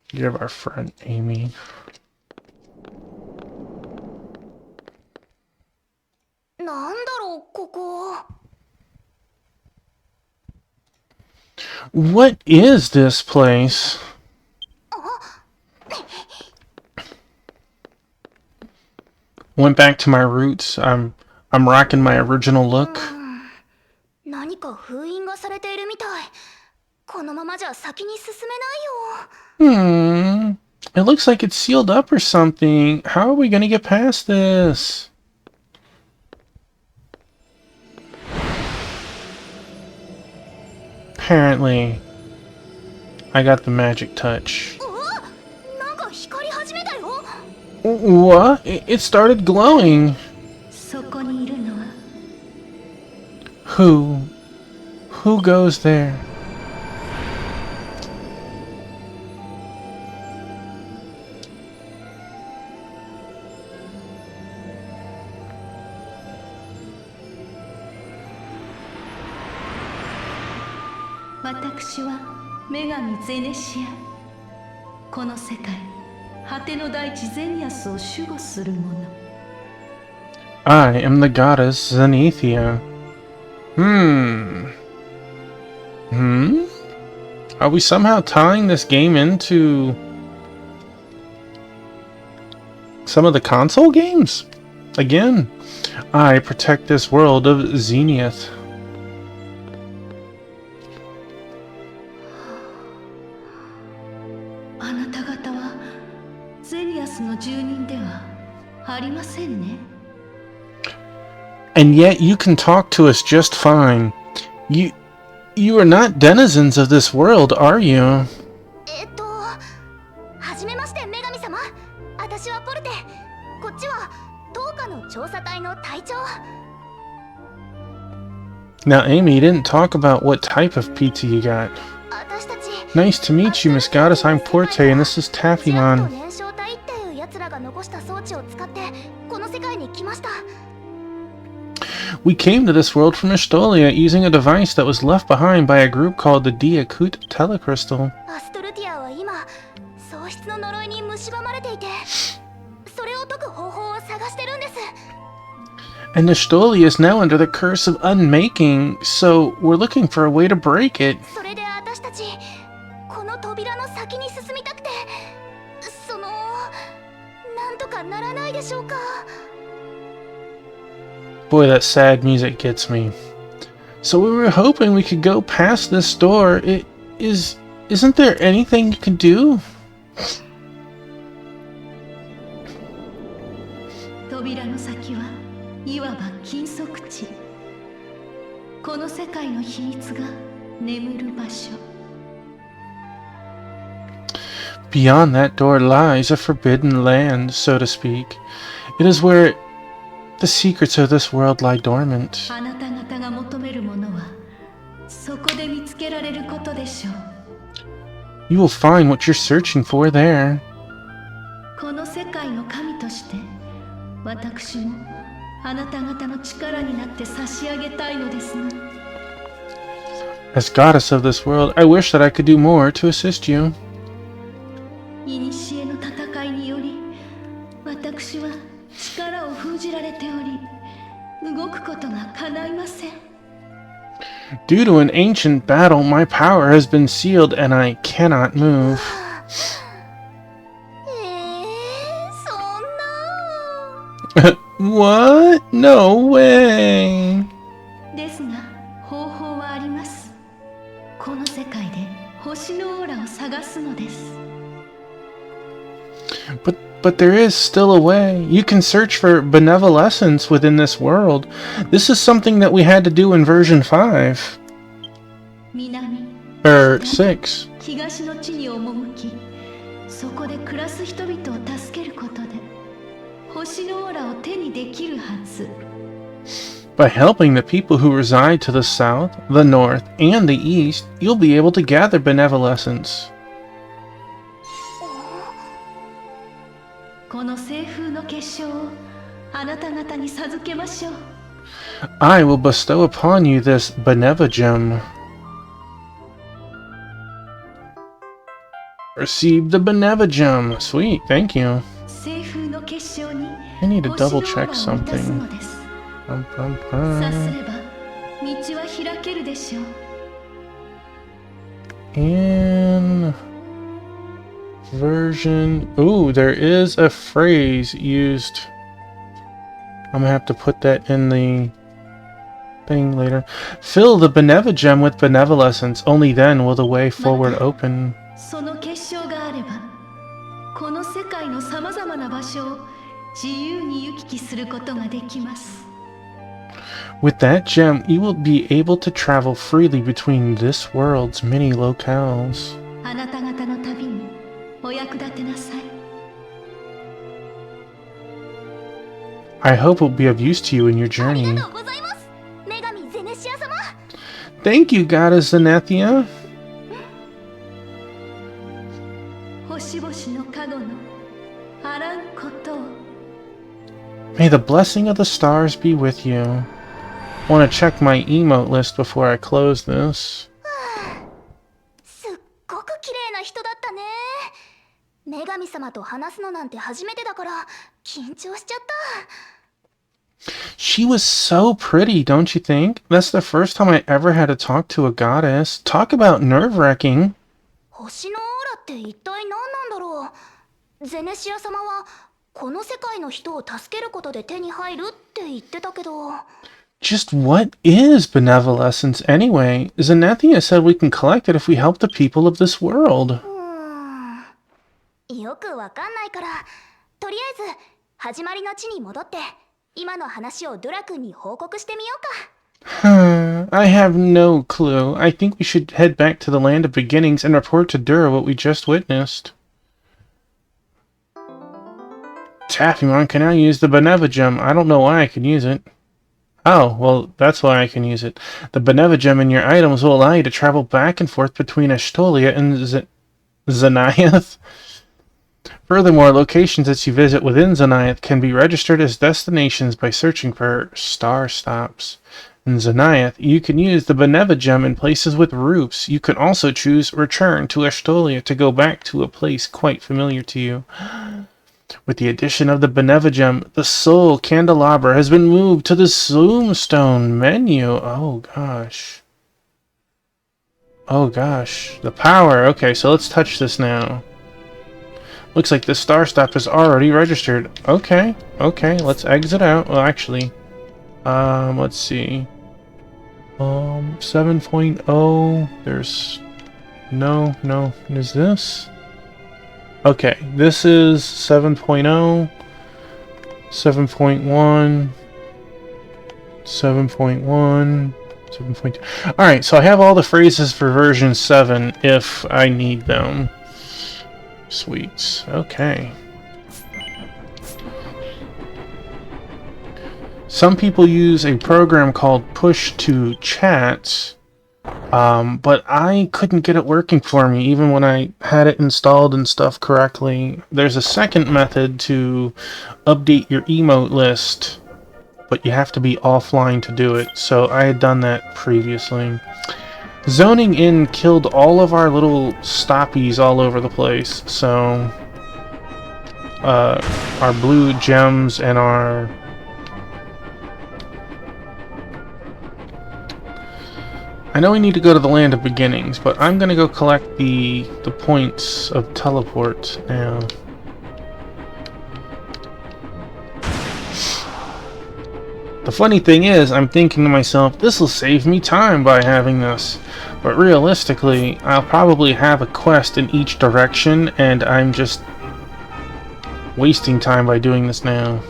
Give our friend Amy. What is this place? Went back to my roots. I'm rocking my original look. It looks like it's sealed up or something. How are we gonna get past this? Apparently, I got the magic touch. What? It started glowing. Who goes there? I am the goddess Zenithia. Are we somehow tying this game into some of the console games? Again, I protect this world of Zenith. And yet you can talk to us just fine. You are not denizens of this world, are you? 私はポルテ。こっちは10日の調査隊の隊長。 Now, Amy, you didn't talk about what type of pizza you got. 私たち Nice to meet you, Miss Goddess. I'm Porte, and this is Taffymon. 燃焼体っていう奴らが残した装置を使ってこの世界に来ました。 We came to this world from Estolia using a device that was left behind by a group called the Diakut Telecrystal. アストルティアは今喪失の呪いに蝕まれていて、それを解く方法を探してるんです。 And Estolia is now under the curse of unmaking, so we're looking for a way to break it. それで私たちこの扉の先に進みたくて、なんとかならないでしょうか。 Boy, that sad music gets me. So we were hoping we could go past this door. Isn't there anything you can do? 扉の先はいわば禁足地。この世界の秘密が眠る場所。 Beyond that door lies a forbidden land, so to speak. It is where the secrets of this world lie dormant. あなた方が求めるものはそこで見つけられることでしょう。 You will find what you're searching for there. この世界の神として私もあなた方の力になって差し上げたいのですが。 As goddess of this world, I wish that I could do more to assist you. 古の戦いにより私は力を封じられており動くことが叶いません。 Due to an ancient battle, my power has been sealed and I cannot move. そんな。 What? No way! ですが方法はあります。この世界で星のオーラを探すのです。 But there is still a way. You can search for benevolence within this world. This is something that we had to do in version 5. 南 6. 東の地に赴き、そこで暮らす人々を助けることで星のオーラを手にできるはず。 By helping the people who reside to the south, the north, and the east, you'll be able to gather benevolence. この西風の結晶をあなた方に授けましょう。 I will bestow upon you this Benevogem. Receive the Benevogem. Sweet, thank you. 西風の結晶に I need to 星の double オーラ check を満たす something. のです。 さすれば道は開けるでしょう。 In version... Ooh, there is a phrase used. I'm gonna have to put that in the thing later. Fill the Benevogem with benevolence. Only then will the way forward open. その結晶があればこの世界のさまざまな場所を自由に行き来することができます。 With that gem, you will be able to travel freely between this world's many locales. あなた方の旅にお役立てなさい。 I hope it will be of use to you in your あり journey. がとうございます。女神ゼネシア様。 Thank you, Goddess Zenethia. 星々の加護のあらんことを。 May the blessing of the stars be with you. Want to check my emote list before I close this. すっごく綺麗な人だったね。女神様と話すのなんて初めてだから緊張しちゃった。 She was so pretty, don't you think? That's the first time I ever had to talk to a goddess. Talk about nerve-wracking. 星のオーラって一体何なんだろう。ゼネシア様はこの世界の人を助けることで手に入るって言ってたけど。 Just what is benevolence anyway? Zenethia said we can collect it if we help the people of this world. よくわかんないから、とりあえず始まりの地に戻って今の話をドラ君に報告してみようか。I have no clue. I think we should head back to the land of beginnings and report to Dura what we just witnessed. Taffymon can now use the Benevigem. I don't know why I can use it. Oh, well, that's why I can use it. The Benevigem in your items will allow you to travel back and forth between Ashtolia and Zanayath. Furthermore, locations that you visit within Zanayath can be registered as destinations by searching for star stops. In Zanayath, you can use the Benevigem in places with roofs. You can also choose Return to Ashtolia to go back to a place quite familiar to you. With the addition of the Benevigem, the Soul Candelabra has been moved to the Zoomstone menu. Oh gosh. Oh gosh. The power. Okay, so let's touch this now. Looks like the star stop is already registered. Okay, let's exit out. Well, actually, let's see. 7.0. There's no. Is this? Okay, this is 7.0, 7.1, 7.1, 7.2. Alright, so I have all the phrases for version 7 if I need them. Sweet. Okay. Some people use a program called Push to Chat, but I couldn't get it working for me even when I had it installed and stuff correctly. There's a second method to update your emote list, but you have to be offline to do it, so I had done that previously. Zoning in killed all of our little stoppies all over the place, so our blue gems and our I know we need to go to the Land of Beginnings, but I'm gonna go collect the points of teleport now. The funny thing is, I'm thinking to myself, this will save me time by having this. But realistically, I'll probably have a quest in each direction, and I'm just wasting time by doing this now.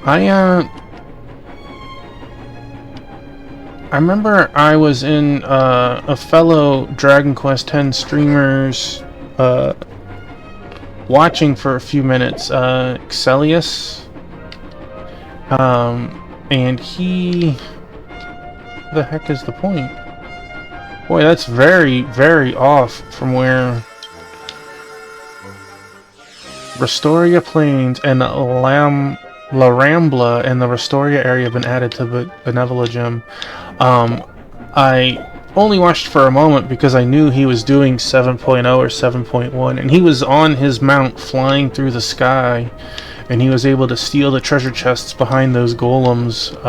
I remember I was in a fellow Dragon Quest X streamer's watching for a few minutes, Xelius, and he... the heck is the point? Boy, that's very, very off from where Restoria Plains and La Rambla and the Restoria area have been added to the Benevigem. I only watched for a moment because I knew he was doing 7.0 or 7.1, and he was on his mount flying through the sky, and he was able to steal the treasure chests behind those golems.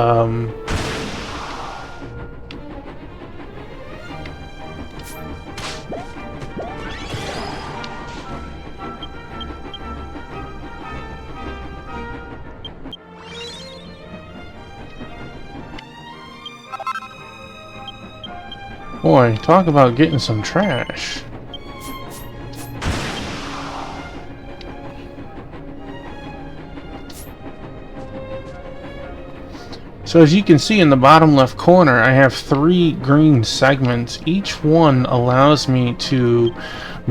Boy, talk about getting some trash. So as you can see in the bottom left corner, I have 3 green segments. Each one allows me to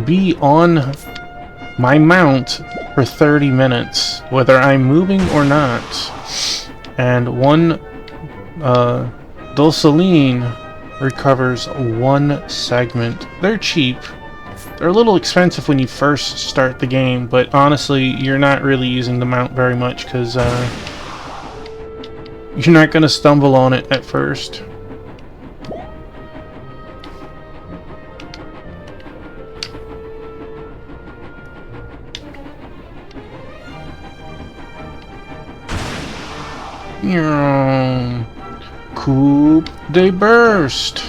be on my mount for 30 minutes, whether I'm moving or not. And one Dulceline recovers 1 segment. They're cheap. They're a little expensive when you first start the game, but honestly, you're not really using the mount very much because you're not going to stumble on it at first. Coup de burst!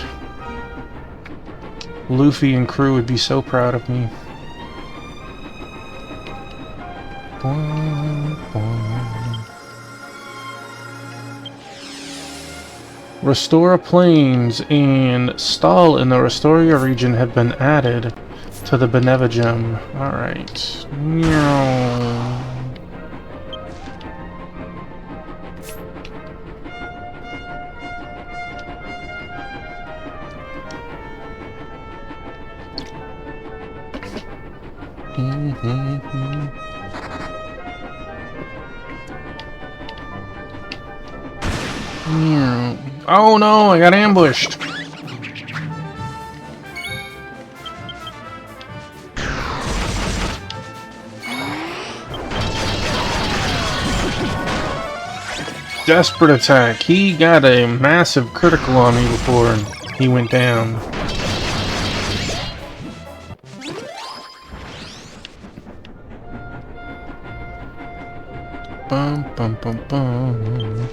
Luffy and crew would be so proud of me. Restora Plains and Stall in the Restoria region have been added to the Benevigem. Alright. Oh no, I got ambushed. Desperate attack. He got a massive critical on me before and he went down. Bum bum bum bum.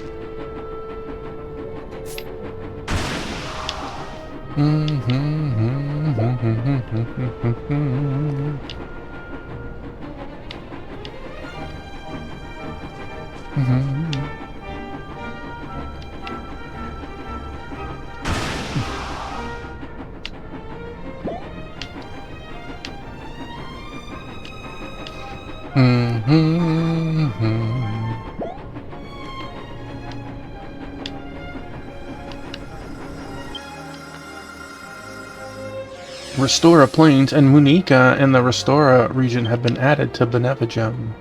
Restora Plains and Munika in the Restora region have been added to Benevigem.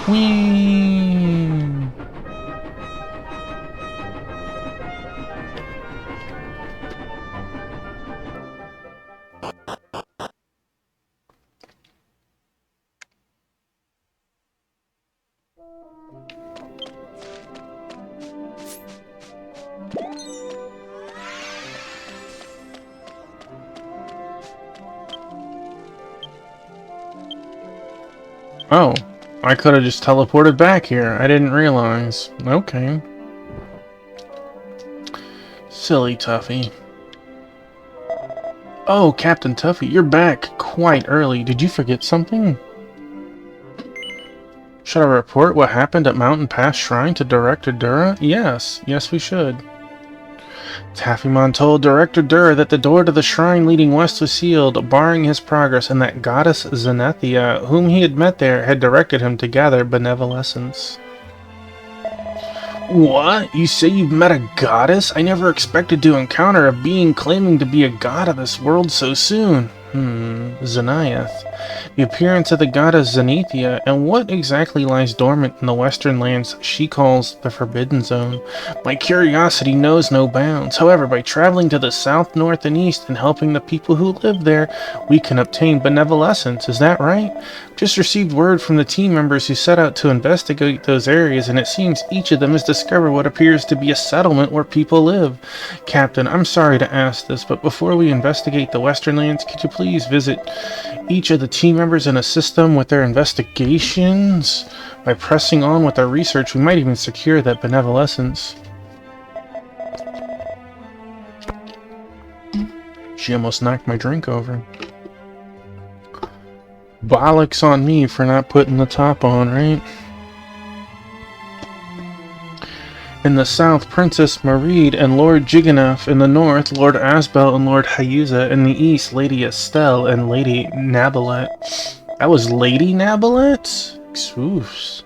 Whee! Oh, I could have just teleported back here. I didn't realize. Okay. Silly Tuffy. Oh, Captain Tuffy, you're back quite early. Did you forget something? Should I report what happened at Mountain Pass Shrine to Director Dura? Yes, we should. Taffymon told Director Dura that the door to the shrine leading west was sealed, barring his progress, and that Goddess Zenethia, whom he had met there, had directed him to gather benevolence. What? You say you've met a goddess? I never expected to encounter a being claiming to be a god of this world so soon. Zenith. The appearance of the goddess Zenithia, and what exactly lies dormant in the western lands she calls the Forbidden Zone. My curiosity knows no bounds. However, by traveling to the south, north, and east and helping the people who live there, we can obtain benevolence. Is that right? Just received word from the team members who set out to investigate those areas, and it seems each of them has discovered what appears to be a settlement where people live. Captain, I'm sorry to ask this, but before we investigate the western lands, could you please visit each of the team members and assist them with their investigations? By pressing on with our research, we might even secure that benevolence. She almost knocked my drink over. Bollocks on me for not putting the top on, right? In the south, Princess Mareed and Lord Jiganeth. In the north, Lord Asbel and Lord Hayuza. In the east, Lady Estelle and Lady Nabolet. That was Lady Nabolet? Oof.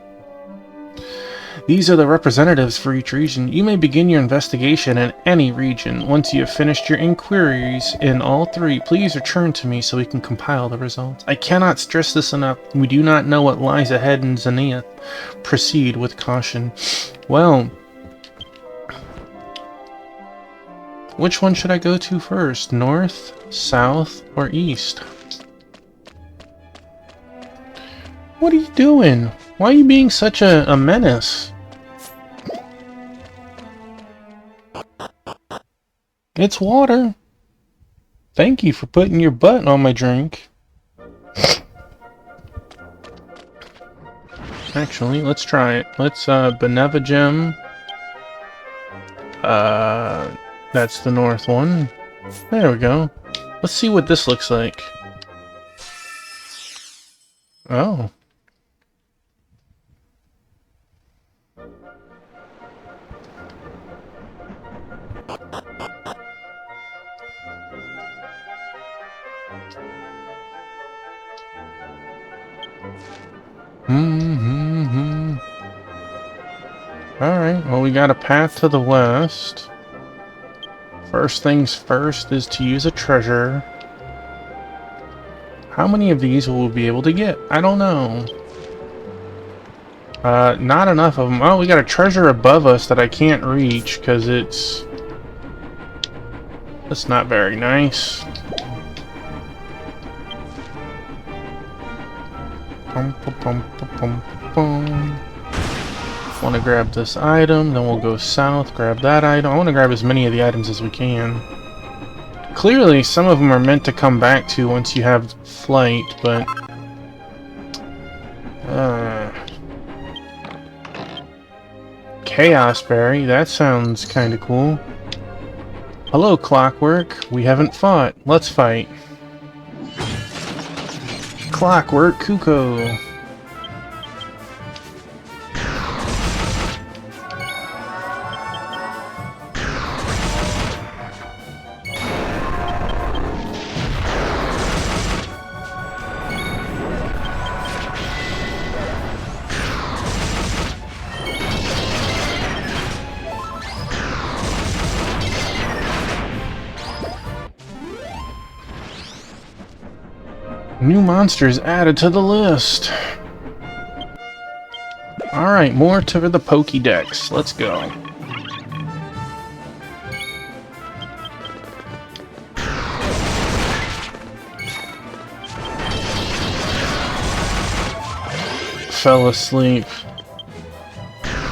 These are the representatives for each region. You may begin your investigation in any region. Once you have finished your inquiries in all three, please return to me so we can compile the results. I cannot stress this enough. We do not know what lies ahead in Zenith. Proceed with caution. Well, which one should I go to first? North, south, or east? What are you doing? Why are you being such a menace? It's water. Thank you for putting your butt on my drink. Actually, let's try it. Let's, Benevigem. That's the north one. There we go. Let's see what this looks like. Oh. Alright, well we got a path to the west. First things first is to use a treasure. How many of these will we be able to get? I don't know. Not enough of them. Oh, we got a treasure above us that I can't reach because that's not very nice. Want to grab this item, then we'll go south, grab that item. I want to grab as many of the items as we can. Clearly, some of them are meant to come back to once you have flight, but... Chaos Berry, that sounds kind of cool. Hello, Clockwork. We haven't fought. Let's fight. Clockwork Kuko. New monsters added to the list. Alright, more to the Pokédex. Let's go. Fell asleep.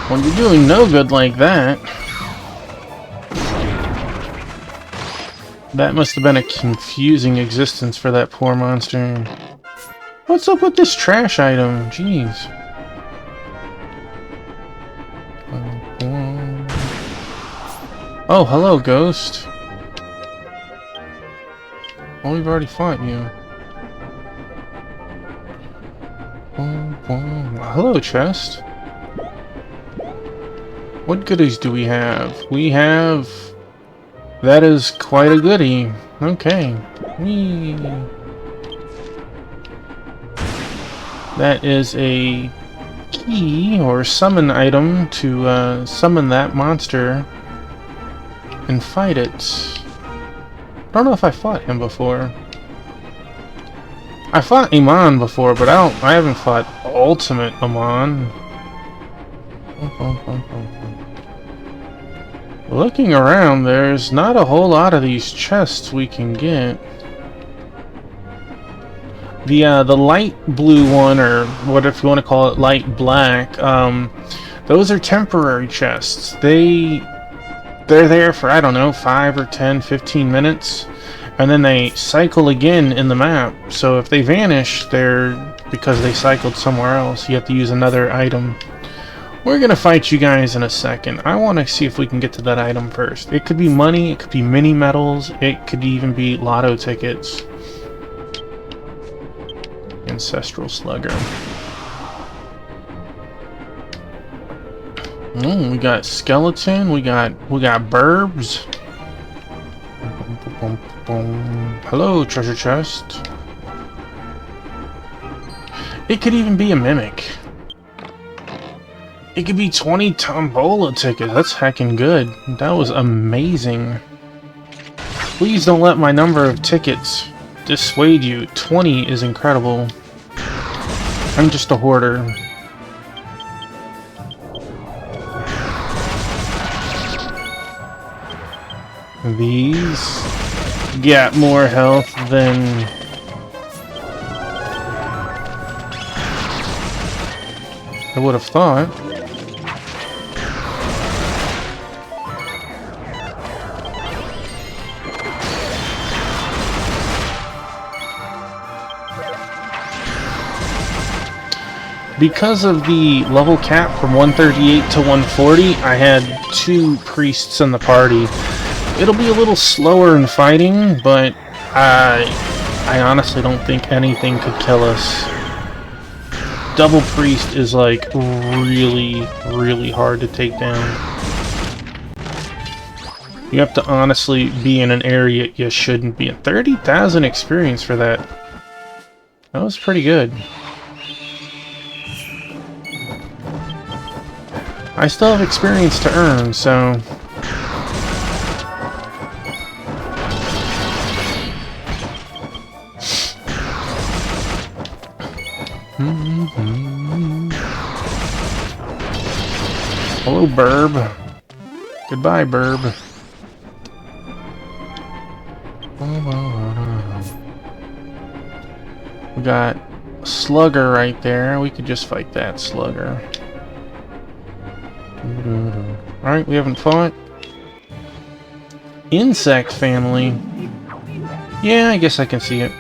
When you're doing no good like that... That must have been a confusing existence for that poor monster. What's up with this trash item? Jeez. Oh, hello, Ghost. Well, we've already fought you. Hello, chest. What goodies do we have? We have... That is quite a goodie. Okay. Whee. That is a key or summon item to summon that monster and fight it. I don't know if I fought him before. I fought Amon before, but I haven't fought Ultimate Amon. Looking around, there's not a whole lot of these chests we can get. The light blue one, or what if you want to call it light black, those are temporary chests. They're there for, I don't know, 5 or 10, 15 minutes, and then they cycle again in the map. So if they vanish, they're because they cycled somewhere else. You have to use another item. We're gonna fight you guys in a second. I want to see if we can get to that item first. It could be money, it could be mini medals, it could even be lotto tickets. Ancestral Slugger. We got skeleton. We got burbs. Hello, treasure chest. It could even be a mimic. It could be 20 Tombola tickets. That's heckin' good. That was amazing. Please don't let my number of tickets dissuade you. 20 is incredible. I'm just a hoarder. These get more health than I would have thought. Because of the level cap from 138 to 140, I had 2 priests in the party. It'll be a little slower in fighting, but I honestly don't think anything could kill us. Double priest is like really, really hard to take down. You have to honestly be in an area you shouldn't be in. 30,000 experience for that. That was pretty good. I still have experience to earn, so... Hello, Burb. Goodbye, Burb. We got a Slugger right there. We could just fight that Slugger. Alright, we haven't fought. Insect family. Yeah, I guess I can see it.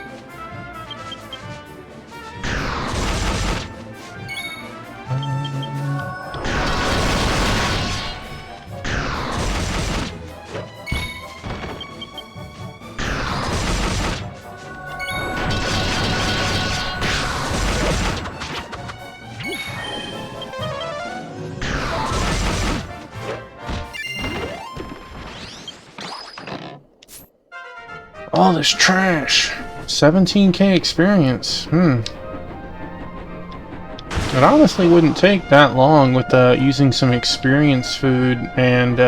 All this trash. 17k experience. It honestly wouldn't take that long with using some experience food and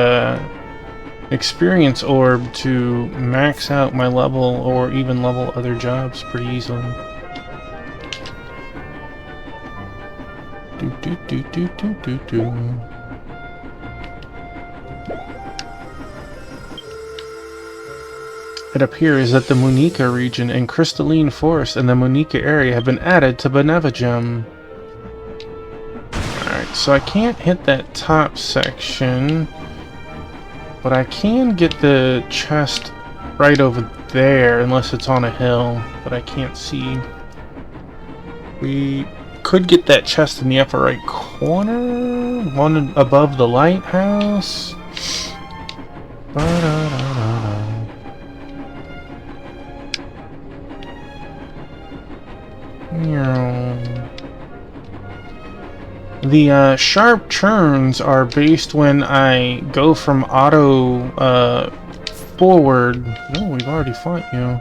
experience orb to max out my level or even level other jobs pretty easily. It appears that the Munika region and Crystalline Forest in the Munika area have been added to Benevigem. Alright, so I can't hit that top section, but I can get the chest right over there, unless it's on a hill, but I can't see. We could get that chest in the upper right corner, one above the lighthouse. The sharp turns are based when I go from auto forward. Oh, we've already fought you.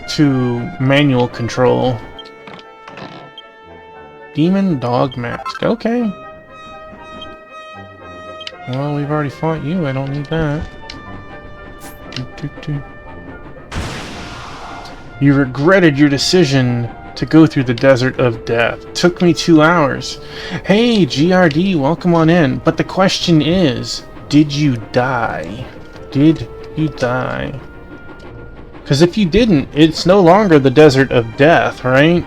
To manual control. Demon Dog Mask. Okay. Well, we've already fought you. I don't need that. You regretted your decision to go through the Desert of Death. Took me 2 hours. Hey, GRD, welcome on in. But the question is, did you die? Did you die? Because if you didn't, it's no longer the Desert of Death, right?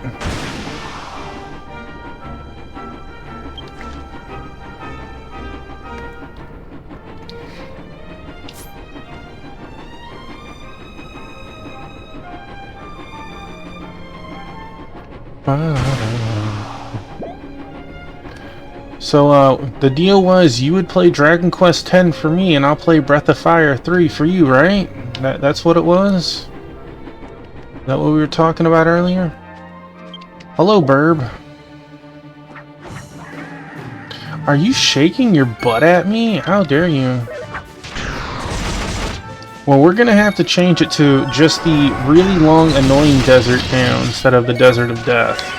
So, the deal was you would play Dragon Quest X for me, and I'll play Breath of Fire 3 for you, right? That's what it was? Is that what we were talking about earlier? Hello, Burb. Are you shaking your butt at me? How dare you? Well, we're gonna have to change it to just the really long, annoying desert now instead of the Desert of Death.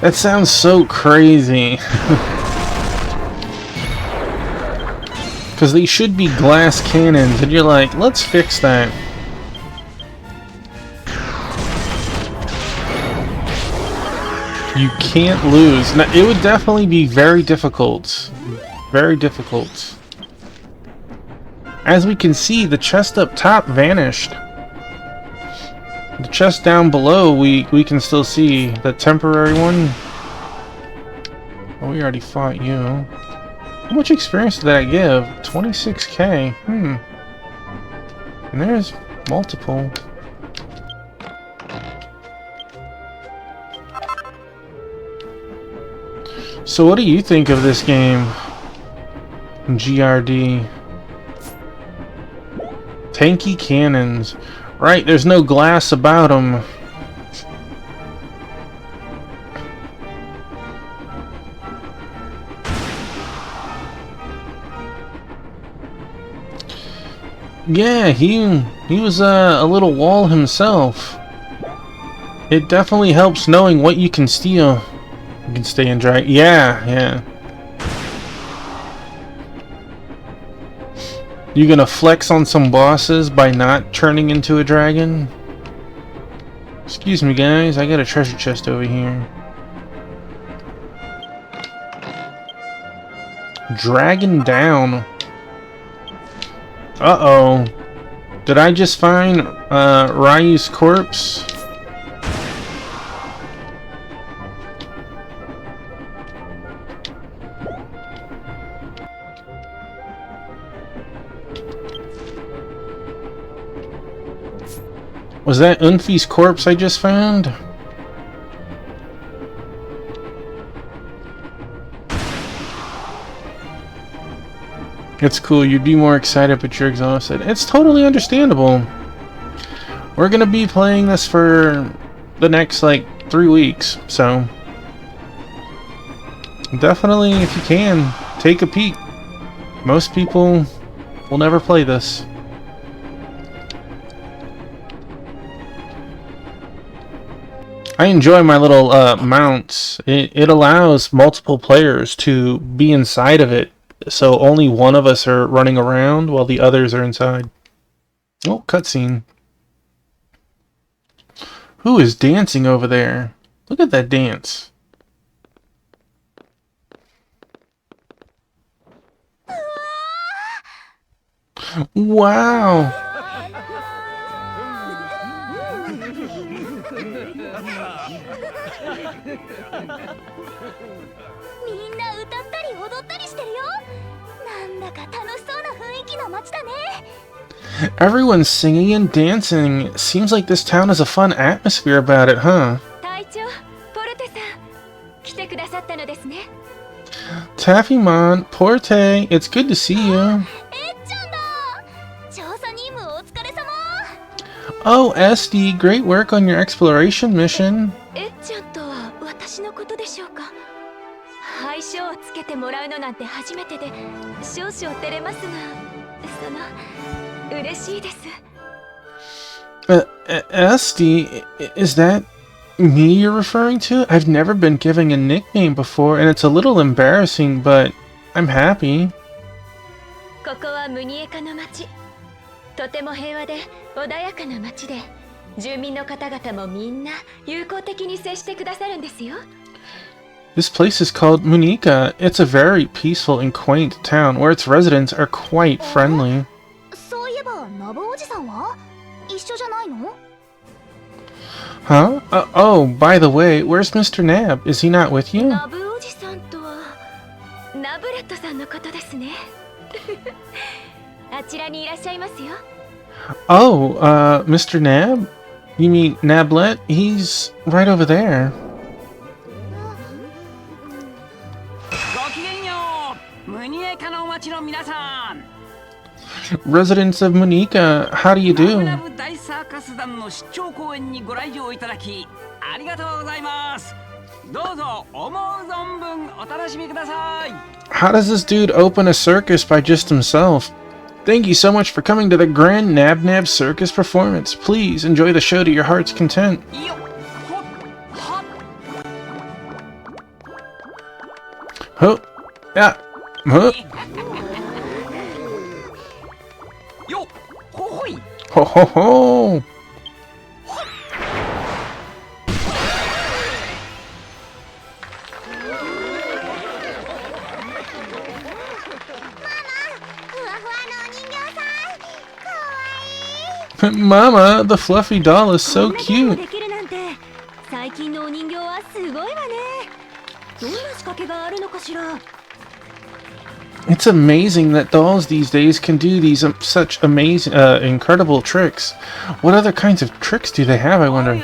That sounds so crazy. Because they should be glass cannons, and you're like, let's fix that. You can't lose. Now, it would definitely be very difficult. Very difficult. As we can see, the chest up top vanished. The chest down below, we can still see the temporary one. Oh, we already fought you. How much experience did that give? 26k. And there's multiple. So what do you think of this game? GRD. Tanky cannons. Right, there's no glass about them. Yeah, he was a little wall himself. It definitely helps knowing what you can steal. You can stay in drag. Yeah. You gonna flex on some bosses by not turning into a dragon? Excuse me, guys. I got a treasure chest over here. Dragon down. Uh-oh. Did I just find Ryu's corpse? Was that Unfi's corpse I just found? It's cool, you'd be more excited but you're exhausted. It's totally understandable. We're gonna be playing this for the next like 3 weeks, so definitely if you can, take a peek. Most people will never play this. I enjoy my little mounts. It allows multiple players to be inside of it, so only one of us are running around while the others are inside. Oh, cutscene. Who is dancing over there? Look at that dance. Wow. Everyone's singing and dancing. Seems like this town has a fun atmosphere about it, huh? Taffy-mon, Porte, it's good to see you. Oh, SD, great work on your exploration mission. SD, is that me you're referring to? I've never been given a nickname before, and it's a little embarrassing, but I'm happy. This place is called Munika. It's a very peaceful and quaint town where its residents are quite friendly. Huh? Oh, by the way, where's Mr. Nab? Is he not with you? Oh, Mr. Nab? You mean Nablet? He's right over there. Residents of Munika, how do you do? How does this dude open a circus by just himself? Thank you so much for coming to the Grand Nab Nab Circus performance. Please enjoy the show to your heart's content. Huh? Yeah. Huh? Ho ho ho! Mama, the fluffy doll is so cute. It's amazing that dolls these days can do these such amazing, incredible tricks. What other kinds of tricks do they have, I wonder?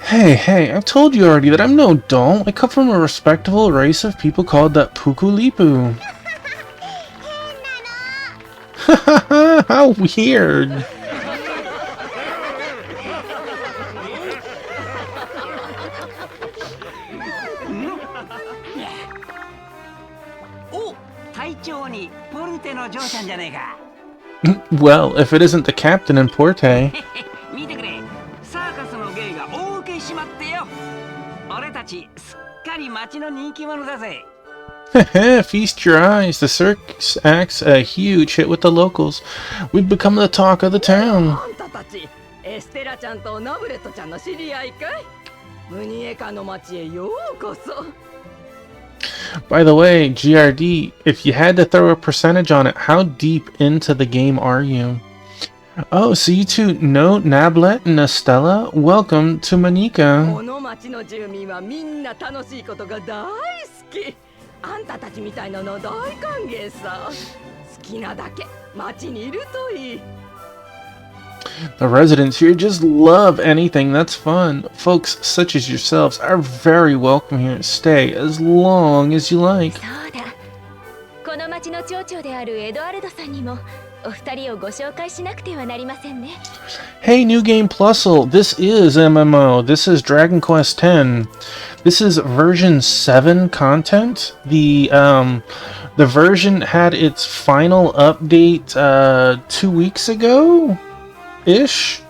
Hey, I've told you already that I'm no doll. I come from a respectable race of people called the Pukulipu. Hahaha, how weird. 隊長にポルテの嬢ちゃんじゃねえか。Well, if it isn't the captain in Porte. 見てくれ、サーカスの芸が大受けしまってよ。俺たちすっかり町の人気者だぜ。Feast your eyes. The circus acts a huge hit with the locals. We've become the talk of the town. あんたたちエステラちゃんとナブレットちゃんの知り合いかい？ムニエカの町へようこそ。By the way, GRD, if you had to throw a percentage on it, how deep into the game are you? Oh, so you two know Nablet and Estella? Welcome to Monica. この町の住民はみんな楽しいことが大好き。あんたたちみたいなの大歓迎さ。好きなだけ町にいるといい。The residents here just love anything that's fun. Folks such as yourselves are very welcome here. Stay as long as you like. そうだ。この町の町長であるエドアルドさんにもお二人をご紹介しなくてはなりませんね。Hey, New Game Plusle, this is MMO. This is Dragon Quest X. This is version 7 content. The version had its final update 2 weeks ago ish.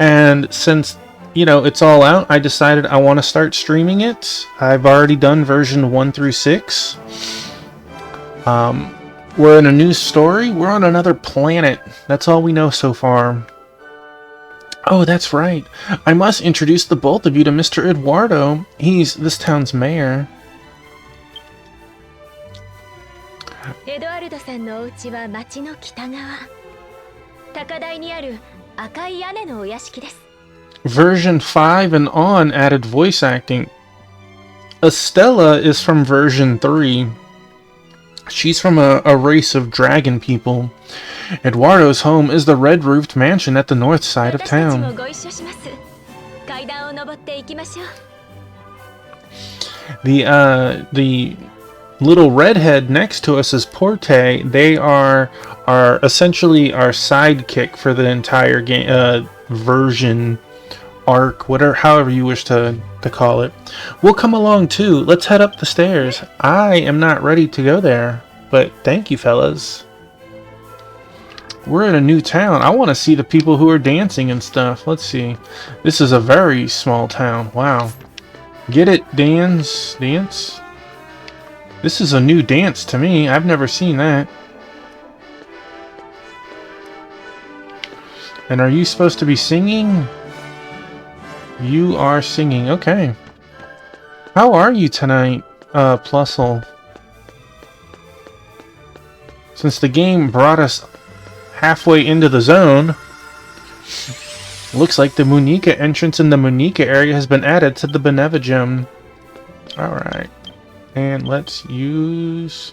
And since, you know, it's all out, I decided I want to start streaming it. I've already done version 1 through 6. We're in a new story. We're on another planet. That's all we know so far. Oh, that's right. I must introduce the both of you to Mr. Eduardo. He's this town's mayor. エドワルドさんのお家は町の北側。高台にある赤い屋根のお屋敷です。Version 5 and on added voice acting. Estella is from version 3. She's from a race of dragon people. Eduardo's home is the red-roofed mansion at the north side of 私たちも town. ご一緒します。階段を登っていきましょう。The little redhead next to us is Porte. They are essentially our sidekick for the entire game version arc, whatever, however you wish to call it. We'll come along too. Let's head up the stairs. I am not ready to go there, but thank you, fellas. We're in a new town. I want to see the people who are dancing and stuff. Let's see. This is a very small town. Wow. Get it, dance? This is a new dance to me. I've never seen that. And are you supposed to be singing? You are singing. Okay. How are you tonight, Plusle? Since the game brought us halfway into the zone, looks like the Monica entrance in the Monica area has been added to the Beneva gem. Alright. And let's use...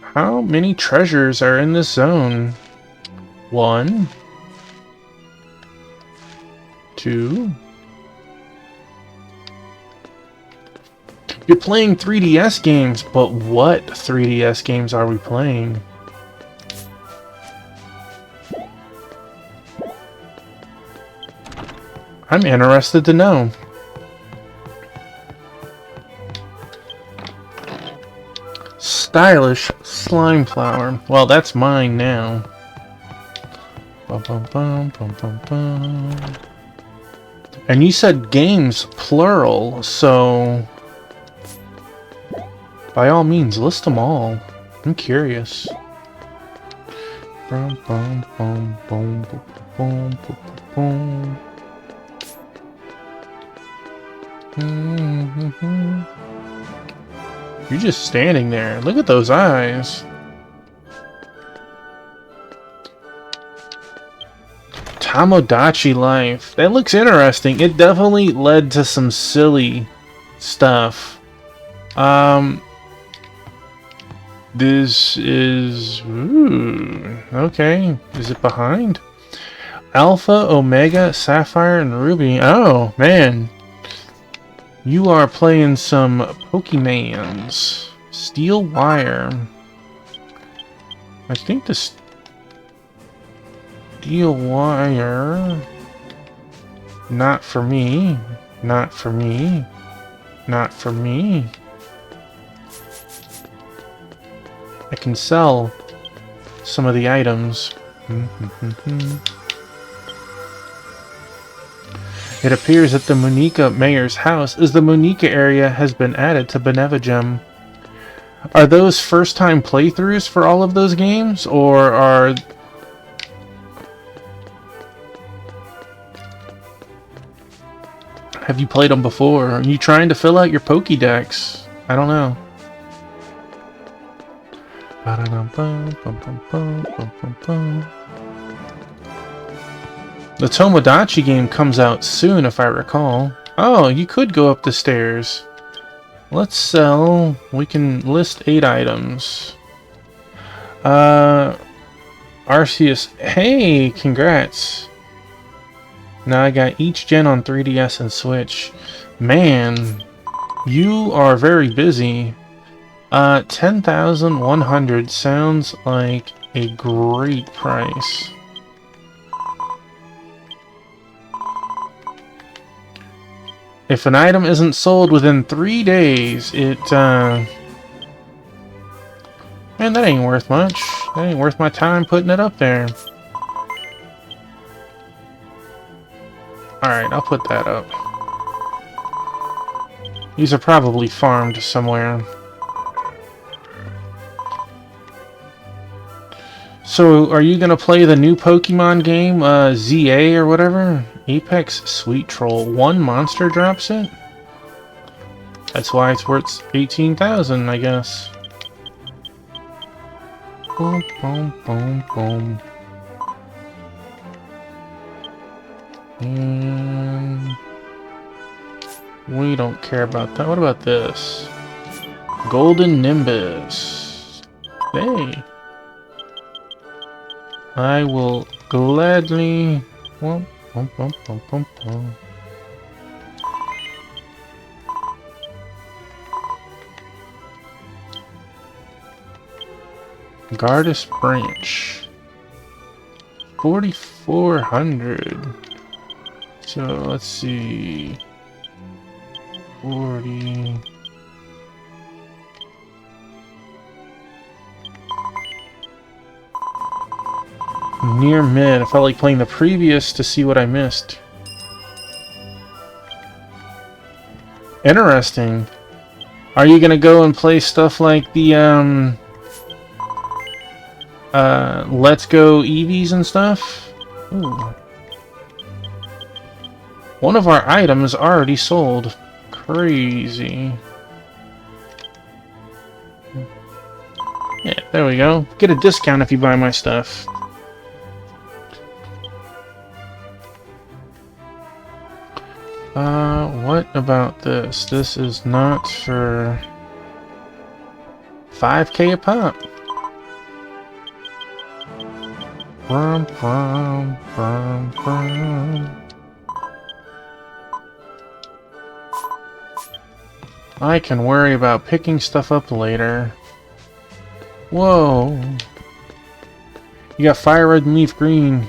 How many treasures are in this zone? 1, 2. You're playing 3DS games, but what 3DS games are we playing? I'm interested to know. Stylish slime flower. Well, that's mine now. Bum, bum, bum, bum, bum, bum. And you said games plural, so by all means list them all. I'm curious. Bum, bum, bum, bum, bum, bum, bum, bum. You're just standing there. Look at those eyes. Tomodachi Life. That looks interesting. It definitely led to some silly stuff. This is... Ooh, okay. Is it behind? Alpha, Omega, Sapphire, and Ruby. Oh, man. You are playing some Pokemans. Steel Wire. I think the Steel Wire... Not for me. Not for me. Not for me. I can sell some of the items. It appears that the Munika mayor's house is the Munika area has been added to Benevigem. Are those first-time playthroughs for all of those games, or are... Have you played them before? Are you trying to fill out your Pokédex? I don't know. The Tomodachi game comes out soon, if I recall. Oh, you could go up the stairs. Let's sell... We can list 8 items. Arceus... Hey, congrats. Now I got each gen on 3DS and Switch. Man, you are very busy. 10,100 sounds like a great price. If an item isn't sold within 3 days, it, man, that ain't worth much. That ain't worth my time putting it up there. Alright, I'll put that up. These are probably farmed somewhere. So, are you gonna play the new Pokemon game, ZA or whatever? Apex Sweet Troll. 1 monster drops it? That's why it's worth 18,000, I guess. Boom, boom, boom, boom. And we don't care about that. What about this? Golden Nimbus. Hey. I will gladly... Well, Gardas Branch. 4,400. So let's see. 40. Near mid. I felt like playing the previous to see what I missed. Interesting. Are you gonna go and play stuff like the Let's Go Eevees and stuff? Ooh. One of our items already sold. Crazy. Yeah, there we go. Get a discount if you buy my stuff. What about this? This is not for 5K a pop. Brum, brum, brum, brum. I can worry about picking stuff up later. Whoa. You got Fire Red and Leaf Green.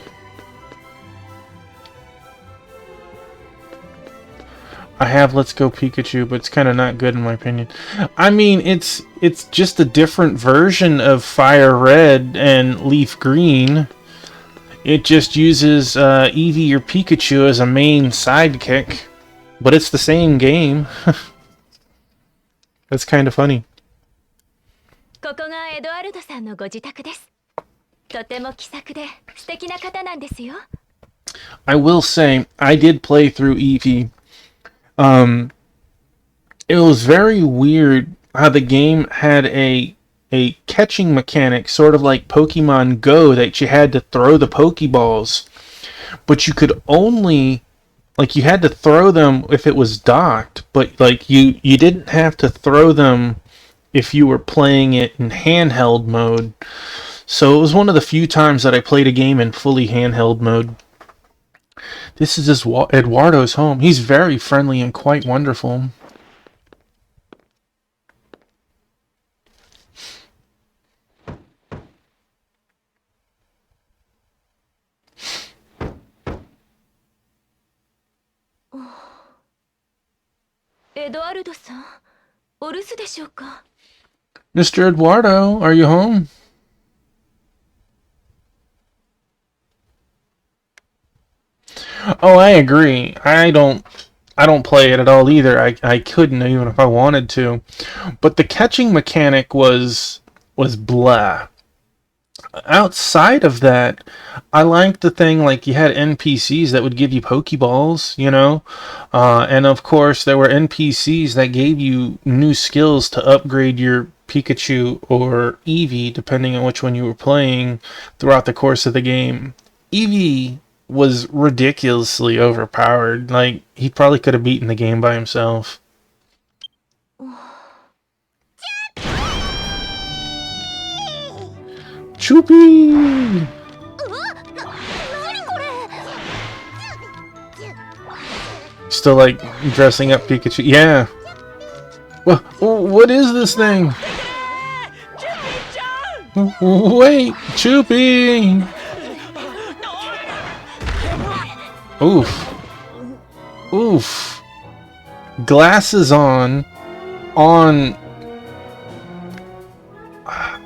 I have Let's Go Pikachu, but it's kind of not good in my opinion. I mean, it's just a different version of Fire Red and Leaf Green. It just uses Eevee or Pikachu as a main sidekick, but it's the same game. That's kind of funny. ここがエドワルドさんのご自宅です。とても気さくで素敵な方なんですよ。I will say, I did play through Eevee. It was very weird how the game had a catching mechanic, sort of like Pokemon Go, that you had to throw the Pokeballs, but you could only, like, you had to throw them if it was docked, but like you didn't have to throw them if you were playing it in handheld mode. So it was one of the few times that I played a game in fully handheld mode. This is Eduardo's home. He's very friendly and quite wonderful. Mr. Eduardo, are you home? Oh, I agree. I don't play it at all either. I couldn't even if I wanted to. But the catching mechanic was blah. Outside of that, I liked the thing like you had NPCs that would give you Pokeballs, you know? And of course, there were NPCs that gave you new skills to upgrade your Pikachu or Eevee, depending on which one you were playing throughout the course of the game. Eevee was ridiculously overpowered. Like, he probably could have beaten the game by himself. Choopy! Still like dressing up Pikachu. Yeah. Well, what is this thing? Wait, Choopy! Oof. Oof. Glasses on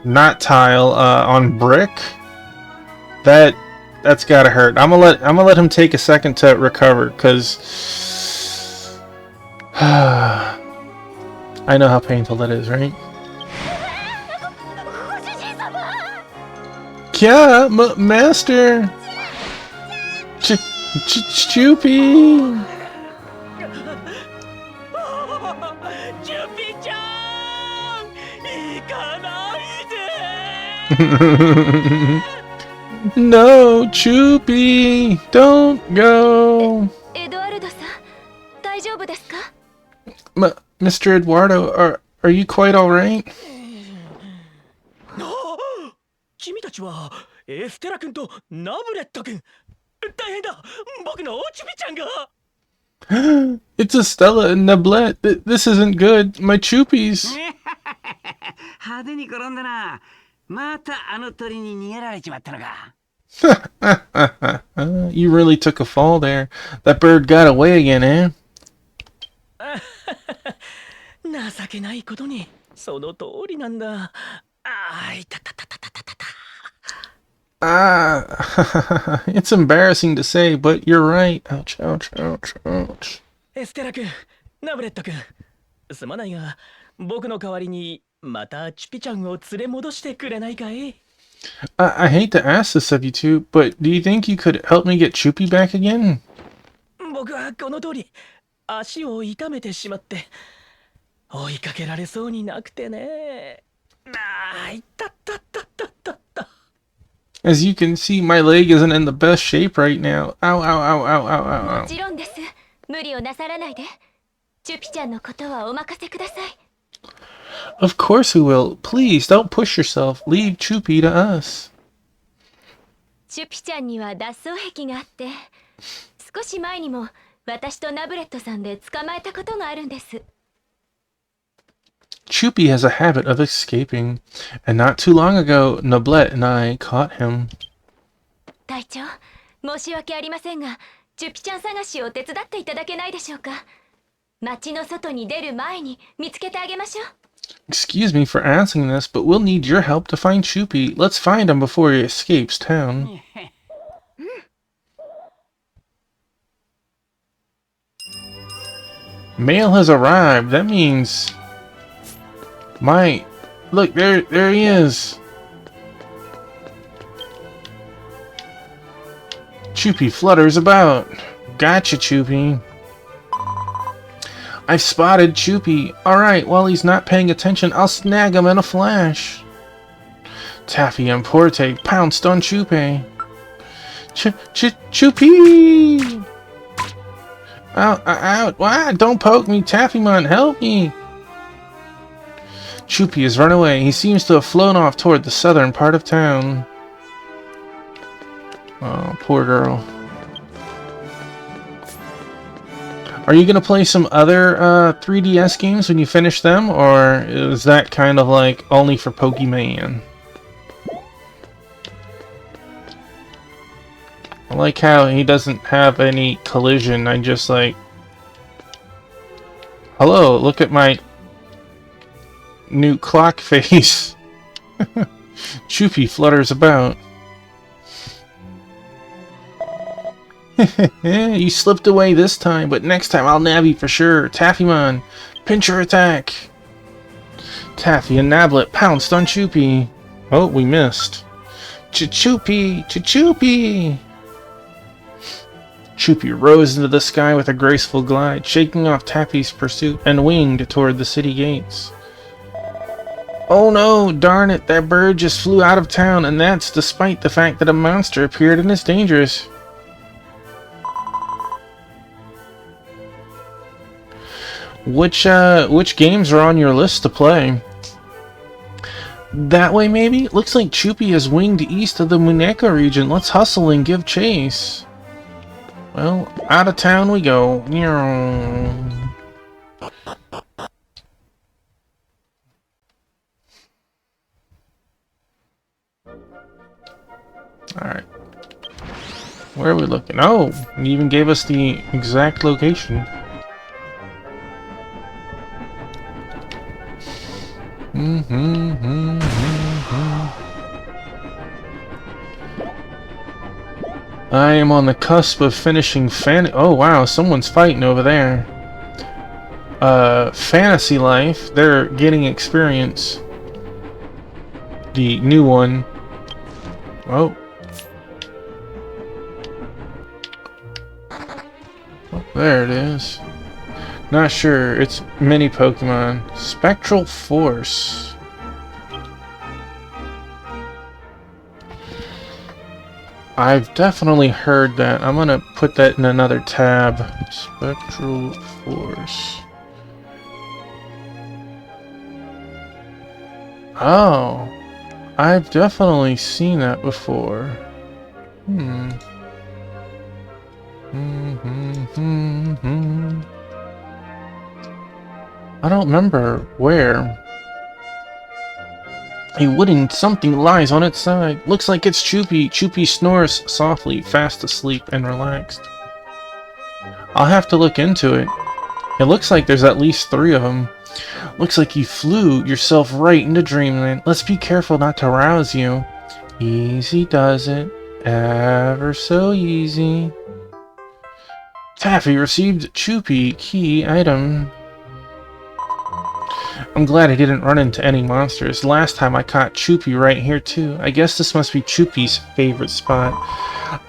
not tile, on brick. That's gotta hurt. I'm gonna let him take a second to recover, cause I know how painful that is, right? Yeah, master. Choopy. No, Choopy, don't go. Mr. Eduardo, are you quite all right? 君たちはエステラ君とナブレット君。大変だ。僕のチュピちゃんが。It's Estella and Nablet. This isn't good. My Choopies. 派手に転んだな。またあの鳥に逃げられちまったのか。You really took a fall there. That bird got away again, eh? 情けないことに、その通りなんだ。あいたたたたたたた。It's embarrassing to say, but you're right. Ouch, ouch, ouch, ouch. エステラ君、ナブレット君、すまないが、僕の代わりにまたチュピちゃんを連れ戻してくれないかい？ I hate to ask this of you two, but do you think you could help me get Choopy back again? 僕はこの通り、足を痛めてしまって、追いかけられそうになくてね。いたたたたたた。As you can see, my leg isn't in the best shape right now. Ow, ow, ow, ow, ow, ow, ow. もちろんです。無理をなさらないで。チュピちゃんのことはお任せください。Of course we will. Please, don't push yourself. Leave Choopy to us. チュピちゃんには脱走癖があって、少し前にも私とナブレットさんで捕まえたことがあるんです。Choopy has a habit of escaping, and not too long ago, Nablet and I caught him. 隊長、申し訳ありませんが、チュピちゃん探しを手伝っていただけないでしょうか。町の外に出る前に見つけてあげましょう。Excuse me for asking this, but we'll need your help to find Choopy. Let's find him before he escapes town. Mail has arrived. That means... Look, there he is. Choopy flutters about. Gotcha, Choopy. I've spotted Choopy. Alright, while he's not paying attention, I'll snag him in a flash. Taffy and Porte pounced on Choopy. Choopy! Out! Wow, don't poke me, Taffymon, help me! Choopy has run away. He seems to have flown off toward the southern part of town. Oh, poor girl. Are you gonna play some other 3DS games when you finish them, or is that kind of like only for Pokemon? I like how he doesn't have any collision. I just like... Hello, look at my new clock face. Choopy flutters about. You slipped away this time, but next time I'll nab you for sure. Taffymon, pincher attack. Taffy and Nablet pounced on Choopy. Oh, we missed. Choopy! Choopy! Choopy rose into the sky with a graceful glide, shaking off Taffy's pursuit, and winged toward the city gates. Oh no, darn it, that bird just flew out of town, and that's despite the fact that a monster appeared and is dangerous. Which games are on your list to play? That way, maybe? Looks like Choopy has winged east of the Muneka region. Let's hustle and give chase. Well, out of town we go. Alright. Where are we looking? Oh, it even gave us the exact location. I am on the cusp of finishing oh wow, someone's fighting over there. Fantasy Life, they're getting experience. The new one. Oh. Oh, there it is. Not sure, it's mini Pokemon. Spectral Force. I've definitely heard that. I'm gonna put that in another tab. Spectral Force. Oh. I've definitely seen that before. I don't remember where. A wooden something lies on its side. Looks like it's Choopy. Choopy snores softly, fast asleep and relaxed. I'll have to look into it. It looks like there's at least 3 of them. Looks like you flew yourself right into Dreamland. Let's be careful not to rouse you. Easy does it. Ever so easy. Taffy received Choopy key item. I'm glad I didn't run into any monsters. Last time I caught Choopy right here too. I guess this must be Choopy's favorite spot.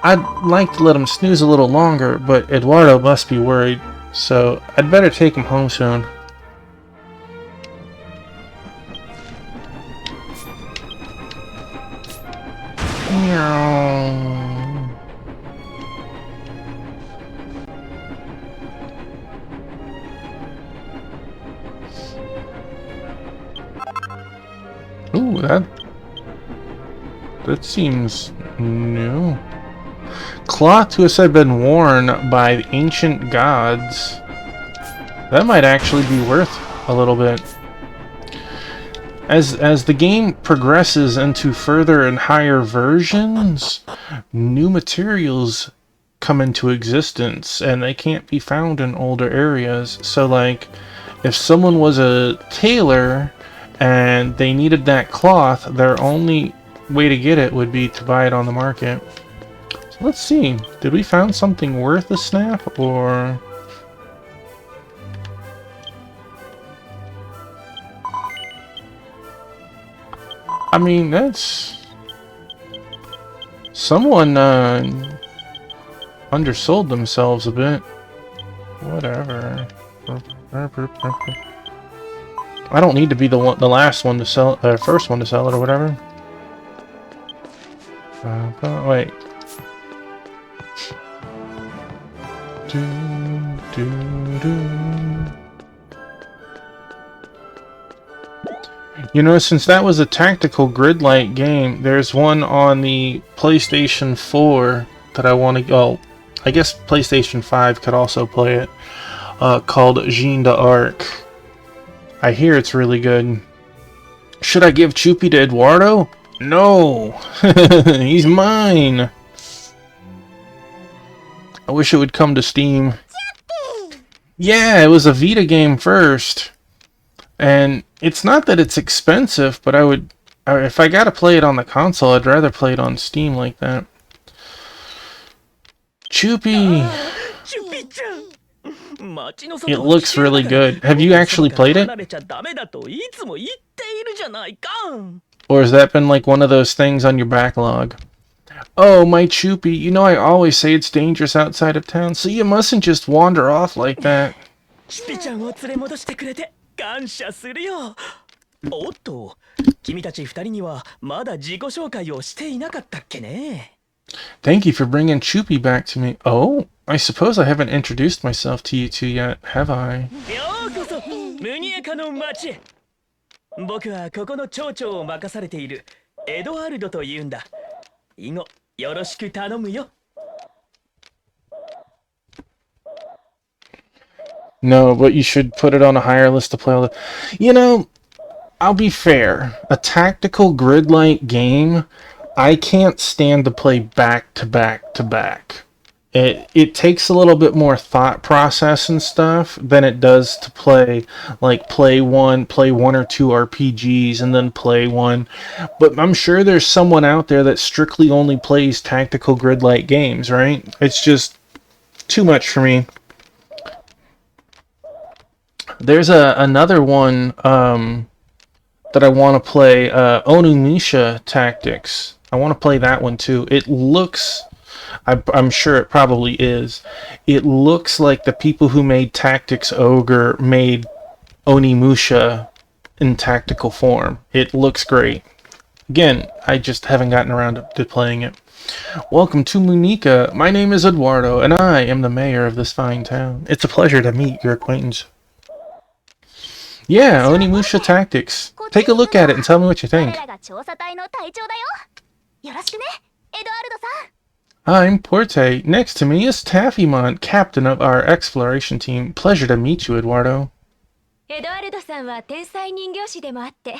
I'd like to let him snooze a little longer, but Eduardo must be worried. So I'd better take him home soon. Ooh, that seems new. Cloth to have said been worn by the ancient gods. That might actually be worth a little bit. As the game progresses into further and higher versions, new materials come into existence and they can't be found in older areas. So like, if someone was a tailor and they needed that cloth, their only way to get it would be to buy it on the market. So let's see. Did we find something worth a snap, or... I mean, that's... Someone undersold themselves a bit. Whatever. I don't need to be the last one to sell, first one to sell it or whatever. Wait. You know, since that was a tactical grid-like game, there's one on the PlayStation 4 that I want to go. I guess PlayStation 5 could also play it. Called Jeanne d'Arc. I hear it's really good. Should I give Choopy to Eduardo? No! He's mine! I wish it would come to Steam. Yeah, it was a Vita game first. And It's not that it's expensive, but if I gotta play it on the console, I'd rather play it on Steam like that. Choopy! It looks really good. Have you actually played it? Or has that been like one of those things on your backlog? Oh, my Choopy, you know I always say it's dangerous outside of town, so you mustn't just wander off like that. 感謝するよ。おっと、君たち二人にはまだ自己紹介をしていなかったっけね。Thank you for bringing Choopy back to me. Oh, I suppose I haven't introduced myself to you two yet, have I? ようこそ、ムニエカの町へ。僕はここの町長を任されているエドワルドというんだ。以後よろしく頼むよ。No, but you should put it on a higher list to play all the... You know, I'll be fair. A tactical grid-like game, I can't stand to play back to back to back. It takes a little bit more thought process and stuff than it does to play one or two RPGs and then play one. But I'm sure there's someone out there that strictly only plays tactical grid-like games, right? It's just too much for me. There's another one that I want to play, Onimusha Tactics. I want to play that one too. It looks, I'm sure it probably is, it looks like the people who made Tactics Ogre made Onimusha in tactical form. It looks great. Again, I just haven't gotten around to playing it. Welcome to Munica. My name is Eduardo, and I am the mayor of this fine town. It's a pleasure to meet your acquaintance. Yeah, Onimusha Tactics. Take a look at it and tell me what you think. I'm Porte. Next to me is Taffymon, captain of our exploration team. Pleasure to meet you, Eduardo. エドワルドさんは天才人形師でもあって、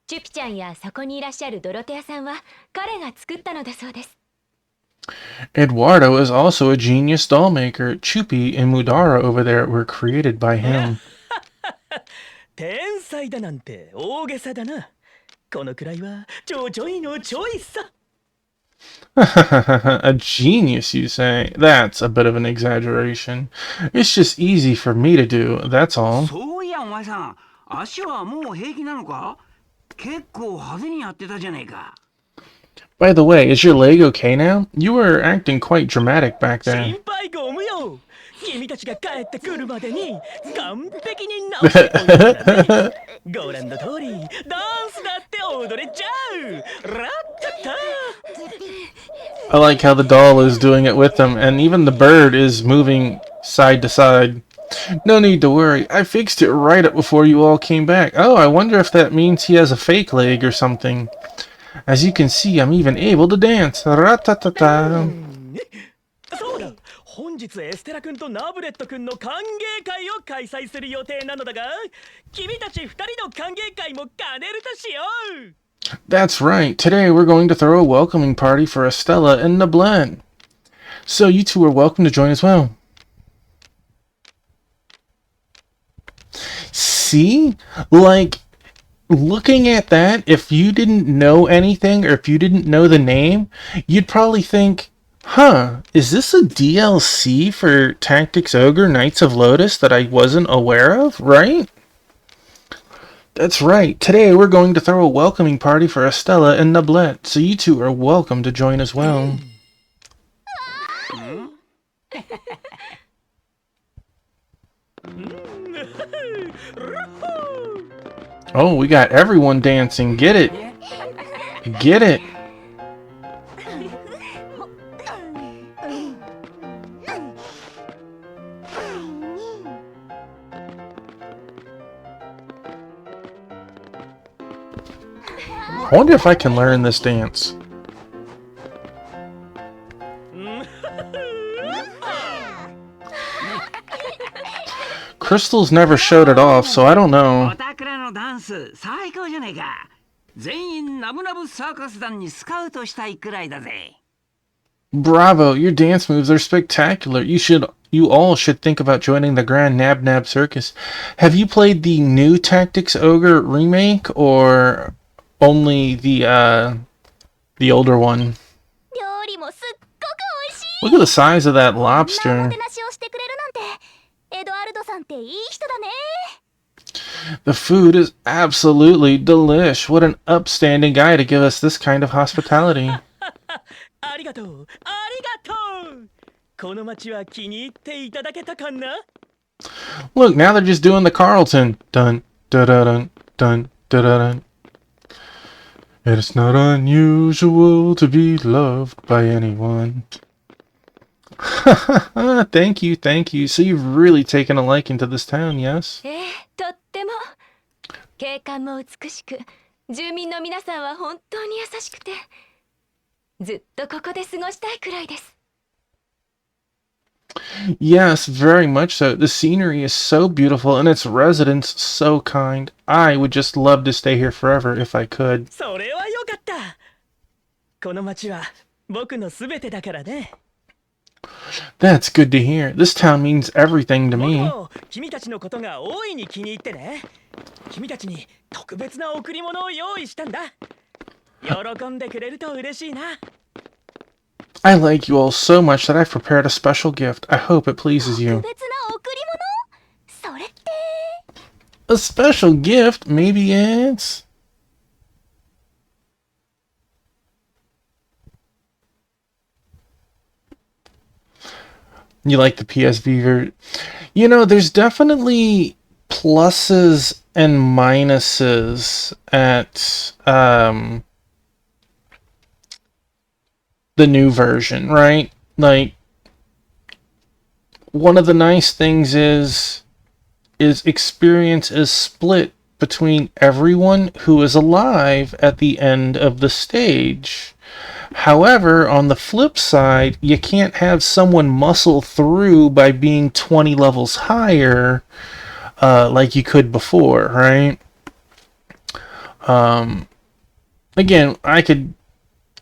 チュピちゃんやそこにいらっしゃるドロテアさんは彼が作ったのだそうです。Eduardo is also a genius doll maker. Chupi and Mudara over there were created by him. 天才だなんて大げさだな。このくらいはちょちょいのちょいさ。A genius, you say? That's a bit of an exaggeration. It's just easy for me to do, that's all. そういやお前さん、足はもう平気なのか？結構派手にやってたじゃねえか。By the way, is your leg okay now? You were acting quite dramatic back then. 心配ご無用。君たちが帰ってくるまでに完璧に直しておいたからね。ご覧の通り、ダンスだって踊れちゃう。ラッタタ。I like how the doll is doing it with them, and even the bird is moving side to side. No need to worry, I fixed it right up before you all came back. Oh, I wonder if that means he has a fake leg or something. As you can see, I'm even able to dance. Ra-ta-ta-ta. そうだ、本日エステラ君とナブレット君の歓迎会を開催する予定なのだが、君たち二人の歓迎会も兼ねるとしよう。That's right. Today we're going to throw a welcoming party for Estella and Nablet. So you two are welcome to join as well. See? Like, looking at that, if you didn't know anything or if you didn't know the name, you'd probably think, huh, is this a DLC for Tactics Ogre Knights of Lotus that I wasn't aware of, right? That's right. Today we're going to throw a welcoming party for Estella and Nablet, so you two are welcome to join as well. Oh, we got everyone dancing. Get it. Get it. I wonder if I can learn this dance. Crystal's never showed it off, so I don't know. おたくらのダンス最高じゃねえか。全員ナブナブサーカス団にスカウトしたいくらいだぜ。Bravo, your dance moves are spectacular. You all should think about joining the Grand Nab Nab Circus. Have you played the new Tactics Ogre remake or only the older one? 料理もすっごく美味しい。 Look at the size of that こんなおも lobster. てなしをしてくれるなんて、エドアルドさんっていい人だね。 The food is absolutely delish. What an upstanding guy to give us this kind of hospitality. ありがとう、ありがとう。この街は気に入っていただけたかな？ Look, now they're just doing the Carlton. Dun, da da dun, dun, da da dun. It's not unusual to be loved by anyone. Thank you, thank you. So you've really taken a liking to this town, yes? とっても。景観も美しく、住民の皆さんは本当に優しくて、ずっとここで過ごしたいくらいです。 Yes, very much so. The scenery is so beautiful and its residents so kind. I would just love to stay here forever if I could. それはよかった。この街は僕のすべてだからね。 That's good to hear. This town means everything to 僕 me. も君たちのことが大いに気に入ってね。君たちに特別な贈り物を用意したんだ。喜んでくれると嬉しいな。 I like you all so much that I've prepared a special gift. I hope it pleases you. 特別な贈り物？それって。 A special gift? Maybe it's... You like the PSV version? You know, there's definitely pluses and minuses at the new version, right? Like, one of the nice things is experience is split between everyone who is alive at the end of the stage. However, on the flip side, you can't have someone muscle through by being 20 levels higher like you could before, right? Again, I could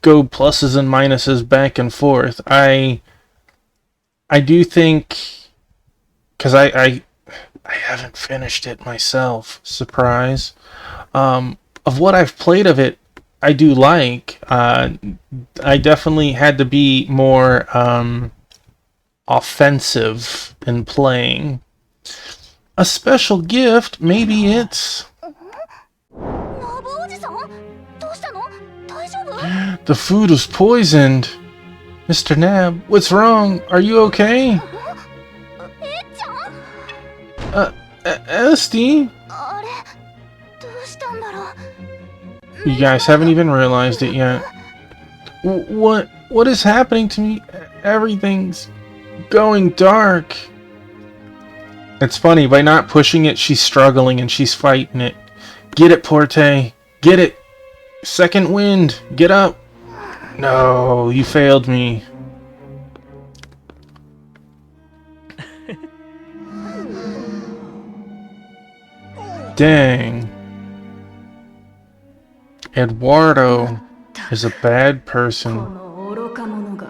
go pluses and minuses back and forth. I do think, because I haven't finished it myself, surprise. Of what I've played of it, I do like. I definitely had to be more offensive in playing. A special gift, maybe it's... ナブおじさん？どうしたの？大丈夫？ The food was poisoned. Mr. Nab, what's wrong? Are you okay? えっちゃん？ Esty? あれ？どうしたんだろう？ You guys haven't even realized it yet. What is happening to me? Everything's going dark. It's funny, by not pushing it, she's struggling and she's fighting it. Get it, Porte. Get it. Second wind. Get up. No, you failed me. Dang. Eduardo is a bad こ person. の愚か者が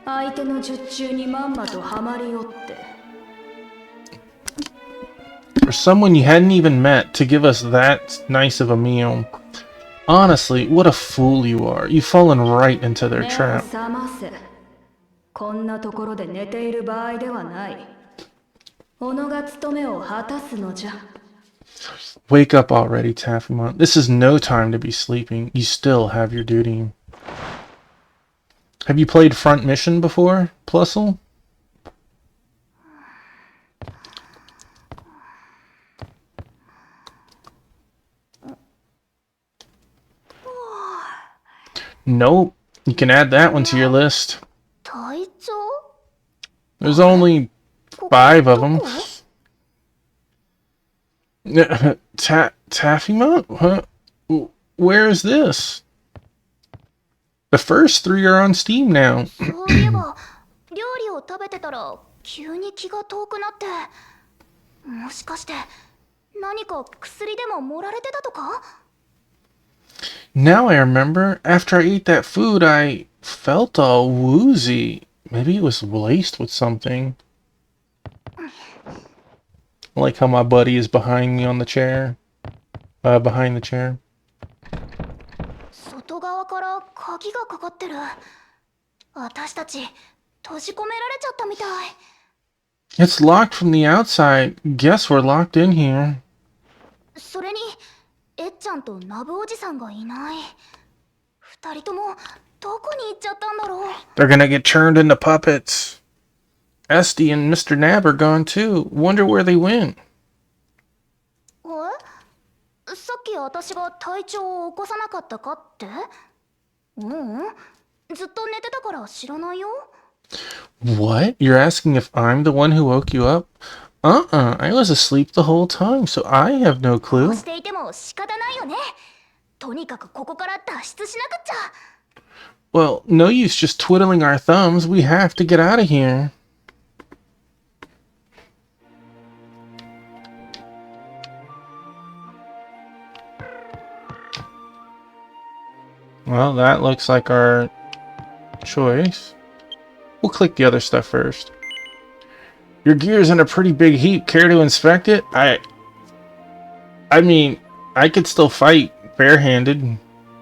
相手の術中にまんまとはまりおって For someone you hadn't even met to give us that nice of a meal. Honestly, what a fool you are. You've fallen right into their 目を trap. 覚ませこんなところで寝ている場合ではない己が務めを果たすのじゃ Wake up already, Taffymon. This is no time to be sleeping. You still have your duty. Have you played Front Mission before, Plusle? Nope. You can add that one to your list. 隊長？ There's only 5 of them. Taffymon? Huh? Where is this? The first 3 are on Steam now. そういえば、料理を食べてたら急に気が遠くなって、もしかして何か薬でも盛られてたとか？ Now I remember. After I ate that food, I felt all woozy. Maybe it was laced with something. I like how my buddy is behind me on the chair. Behind the chair. 外側から鍵がかかってる。私たち閉じ込められちゃったみたい。It's locked from the outside. Guess we're locked in here. それにえっちゃんとナブおじさんがいない。二人ともどこに行っちゃったんだろう。 They're gonna get turned into puppets. Esty and Mr. Nab are gone too. Wonder where they went. え？さっき私が体調を起こさなかったかって？ううん。ずっと寝てたから知らないよ。What? You're asking if I'm the one who woke you up? I was asleep the whole time, so I have no こ clue. うしていても仕方ないよね。とにかくここから脱出しなくっちゃ。Well, no use just twiddling our thumbs. We have to get out of here. Well, that looks like our choice. We'll click the other stuff first. Your gear's in a pretty big heap. Care to inspect it? I mean, I could still fight barehanded.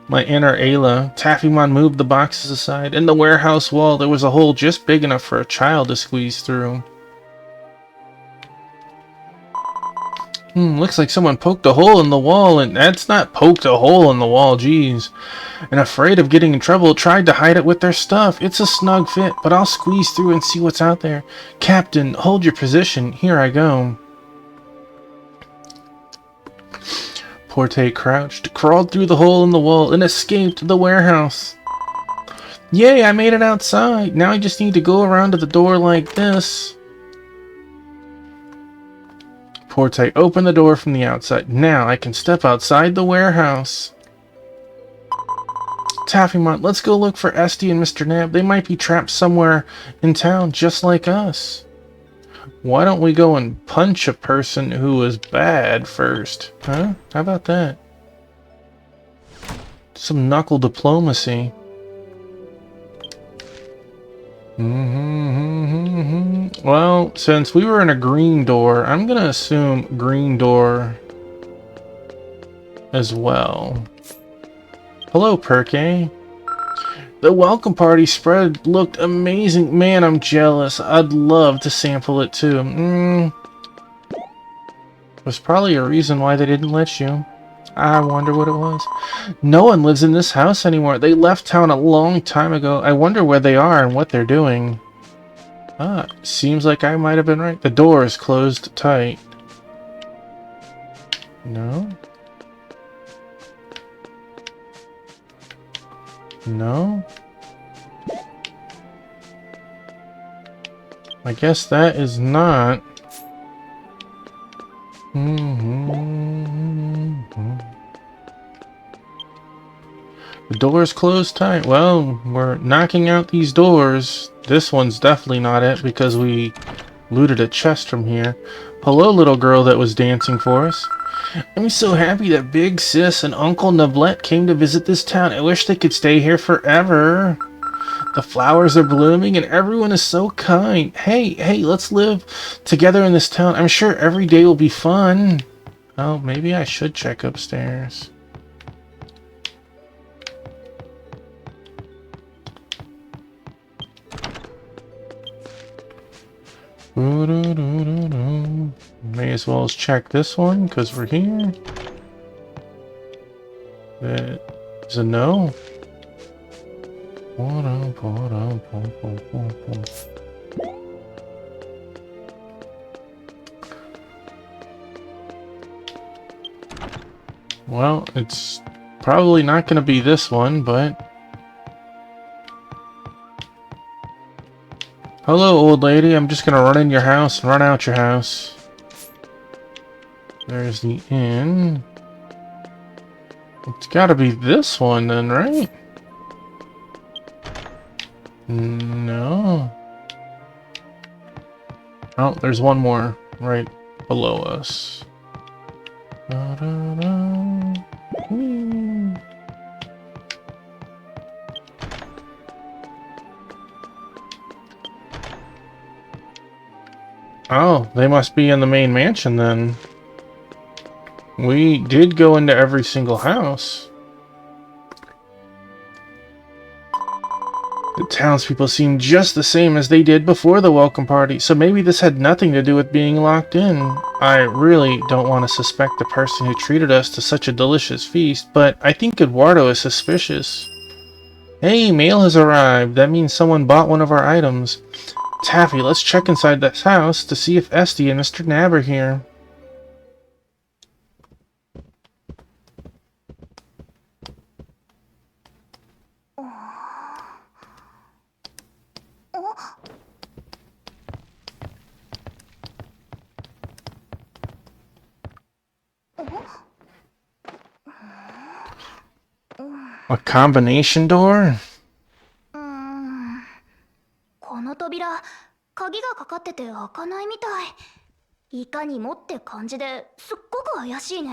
My inner Ayla. Taffymon moved the boxes aside. In the warehouse wall, there was a hole just big enough for a child to squeeze through. Looks like someone poked a hole in the wall, and that's not poked a hole in the wall, geez. And afraid of getting in trouble, tried to hide it with their stuff. It's a snug fit, but I'll squeeze through and see what's out there. Captain, hold your position. Here I go. Porte crouched, crawled through the hole in the wall, and escaped the warehouse. Yay, I made it outside. Now I just need to go around to the door like this. Porte opened the door from the outside. Now I can step outside the warehouse. Taffymon, let's go look for Esty and Mr. Nab. They might be trapped somewhere in town just like us. Why don't we go and punch a person who was bad first? Huh? How about that? Some knuckle diplomacy. Well, since we were in a green door, I'm gonna assume green door as well. Hello, Perke. The welcome party spread looked amazing. Man, I'm jealous. I'd love to sample it too. There's probably a reason why they didn't let you. I wonder what it was. No one lives in this house anymore. They left town a long time ago. I wonder where they are and what they're doing. Seems like I might have been right. The door is closed tight. No? No? I guess that is not. The door's closed tight. Well, we're knocking out these doors. This one's definitely not it because we looted a chest from here. Hello, little girl that was dancing for us. I'm so happy that Big Sis and Uncle Nablet came to visit this town. I wish they could stay here forever. The flowers are blooming and everyone is so kind. Hey, let's live together in this town. I'm sure every day will be fun. Oh, maybe I should check upstairs. May as well check this one because we're here. That is a no. Well, it's probably not going to be this one, but... Hello, old lady. I'm just going to run in your house and run out your house. There's the inn. It's got to be this one then, right? No. Oh, there's one more right below us. Oh, they must be in the main mansion then. We did go into every single house. The townspeople seem just the same as they did before the welcome party, so maybe this had nothing to do with being locked in. I really don't want to suspect the person who treated us to such a delicious feast, but I think Eduardo is suspicious. Hey, mail has arrived. That means someone bought one of our items. Taffy, let's check inside this house to see if Esty and Mr. Nab are here. A combination door? この扉、鍵がかかってて開かないみたい。いかにもって感じですっごく怪しいね。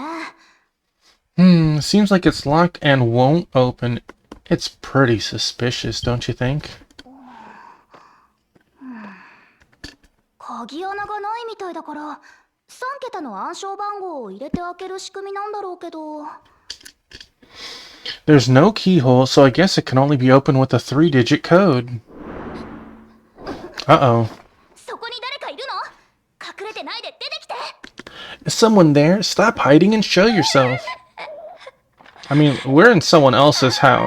Seems like it's locked and won't open. It's pretty suspicious, don't you think? 鍵穴がないみたいだから、3桁の暗証番号を入れて開ける仕組みなんだろうけど。There's no keyhole, so I guess it can only be opened with a 3-digit code. Uh-oh. そこに誰かいるの？隠れてないで出てきて。 Is someone there? Stop hiding and show yourself. I mean, we're in someone else's house. ごめんな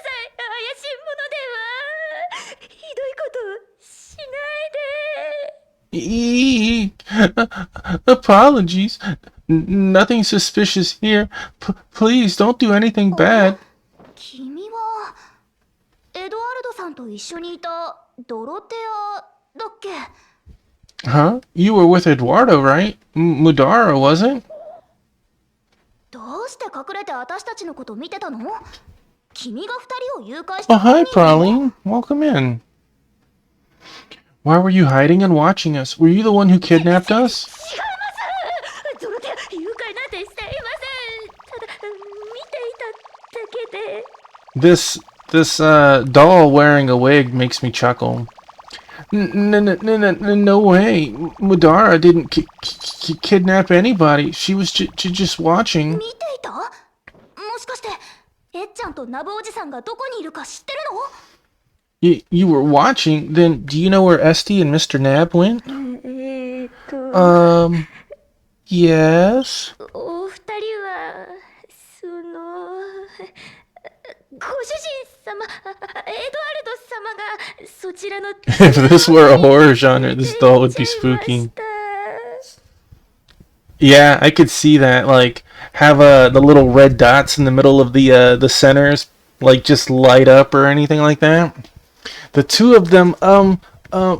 さい。怪しいものでは。ひどいことしないで。Apologies. Nothing suspicious here. Please don't do anything bad. 君はエドワルドさんと一緒にいたドロテアだっけ？ Huh? You were with Eduardo, right? Mudara, wasn't? どうして隠れて私たちのこと見てたの？君が二人を誘拐した Oh, hi, 犯人？ Praline. Welcome in. Why were you hiding and watching us? Were you the one who kidnapped us? 違います。ドロテア、誘拐なんてしていません。ただ、見ていただけで。This doll wearing a wig makes me chuckle. No way. Mudara didn't kidnap anybody. She was just watching. 見ていた？もしかしてエッちゃんとナブおじさんがどこにいるか知ってるの？ You were watching? Then do you know where Esty and Mr. Nab went? Yes? お二人は、ご主人様、エドワルド様がそちらの If this were a horror genre, this doll would be spooky. Yeah, I could see that. Like, have the little red dots in the middle of the centers, like, just light up or anything like that. The two of them,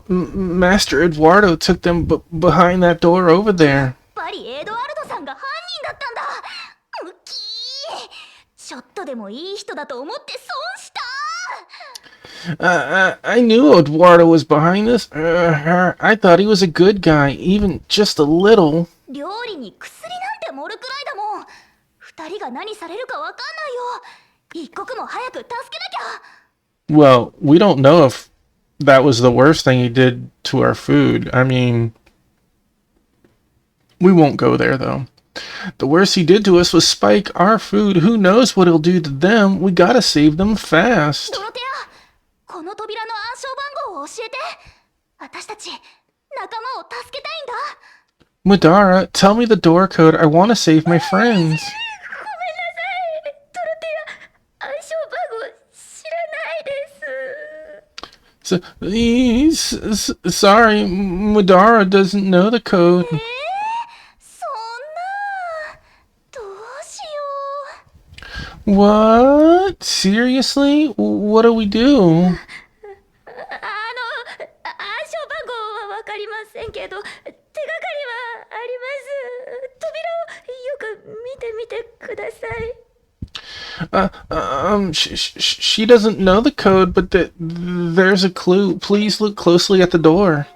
Master Eduardo took them behind that door over there. やっぱりエドワルドさんが犯人だったんだ。ムッキー。ちょっとでもいい人だと思って損した。I knew Eduardo was behind this. I thought he was a good guy, even just a little. 料理に薬なんて盛るくらいだもん。二人が何されるかわかんないよ。一刻も早く助けなきゃ。Well, we don't know if that was the worst thing he did to our food. I mean, we won't go there, though. The worst he did to us was spike our food. Who knows what he'll do to them? We gotta save them fast. ドロテア、この扉の暗証番号を教えて。私たち、仲間を助けたいんだ。 Mudara, tell me the door code. I want to save my friends. ごめんなさい。ドロテア、暗証番号知らないです。Sorry, Mudara doesn't know the code. そんな、どうしよう。 What? Seriously? What do we do? 暗証番号はわかりませんけど、手がかりはあります。扉をよく見てみてください。She doesn't know the code, but there's a clue. Please look closely at the door.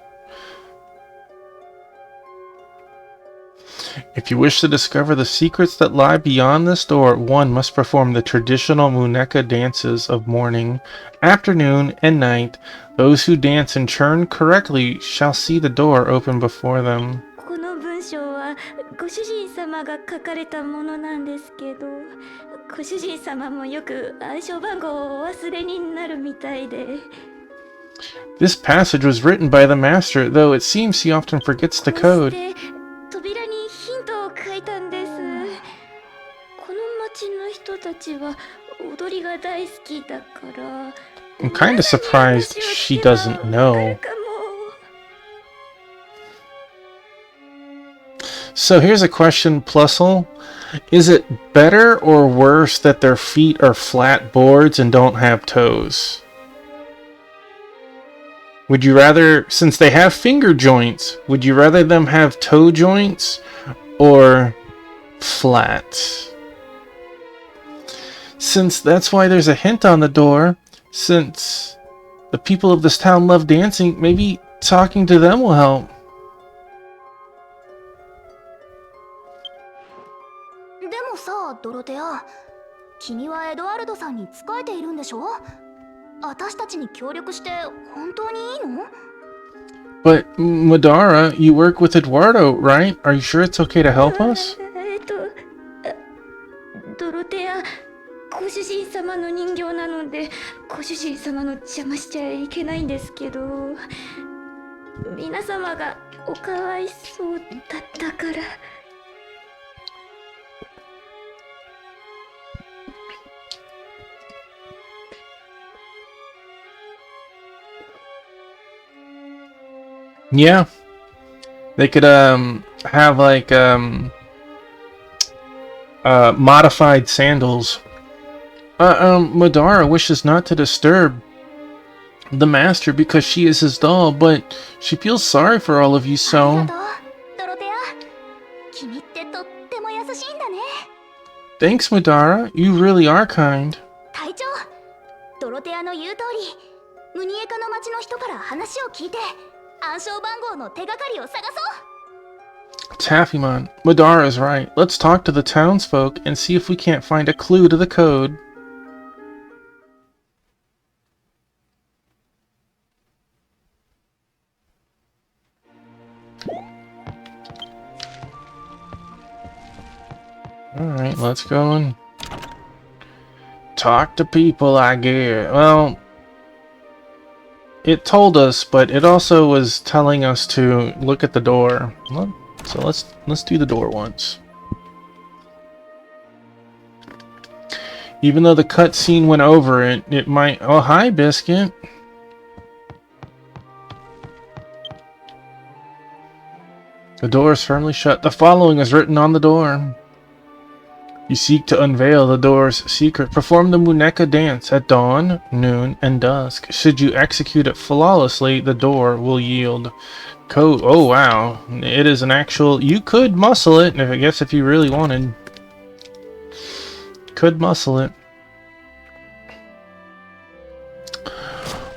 If you wish to discover the secrets that lie beyond this door, one must perform the traditional Muneka dances of morning, afternoon, and night. Those who dance and turn correctly shall see the door open before them. この文章はご主人様が書かれたものなんですけど、ご主人様もよく暗証番号をお忘れになるみたいで。This passage was written by the master, though it seems he often forgets the こう code. して扉にヒントを書いたんです。この町の人たちは踊りが大好きだから。 I'm kind of surprised she doesn't know. So here's a question, Plusle. Is it better or worse that their feet are flat boards and don't have toes? Would you rather, since they have finger joints, would you rather them have toe joints or flat? Since that's why there's a hint on the door, since the people of this town love dancing, maybe talking to them will help. でもさ、ドロテア、君はエドワルドさんに仕えているんでしょ？私たちに協力して本当にいいの？ But Madara, you work with Eduardo, right? Are you sure it's okay to help us? ドロテア、ご主人様の人形なので、ご主人様の邪魔しちゃいけないんですけど、皆様がおかわいそうだったから。 Yeah. They could have like modified sandals. Madara wishes not to disturb the master because she is his doll, but she feels sorry for all of you, so thanks, Madara. You really are kind. 隊長、ドロテアの言う通り、ムニエカの町の人から話を聞いて、暗証番号の手がかりを探そう。 Taffymon, Madara is right. Let's talk to the townsfolk and see if we can't find a clue to the code. Alright, let's go and talk to people, I guess. Well, it told us, but it also was telling us to look at the door. So let's do the door once. Even though the cutscene went over it, it might... Oh, hi, Biscuit. The door is firmly shut. The following is written on the door. You seek to unveil the door's secret. Perform the Muneka dance at dawn, noon, and dusk. Should you execute it flawlessly, the door will yield. Code. Oh, wow. It is an actual... You could muscle it, I guess, if you really wanted. Could muscle it.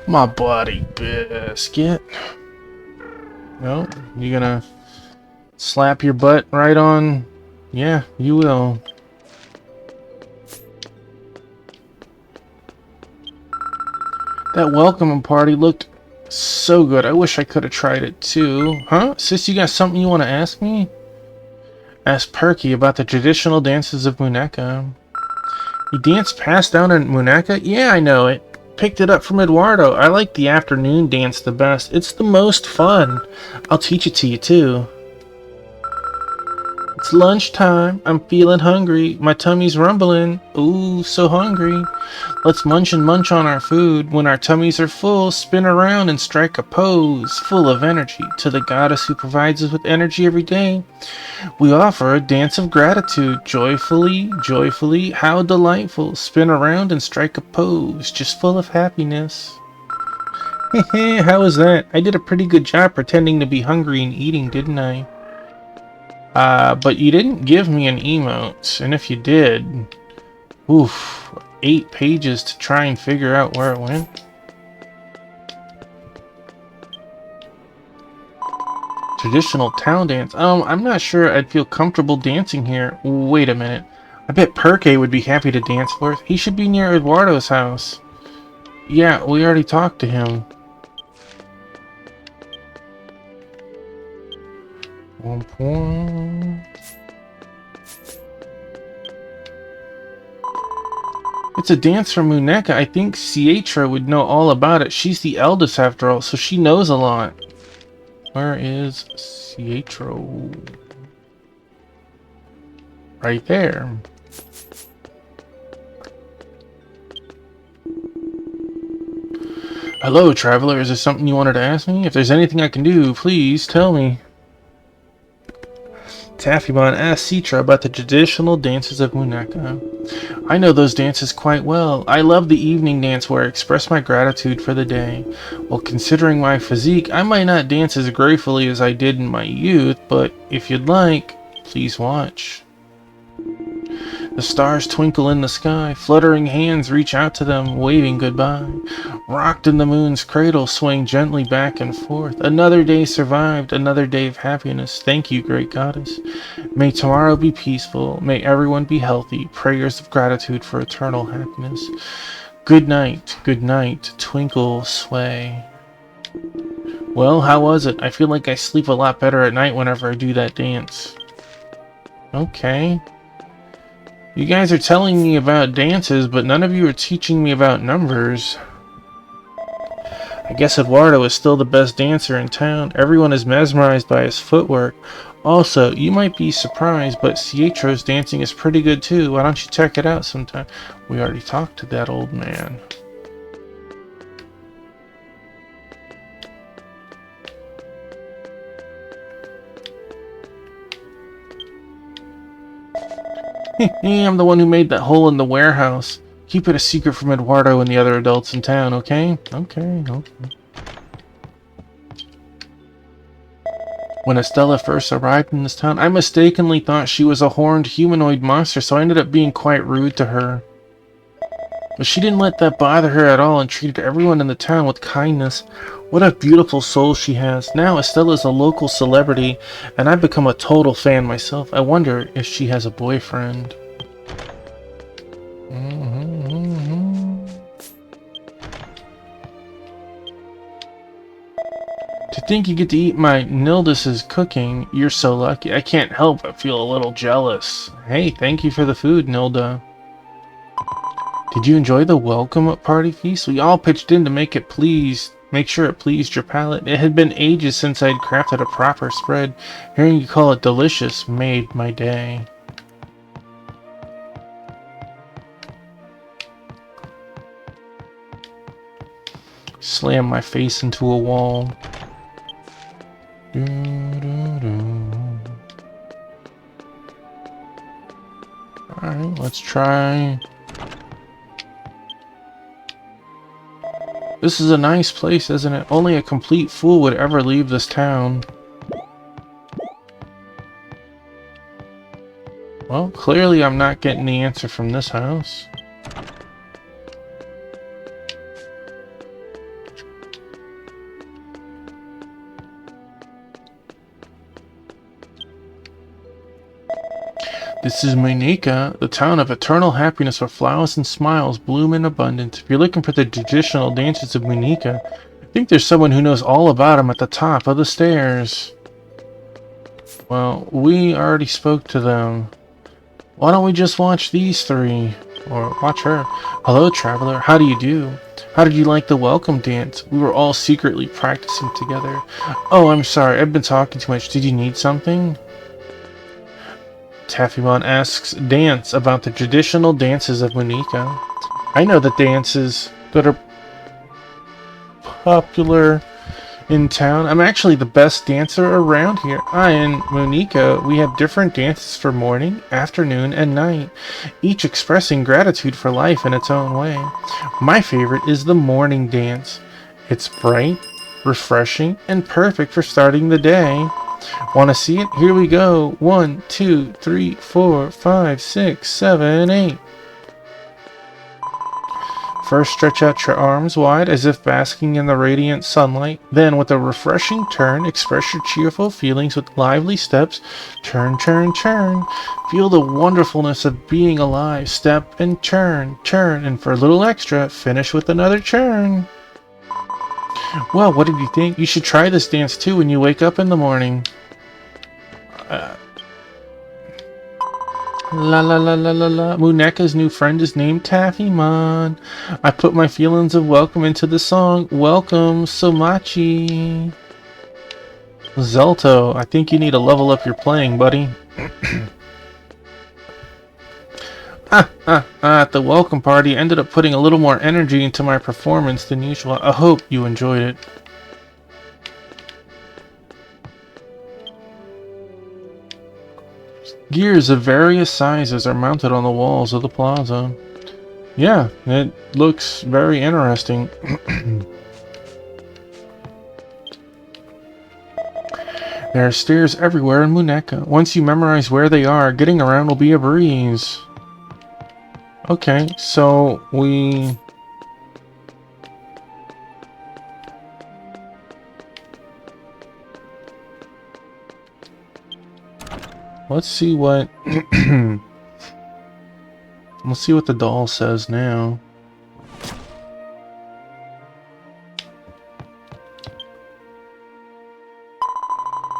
My buddy Biscuit. No, you gonna slap your butt right on? Yeah, you will. That welcome party looked so good. I wish I could have tried it too. Huh? Sis, you got something you want to ask me? Ask Perky about the traditional dances of Muneka. You dance passed down in Muneka? Yeah, I know it. Picked it up from Eduardo. I like the afternoon dance the best. It's the most fun. I'll teach it to you too. It's lunchtime. I'm feeling hungry. My tummy's rumbling. Ooh, so hungry. Let's munch and munch on our food. When our tummies are full, spin around and strike a pose full of energy to the goddess who provides us with energy every day. We offer a dance of gratitude. Joyfully, joyfully, how delightful. Spin around and strike a pose just full of happiness. How was that? I did a pretty good job pretending to be hungry and eating, didn't I? But you didn't give me an emote, and if you did, oof, 8 pages to try and figure out where it went. Traditional town dance. I'm not sure I'd feel comfortable dancing here. Wait a minute. I bet Perke would be happy to dance for us. He should be near Eduardo's house. Yeah, we already talked to him. It's a dance from Muneka. I think Cietra would know all about it. She's the eldest after all, so she knows a lot. Where is Cietro? Right there. Hello, traveler. Is there something you wanted to ask me? If there's anything I can do, please tell me. Taffybon asked Citra about the traditional dances of Muneka. I know those dances quite well. I love the evening dance where I express my gratitude for the day. Well, considering my physique, I might not dance as gracefully as I did in my youth, but if you'd like, please watch. The stars twinkle in the sky, fluttering hands reach out to them, waving goodbye. Rocked in the moon's cradle, swaying gently back and forth. Another day survived, another day of happiness. Thank you, great goddess. May tomorrow be peaceful, may everyone be healthy. Prayers of gratitude for eternal happiness. Good night, twinkle, sway. Well, how was it? I feel like I sleep a lot better at night whenever I do that dance. Okay. You guys are telling me about dances, but none of you are teaching me about numbers. I guess Eduardo is still the best dancer in town. Everyone is mesmerized by his footwork. Also, you might be surprised, but Cietro's dancing is pretty good too. Why don't you check it out sometime? We already talked to that old man. I'm the one who made that hole in the warehouse. Keep it a secret from Eduardo and the other adults in town, okay? Okay. When Estella first arrived in this town, I mistakenly thought she was a horned humanoid monster, so I ended up being quite rude to her. But she didn't let that bother her at all and treated everyone in the town with kindness. What a beautiful soul she has. Now Estella's a local celebrity, and I've become a total fan myself. I wonder if she has a boyfriend. To think you get to eat my Nildis's cooking, you're so lucky. I can't help but feel a little jealous. Hey, thank you for the food, Nilda. Did you enjoy the welcome party feast? We all pitched in to make sure it pleased your palate. It had been ages since I'd crafted a proper spread. Hearing you call it delicious made my day. Slam my face into a wall. Alright, let's try. This is a nice place, isn't it? Only a complete fool would ever leave this town. Well, clearly I'm not getting the answer from this house. This is Muneka, the town of eternal happiness where flowers and smiles bloom in abundance. If you're looking for the traditional dances of Muneka, I think there's someone who knows all about them at the top of the stairs. Well, we already spoke to them. Why don't we just watch these three? Or watch her. Hello, traveler. How do you do? How did you like the welcome dance? We were all secretly practicing together. Oh, I'm sorry. I've been talking too much. Did you need something? Taffymon asks Dance about the traditional dances of Muneka. I know the dances that are popular in town. I'm actually the best dancer around here. I and Muneka, we have different dances for morning, afternoon, and night, each expressing gratitude for life in its own way. My favorite is the morning dance. It's bright, refreshing, and perfect for starting the day. Want to see it? Here we go. 1, 2, 3, 4, 5, 6, 7, 8. First, stretch out your arms wide as if basking in the radiant sunlight. Then, with a refreshing turn, express your cheerful feelings with lively steps. Turn, turn, turn. Feel the wonderfulness of being alive. Step and turn, turn. And for a little extra, finish with another turn. Well, what did you think? You should try this dance too when you wake up in the morning. La la la la la la. Muneka's new friend is named Taffymon. I put my feelings of welcome into the song. Welcome, Somachi. Zelto, I think you need to level up your playing, buddy. At the welcome party, I ended up putting a little more energy into my performance than usual. I hope you enjoyed it. Gears of various sizes are mounted on the walls of the plaza. Yeah, it looks very interesting. There are stairs everywhere in Muneka. Once you memorize where they are, getting around will be a breeze. Okay, so we... Let's see what... Let's see what the doll says now.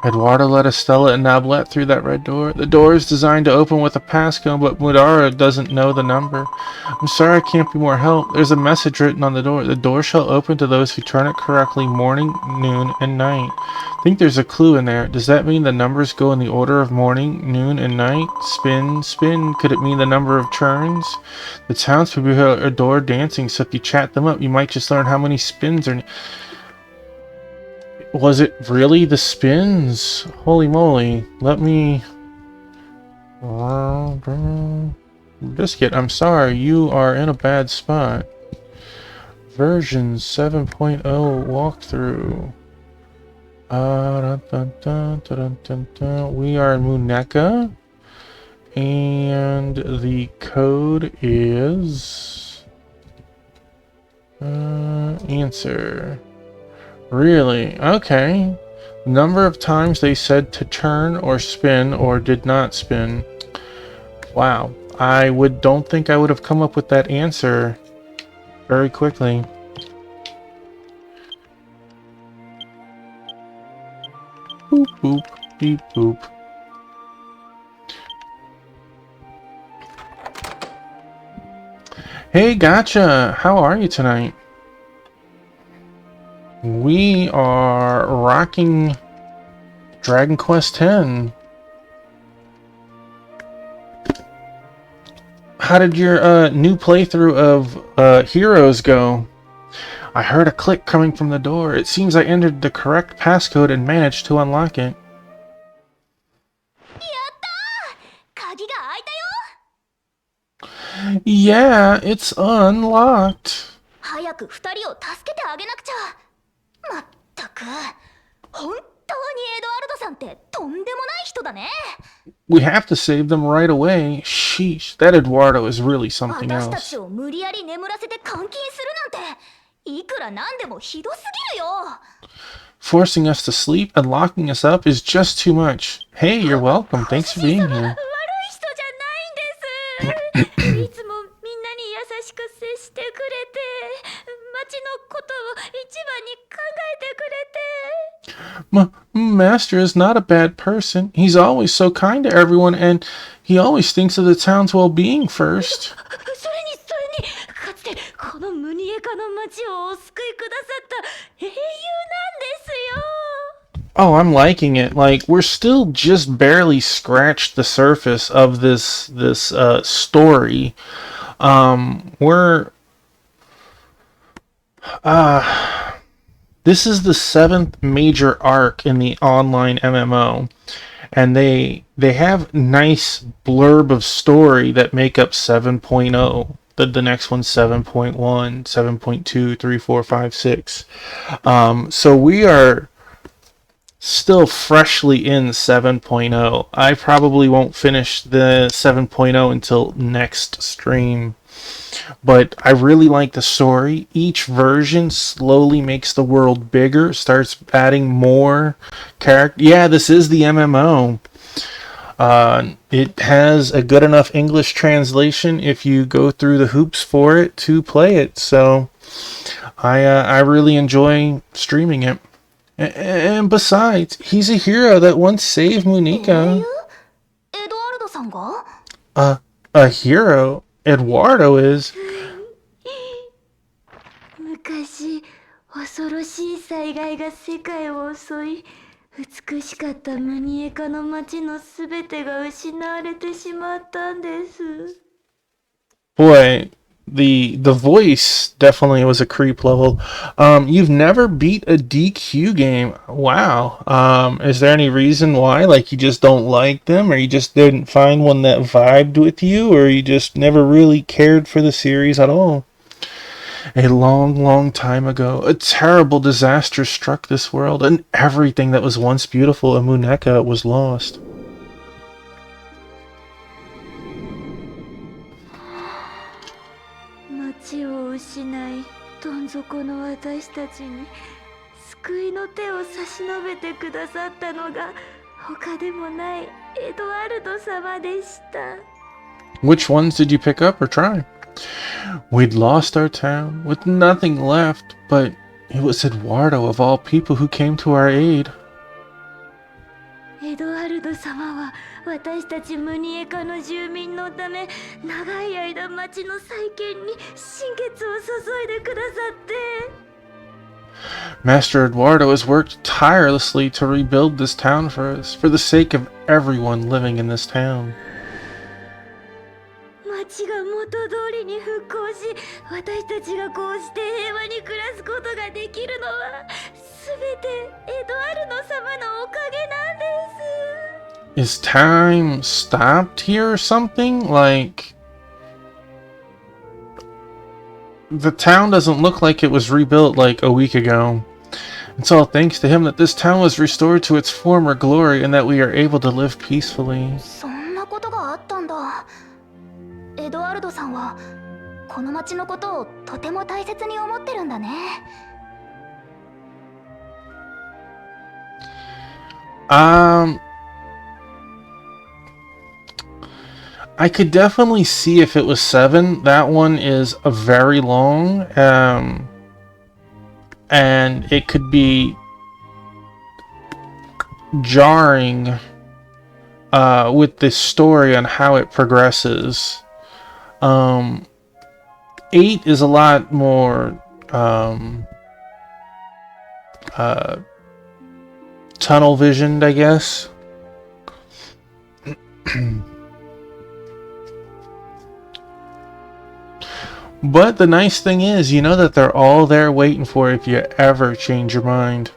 Eduardo led Estella and Nablet through that red door. The door is designed to open with a passcode, but Mudara doesn't know the number. I'm sorry I can't be more help. There's a message written on the door. The door shall open to those who turn it correctly morning, noon, and night. I think there's a clue in there. Does that mean the numbers go in the order of morning, noon, and night? Spin, spin. Could it mean the number of turns? The townspeople adore dancing, so if you chat them up, you might just learn how many spins are... Was it really the spins? Holy moly. Let me... Biscuit, I'm sorry. You are in a bad spot. Version 7.0 walkthrough. We are in Muneka. And the code is... answer. Really? Okay. Number of times they said to turn or spin or did not spin. Wow. Don't think I would have come up with that answer very quickly. Boop boop beep boop. Hey, gotcha. How are you tonight? We are rocking Dragon Quest X. How did your new playthrough of Heroes go? I heard a click coming from the door. It seems I entered the correct passcode and managed to unlock it. Yeah, it's unlocked. We have to save them right away. Sheesh, that Eduardo is really something else. Forcing us to sleep and locking us up is just too much. Hey, you're welcome. Thanks for being here. Master is not a bad person. He's always so kind to everyone, and he always thinks of the town's well-being first. Oh, I'm liking it. Like, we're still just barely scratched the surface of this story. This is the 7th major arc in the online MMO, and they have nice blurb of story that make up 7.0. The next one's 7.1, 7.2, 3, 4, 5, 6. So we are still freshly in 7.0. I probably won't finish the 7.0 until next stream. But I really like the story. Each version slowly makes the world bigger, starts adding more character. Yeah, this is the MMO. It has a good enough English translation if you go through the hoops for it to play it. So I really enjoy streaming it. And besides, he's a hero that once saved Munika. エドワルドさんが A hero? Eduardo is. 昔恐ろしい災害が世界を襲い美しかったムニエカの町のすべてが失われてしまったんです。 Boy, the voice definitely was a creep level. You've never beat a DQ game. Wow. Is there any reason why? Like you just don't like them, or you just didn't find one that vibed with you, or you just never really cared for the series at all? A long, long time ago, a terrible disaster struck this world, and everything that was once beautiful in Muneka was lost. 町を失いどん底の私たちに救いの手を差し伸べてくださったのが他でもないエドワルド様でした。 Which ones did you pick up or try? We'd lost our town with nothing left, but it was Eduardo of all people who came to our aid. エドワルド様は私たちムニエカの住民のため長い間町の再建に心血を注いでくださって。 Master Eduardo has worked tirelessly to rebuild this town for us, for the sake of everyone living in this town. 町が元通りに復興し、私たちがこうして平和に暮らすことができるのはすべてエドワルド様のおかげなんです。 Is time stopped here or something? Like, the town doesn't look like it was rebuilt like a week ago. It's all thanks to him that this town was restored to its former glory and that we are able to live peacefully. そんなことがあったんだ。エドワルドさんはこの町のことをとても大切に思ってるんだね。 I could definitely see if it was 7. That one is a very long, and it could be jarring with the story on how it progresses. 8 is a lot more tunnel visioned, I guess. But the nice thing is, you know that they're all there waiting for if you ever change your mind.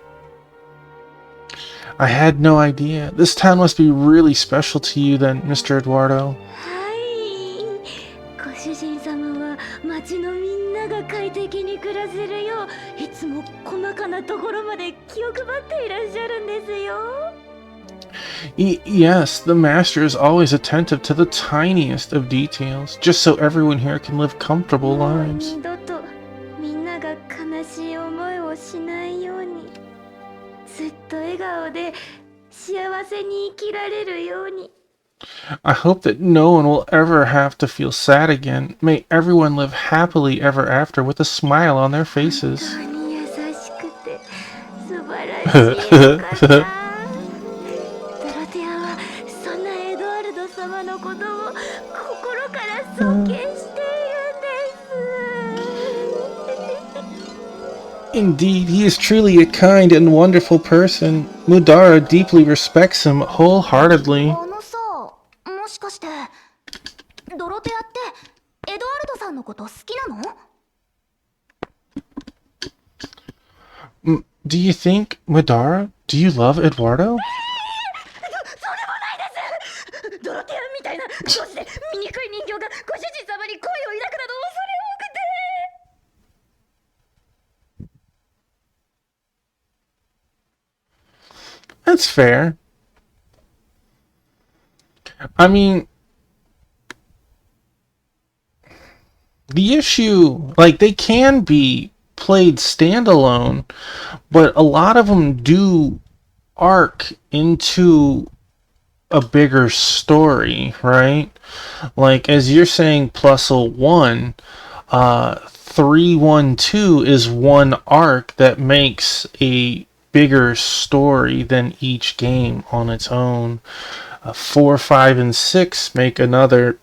I had no idea. This town must be really special to you then, Mr. Eduardo. はい。ご主人様は町のみんなが快適に暮らせるよう、いつも細かなところまで気を配っていらっしゃるんですよ。 Yes, the master is always attentive to the tiniest of details, just so everyone here can live comfortable lives. 二度とみんなが悲しい思いをしないように、ずっと笑顔で幸せに生きられるように。 I hope that no one will ever have to feel sad again. May everyone live happily ever after with a smile on their faces. 本当に優しくて素晴らしいお方。ドロテアはそんなエドワルド様のことを心から尊敬しているんです。 Indeed, he is truly a kind and wonderful person. Mudara deeply respects him wholeheartedly. あのさ、もしかしてドロテアってエドワルドさんのこと好きなの？ Do you think, Mudara, do you love Eduardo? ドロテアみたいなどうして醜い人形がご主人様に恋を抱くなど恐れ多くて。 That's fair. I mean, the issue, like, they can be played standalone, but a lot of them do arc into a bigger story, right? Like, as you're saying, Plusle 1, 312 is one arc that makes a bigger story than each game on its own. 4, 5, and 6 make another.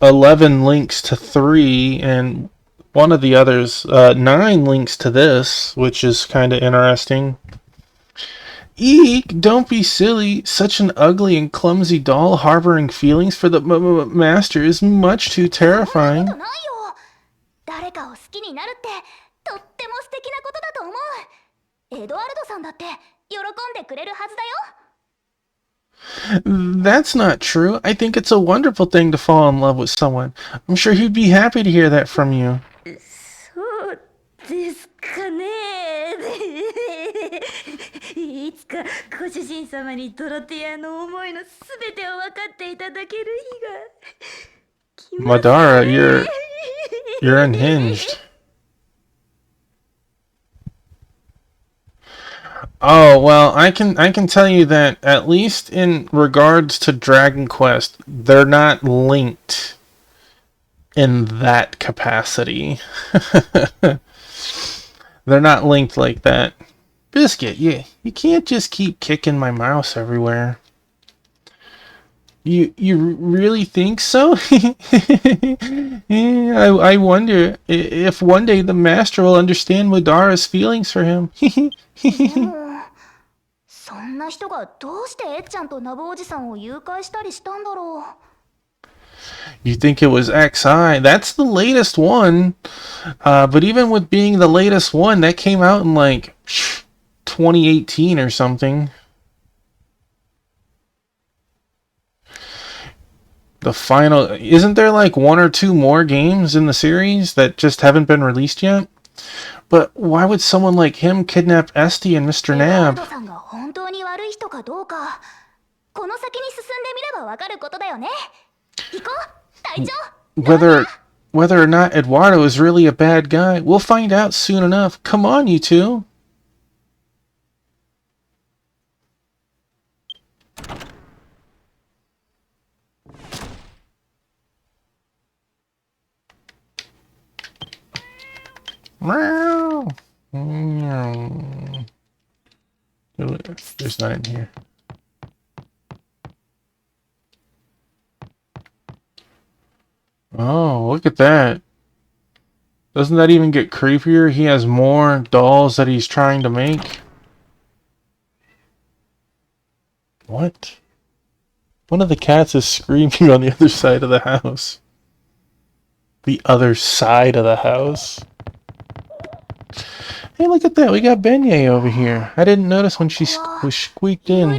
11 links to 3, and one of the others, 9 links to this, which is kind of interesting. Eek, don't be silly. Such an ugly and clumsy doll harboring feelings for the master is much too terrifying. 誰かを好きになるってとっても素敵なことだと思う。エドワルドさんだって喜んでくれるはずだよ。That's not true. I think it's a wonderful thing to fall in love with someone. I'm sure he'd be happy to hear that from you. そうですかね。いつかご主人様にドロティアの思いのすべてを分かっていただける日が。Madara, you're unhinged. Oh, well, I can tell you that at least in regards to Dragon Quest, they're not linked in that capacity. They're not linked like that. Biscuit, you can't just keep kicking my mouse everywhere. You really think so? Yeah, I wonder if one day the master will understand Madara's feelings for him. そんな人がどうしてエッちゃんとナブおじさんを誘拐したりしたんだろう。You think it was XI? That's the latest one. But even with being the latest one, that came out in like 2018 or something. The final... Isn't there like 1 or 2 more games in the series that just haven't been released yet? But why would someone like him kidnap Esty and Mr. Nab? さんが本当に悪い人かどうか、この先に進んでみればわかることだよね。行こう、隊長。Whether or not Eduardo is really a bad guy, we'll find out soon enough. Come on, you two. Meow. Meow. There's not in here. Oh, look at that. Doesn't that even get creepier? He has more dolls that he's trying to make. What? One of the cats is screaming on the other side of the house. The other side of the house. Hey, look at that. We got Beignet over here. I didn't notice when she squeaked in. エ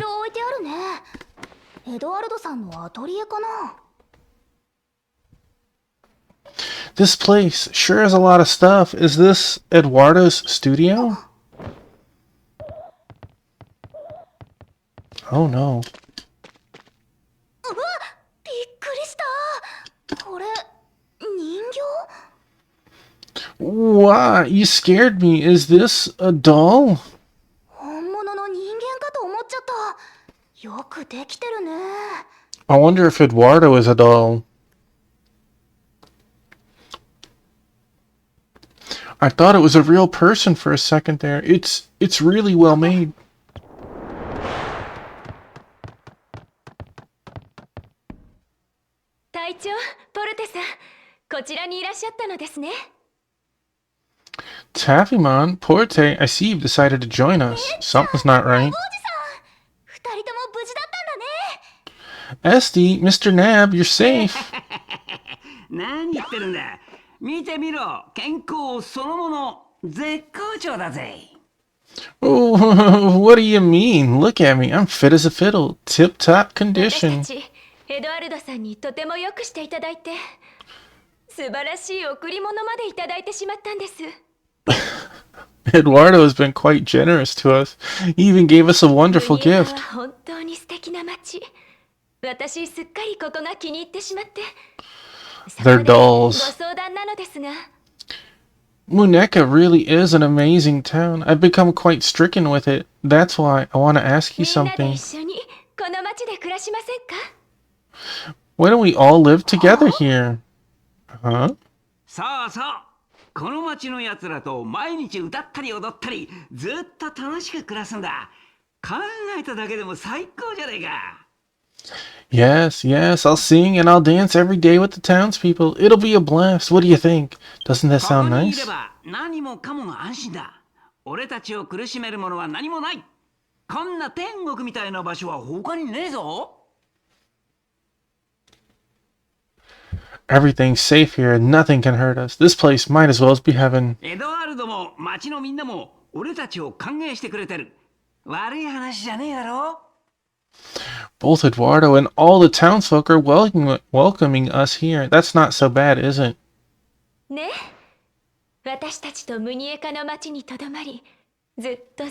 ドワルドさんのアトリエかな。 This place sure has a lot of stuff. Is this Eduardo's studio? Oh no. びっくりした。これ人形？ Wow, you scared me. Is this a doll? 本物の人間かと思っちゃった。よくできてるね。 I wonder if Eduardo is a doll. I thought it was a real person for a second there. It's really well made. 隊長、ポルテさん、こちらにいらっしゃったのですね。 Taffymon, Porte, I see you've decided to join us. Something's not right. おじさん、二人とも無事だったんだね。 Esty, Mr. Nab, you're safe. 何言ってるんだ。見てみろ、健康そのもの絶好調だぜ。 Oh, what do you mean? Look at me. I'm fit as a fiddle. Tip-top condition. 私たちエドワルドさんにとてもよくしていただいて、素晴らしい贈り物までいただいてしまったんです。 Eduardo has been quite generous to us. He even gave us a wonderful gift. 本当に素敵な街。私すっかりここが気に入ってしまって。They're dolls. ご相談なのですが、 Muneka really is an amazing town. I've become quite stricken with it. That's why I want to ask you みんなで something. 一緒にこの町で暮らしませんか？ Why don't we all live together here? Huh? そうそう。この町のやつらと毎日歌ったり踊ったり、ずっと楽しく暮らすんだ。考えただけでも最高じゃねえか。Yes, yes, I'll sing and I'll dance every day with the townspeople. It'll be a blast. What do you think? Doesn't that こ sound こにいれ nice? ば何もかもが安心だ。俺たちを苦しめるものは何もない。こんな天国みたいな場所は他にねえぞ。Everything's safe here and nothing can hurt us. This place might as well be heaven. エドワルドも町のみんなも俺たちを歓迎してくれてる。悪い話じゃねえだろ。Both Eduardo and all the townsfolk are welcoming us here. That's not so bad, is it? ね、私たちとムニエカの町にとどまり、ずっと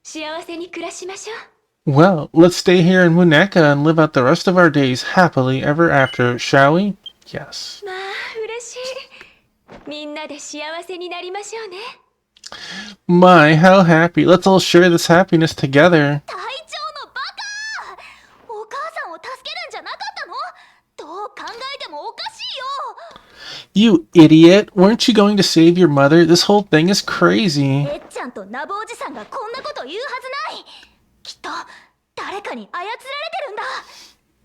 幸せに暮らしましょう。 Well, let's stay here in Muneka and live out the rest of our days happily ever after, shall we? Yes. まあ嬉しい。みんなで幸せになりましょうね。 My, how happy. Let's all share this happiness together. 隊長のバカ！お母さんを助けるんじゃなかったの？どう考えてもおかしいよ。 You idiot. Weren't you going to save your mother? This whole thing is crazy. えっちゃんとナボおじさんがこんなこと言うはずない。きっと誰かに操られてるんだ。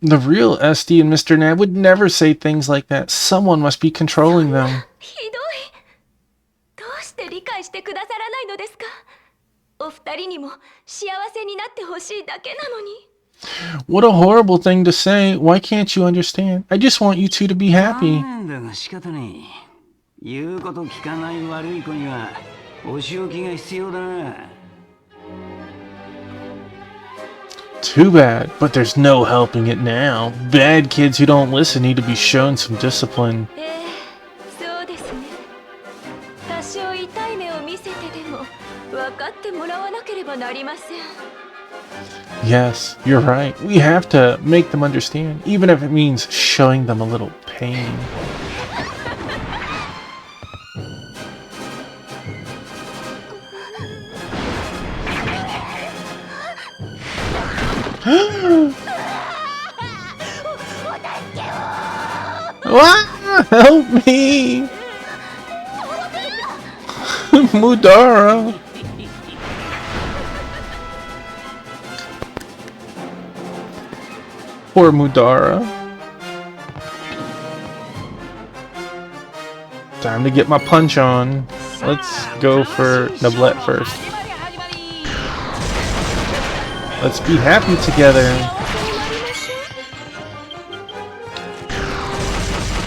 The real Esty and Mr. Nab would never say things like that. Someone must be controlling them. ひどい。どうして理解してくださらないのですか？お二人にも幸せになってほしいだけなのに。 What a horrible thing to say. Why can't you understand? I just want you two to be happy. なんだが仕方ねえ。言うこと聞かない悪い子にはお仕置きが必要だな。 Too bad, but there's no helping it now. Bad kids who don't listen need to be shown some discipline. そうですね。多少痛い目を見せてでも分かってもらわなければなりません。 Yes, you're right. We have to make them understand, even if it means showing them a little pain. Ah, help me! Mudara! Poor Mudara. Time to get my punch on. Let's go for Nablet first. Let's be happy together.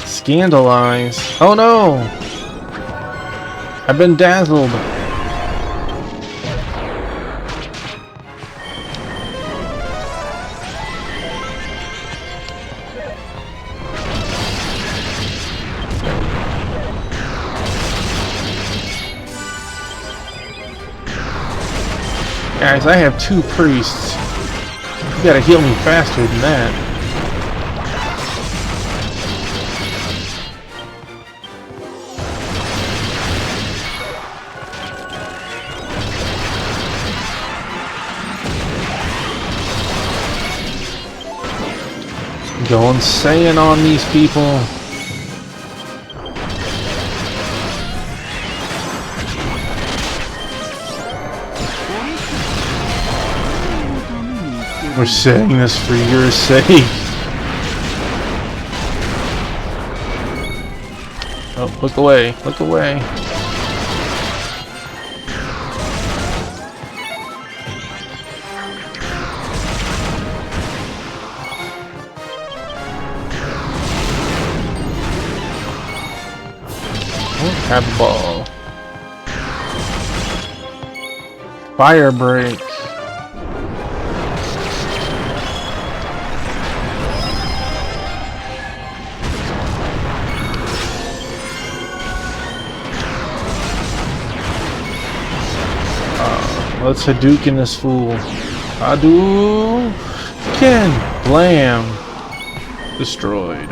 Scandalize. Oh no! I've been dazzled. Guys, I have 2 priests. You gotta heal me faster than that. Going Saiyan on these people. We're saying this for your sake. Oh, look away, look away. Have the ball. Fire break. Let's Hadouken this fool. Hadouken! Blam! Destroyed.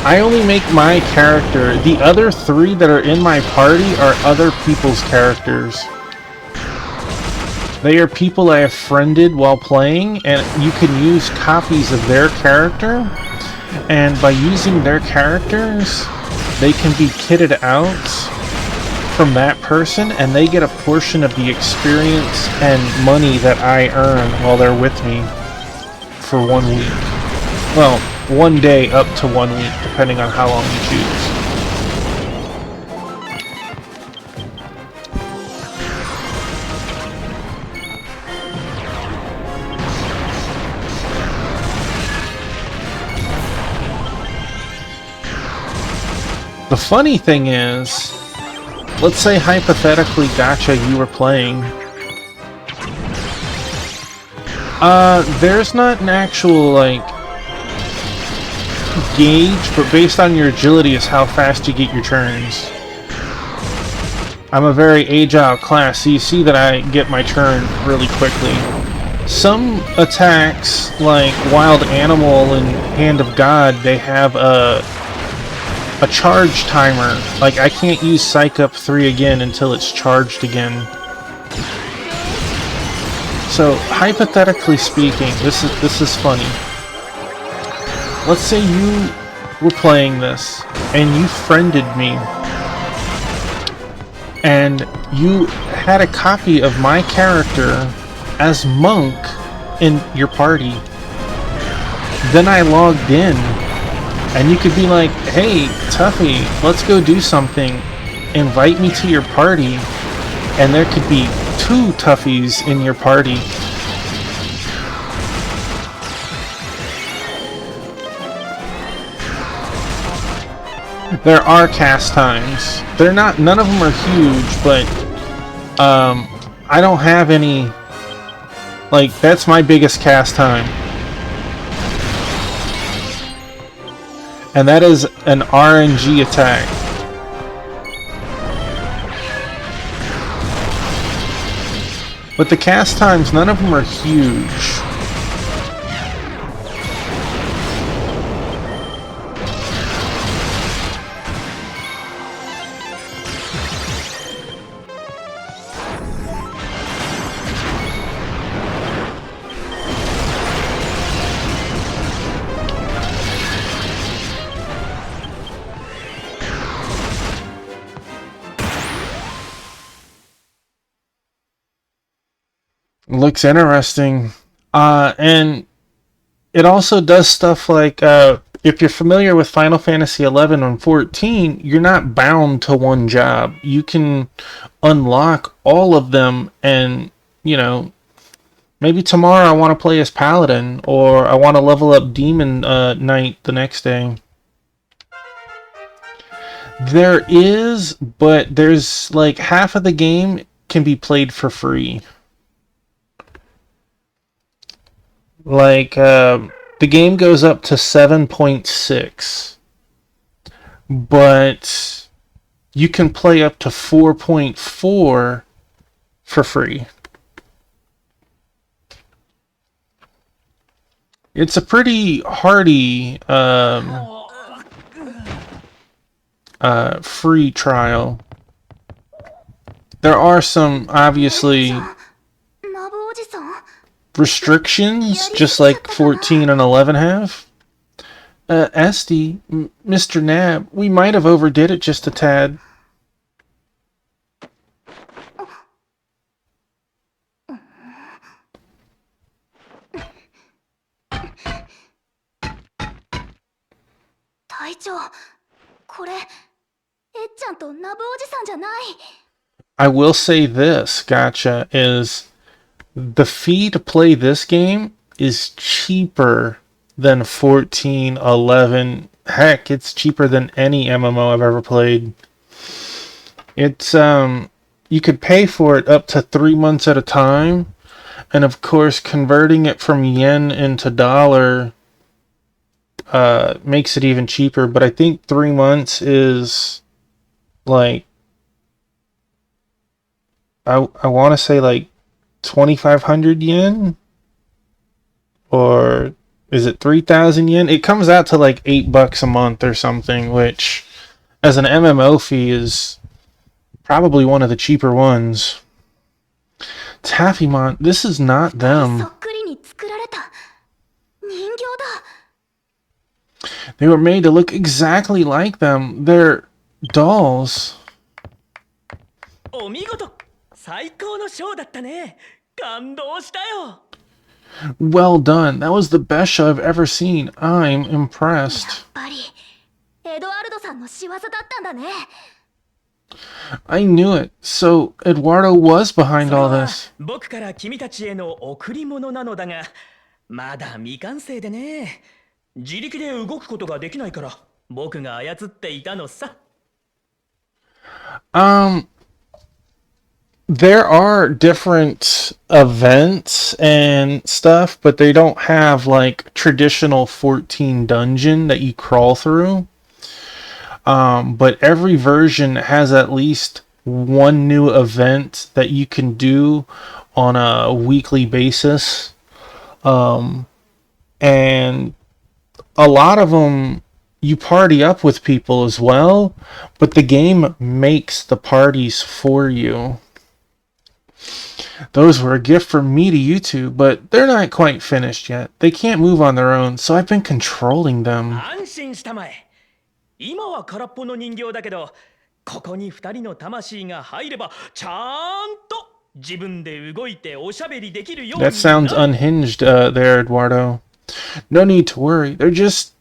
I only make my character. The other 3 that are in my party are other people's characters. They are people I have friended while playing, and you can use copies of their character, and by using their characters, they can be kitted out from that person, and they get a portion of the experience and money that I earn while they're with me for 1 week. Well, 1 day up to 1 week, depending on how long you choose. The funny thing is, let's say hypothetically, Gacha, you were playing. There's not an actual, like, gauge, but based on your agility is how fast you get your turns. I'm a very agile class, so you see that I get my turn really quickly. Some attacks, like Wild Animal and Hand of God, they have a charge timer. Like, I can't use Psych Up 3 again until it's charged again. So, hypothetically speaking, this is funny. Let's say you were playing this, and you friended me, and you had a copy of my character as Monk in your party. Then I logged in, and you could be like, hey, Tuffy, let's go do something. Invite me to your party, and there could be 2 Tuffies in your party. There are cast times. They're not, none of them are huge, but I don't have any, like, that's my biggest cast time. And that is an RNG attack. But the cast times, none of them are huge. Looks interesting. And it also does stuff like, if you're familiar with Final Fantasy 11 and 14, you're not bound to one job. You can unlock all of them, and, you know, maybe tomorrow I want to play as Paladin, or I want to level up Demon Knight the next day. There is, but there's like half of the game can be played for free. Like, the game goes up to 7.6, but you can play up to 4.4 for free. It's a pretty hardy free trial. There are some, obviously, restrictions, just like 14 and 11 have. Esty, Mr. Nab, we might have overdid it just a tad. I will say this, Gacha, is the fee to play this game is cheaper than 14, 11. Heck, it's cheaper than any MMO I've ever played. It's, you could pay for it up to 3 months at a time. And of course, converting it from yen into dollar makes it even cheaper. But I think 3 months is like, I want to say like 2,500 yen, or is it 3,000 yen? It comes out to like $8 a month or something, which as an MMO fee is probably one of the cheaper ones. Taffymon, this is not そ them. っくりに作られた人形だ。 They were made to look exactly like them. They're dolls. お見事、最高のショーだったね。感動したよ。 Well done. That was the best show I've ever seen. I'm やっ impressed. ぱりエドワルドさんの仕業だったんだね。 I knew it. So Eduardo was behind それ all は this. 僕から君たちへの贈り物なのだが、まだ未完成でね。自力で動くことができないから、僕が操っていたのさ。 There are different events and stuff, but they don't have like traditional 14 dungeon that you crawl through. But every version has at least one new event that you can do on a weekly basis. And a lot of them you party up with people as well, but the game makes the parties for you. Those were a gift from me to you two, but they're not quite finished yet. They can't move on their own, so I've been controlling them. 安心したまえ。今は空っぽの人形だけど、ここに二人の魂が入れば、ちゃんと自分で動いておしゃべりできるように That sounds unhinged there, Eduardo. No need to worry. They're just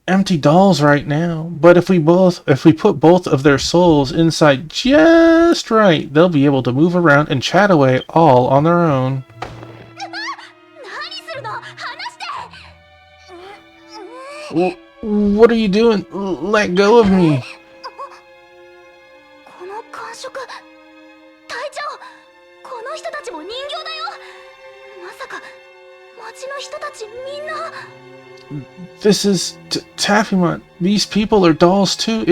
empty dolls right now. But if we put both of their souls inside just right, they'll be able to move around and chat away all on their own. 何するの？離して。 What are you doing? Let go of me. この感触、隊長、この人たちも人形だよ。まさか町の人たちみんな。 This is Taffymon. These people are dolls too.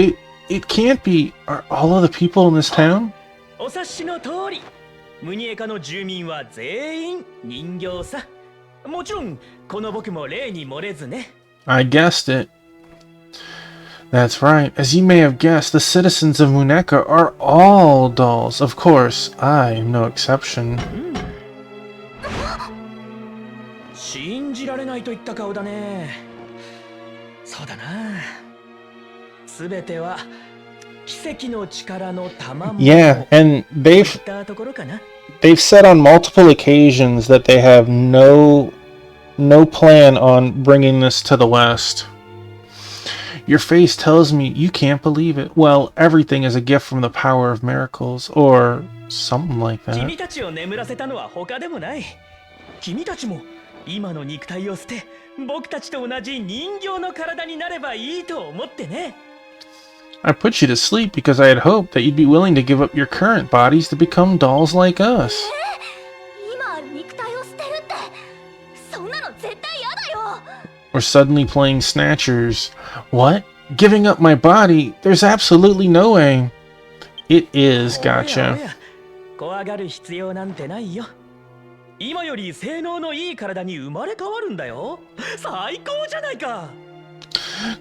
It can't be. Are all of the people in this town? お察しの通り、ムニエカの住民は全員人形さ。もちろんこの僕も例に漏れずね。 I guessed it. That's right. As you may have guessed, the citizens of Muneka are all dolls. Of course, I am no exception. 信じられないといった顔だね。そうだな。すべては奇跡の力の賜物。 Yeah, and they've といったところかな。 said on multiple occasions that they have no plan on bringing this to the West. Your face tells me you can't believe it. Well, everything is a gift from the power of miracles, or something like that. 君たちを眠らせたのは他でもない。君たちも今の肉体を捨て、僕たちと同じ人形の体になればいいと思ってね。 I put you to sleep because I had hoped that you'd be willing to give up your current bodies to become dolls like us. 今ある肉体を捨てるって、そんなの絶対嫌だよ。 Or suddenly playing snatchers. What? Giving up my body? There's absolutely no way. It is, おや gotcha. おや、怖がる必要なんてないよ。今より性能のいい体に生まれ変わるんだよ。最高じゃないか。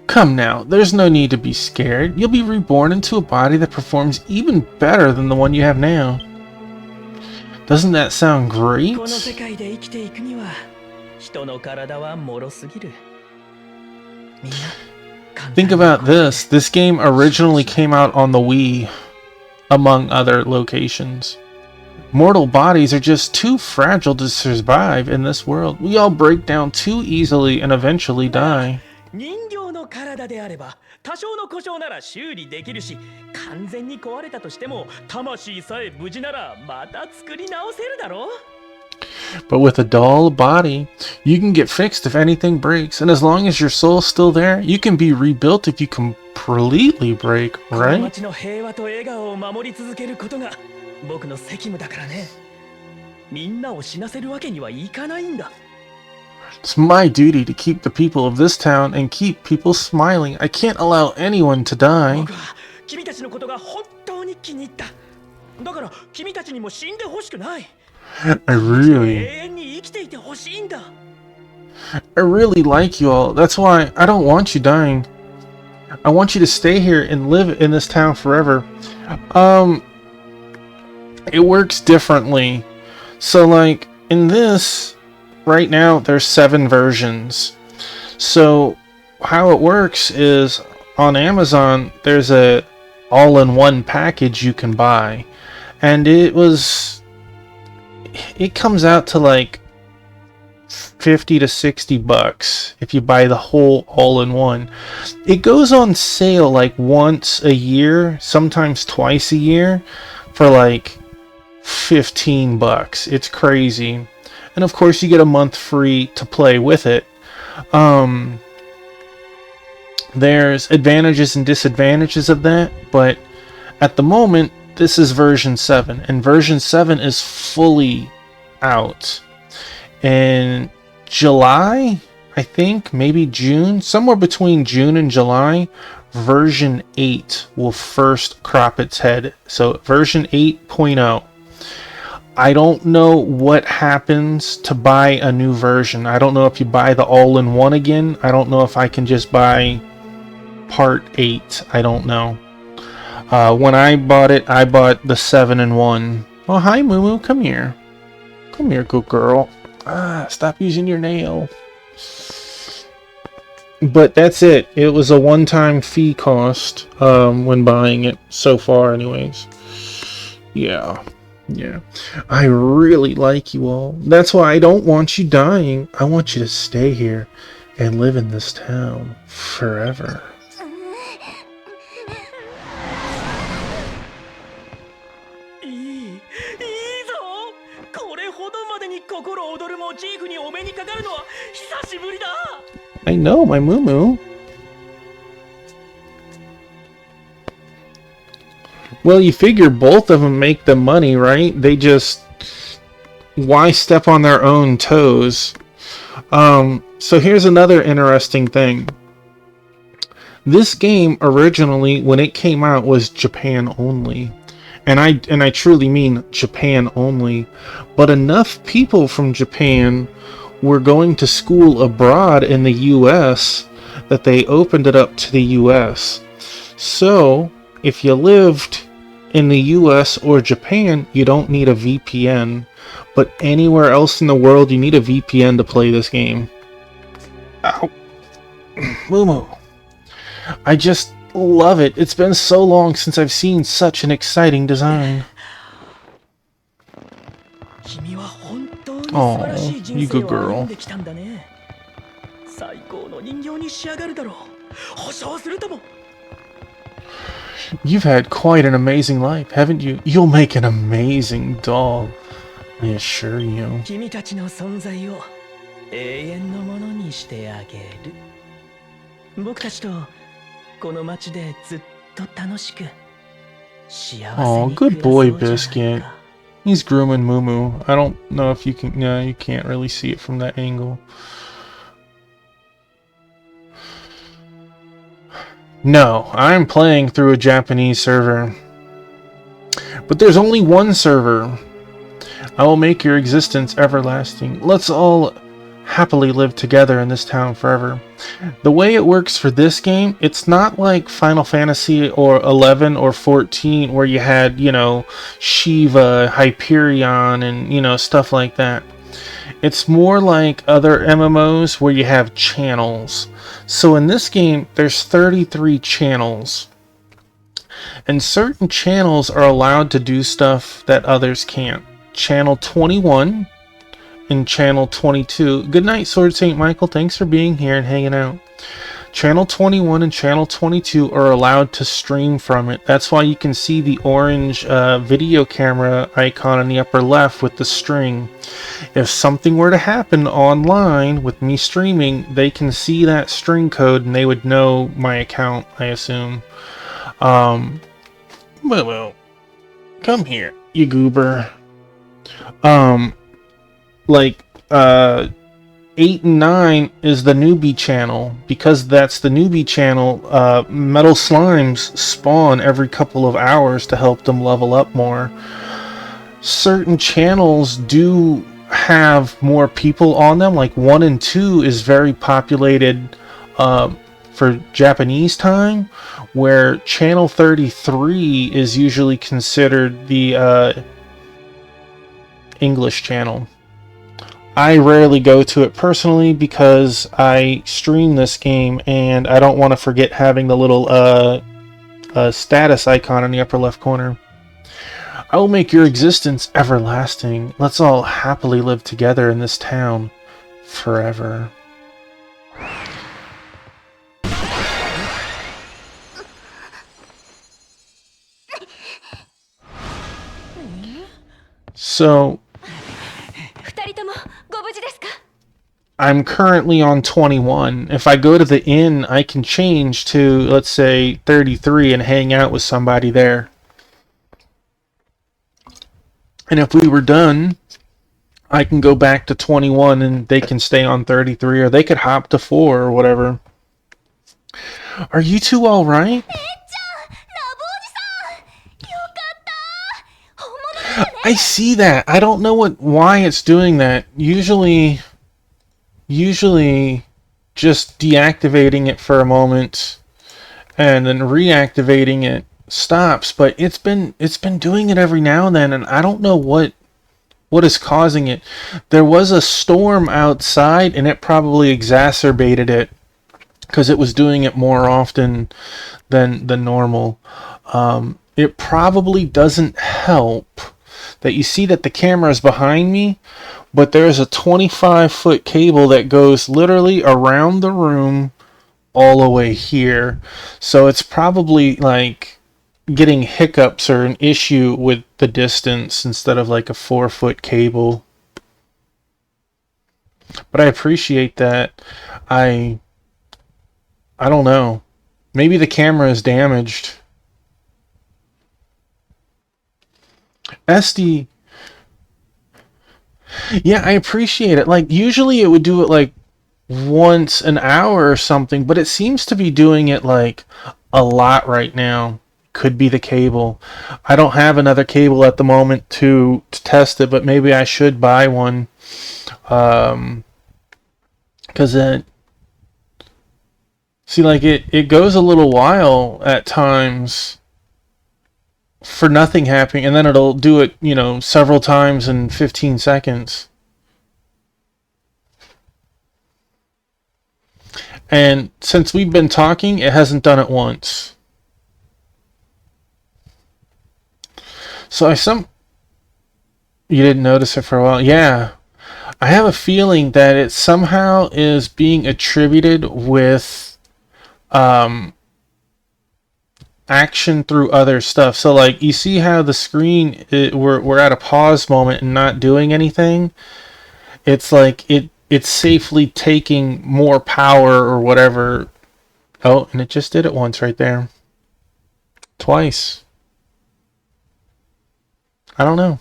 Come now, there's no need to be scared. You'll be reborn into a body that performs even better than the one you have now. Doesn't that sound この great? 世界で生きていくには、人の体は脆すぎる。みんな、簡単 Think に about this. This game originally came out on the Wii, among other locations. Mortal bodies are just too fragile to survive in this world. We all break down too easily and eventually die. 人形の体であれば多少の故障なら修理できるし、完全に壊れたとしても魂さえ無事ならまた作り直せるだろう。 But with a doll body, you can get fixed if anything breaks, and as long as your soul's still there, you can be rebuilt if you completely break, この right? 街の平和と笑顔を守り続けることが僕の責務だからね。みんなを死なせるわけにはいかないんだ。 It's my duty to keep the people of this town and keep people smiling. I can't allow anyone to die. 僕は君たちのことが本当に気に入った。だから君たちにも死んでほしくない。 I really... 永遠に生きていてほしいんだ。I really like you all. That's why I don't want you dying. I want you to stay here and live in this town forever. It works differently. So like in this, right now there's 7 versions. So how it works is on Amazon there's a all-in-one package you can buy, and it comes out to like $50 to $60 if you buy the whole all-in-one. It goes on sale like once a year, sometimes twice a year, for like $15. It's crazy. And of course you get a month free to play with it. There's advantages and disadvantages of that, but at the moment this is version 7, and version 7 is fully out. In July, I think, maybe June, somewhere between June and July, version 8 will first crop its head. So version 8.0. I don't know what happens to buy a new version. I don't know if you buy the all-in-one again. I don't know if I can just buy part 8. I don't know. When I bought it, I bought the 7-in-1. Oh, hi, Moo Moo. Come here. Come here, good girl. Stop using your nail. But that's it. It was a one-time fee cost when buying it so far anyways. Yeah. I really like you all. That's why I don't want you dying. I want you to stay here and live in this town forever. 心躍るモチーフにお目にかかるのは久しぶりだ。 I know, my Moo Moo. Well, you figure both of them make the money, right? They just... Why step on their own toes? So here's another interesting thing. This game originally, when it came out, was Japan only. And I truly mean Japan only. But enough people from Japan were going to school abroad in the US that they opened it up to the US. So, if you lived in the US or Japan, you don't need a VPN. But anywhere else in the world, you need a VPN to play this game. Ow. Moo Moo. I just love it. It's been so long since I've seen such an exciting design. Oh, you good girl. You've had quite an amazing life, haven't you? You'll make an amazing doll, I assure you. 君たちの存在を永遠のものにしてあげる。僕たちとこの街でずっと楽しく幸せに Oh, good boy, Biscuit. He's grooming Moo Moo. I don't know if you can... No, you can't really see it from that angle. No, I'm playing through a Japanese server. But there's only one server. I will make your existence everlasting. Let's all happily live together in this town forever. The way it works for this game, it's not like Final Fantasy or 11 or 14 where you had, you know, Shiva, Hyperion, and, you know, stuff like that. It's more like other MMOs where you have channels. So in this game, there's 33 channels. And certain channels are allowed to do stuff that others can't. Channel 21 and Channel 22. Good night, Sword St. Michael. Thanks for being here and hanging out. Channel 21 and Channel 22 are allowed to stream from it. That's why you can see the orange video camera icon in the upper left with the string. If something were to happen online with me streaming, they can see that string code and they would know my account, I assume. Well, come here, you goober. 8 and 9 is the newbie channel. Because that's the newbie channel, metal slimes spawn every couple of hours to help them level up more. Certain channels do have more people on them. Like 1 and 2 is very populated for Japanese time, where channel 33 is usually considered the English channel. I rarely go to it personally because I stream this game and I don't want to forget having the little status icon in the upper left corner. I will make your existence everlasting. Let's all happily live together in this town forever. So, 二人ともご無事ですか？ I'm currently on 21. If I go to the inn, I can change to, let's say, 33 and hang out with somebody there. And if we were done, I can go back to 21 and they can stay on 33, or they could hop to 4 or whatever. Are you two all right? I see that. I don't know why it's doing that. Usually just deactivating it for a moment and then reactivating it stops, but it's been doing it every now and then, and I don't know what is causing it. There was a storm outside and it probably exacerbated it because it was doing it more often than normal. It probably doesn't help that you see that the camera is behind me, but there's a 25-foot cable that goes literally around the room all the way here. So it's probably like getting hiccups or an issue with the distance instead of like a 4-foot cable. But I appreciate that. I don't know. Maybe the camera is damaged. SD. Yeah, I appreciate it. Like, usually it would do it like once an hour or something, but it seems to be doing it like a lot right now. Could be the cable. I don't have another cable at the moment to test it, but maybe I should buy one. Because it... See, like, it goes a little while at times for nothing happening, and then it'll do it, you know, several times in 15 seconds. And since we've been talking, it hasn't done it once. So you didn't notice it for a while? Yeah. I have a feeling that it somehow is being attributed with action through other stuff. So like, you see how the screen, we're at a pause moment and not doing anything? It's like it's safely taking more power or whatever. Oh, and it just did it once right there. Twice. I don't know.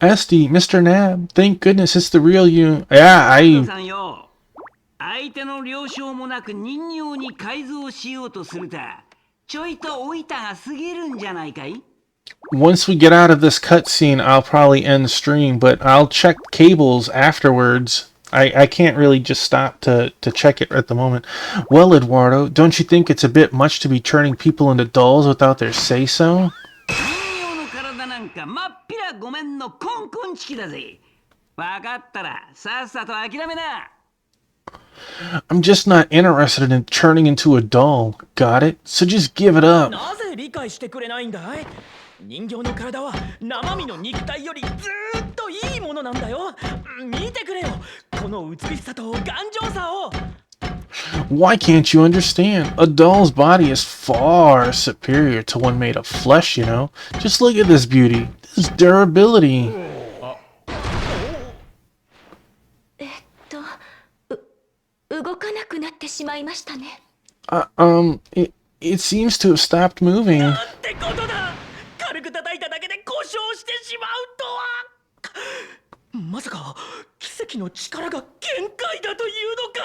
SD, Mr. Nab, thank goodness it's the real you. Yeah, さんよ、相手の了承もなく人形に改造しようとするた。ちょいとおいたが過ぎるんじゃないかい? Once we get out of this cutscene, I'll probably end the stream, but I'll check cables afterwards. I can't really just stop to check it at the moment. Well, Eduardo, don't you think it's a bit much to be turning people into dolls without their say-so? まっぴらごめんのコンコンチキだぜ。わかったらさっさと諦めな。I'm just not interested in turning into a doll. Got it? So just give it up. なぜ理解してくれないんだい？人形の体は生身の肉体よりずーっといいものなんだよ。見てくれよ。この美しさと頑丈さを。Why can't you understand? A doll's body is far superior to one made of flesh, you know? Just look at this beauty. This durability. 動かなくなってしまいましたね。It seems to have stopped moving. ってことだ。軽く叩いただけで故障してしまうとは。まさか奇跡の力が限界だというのか。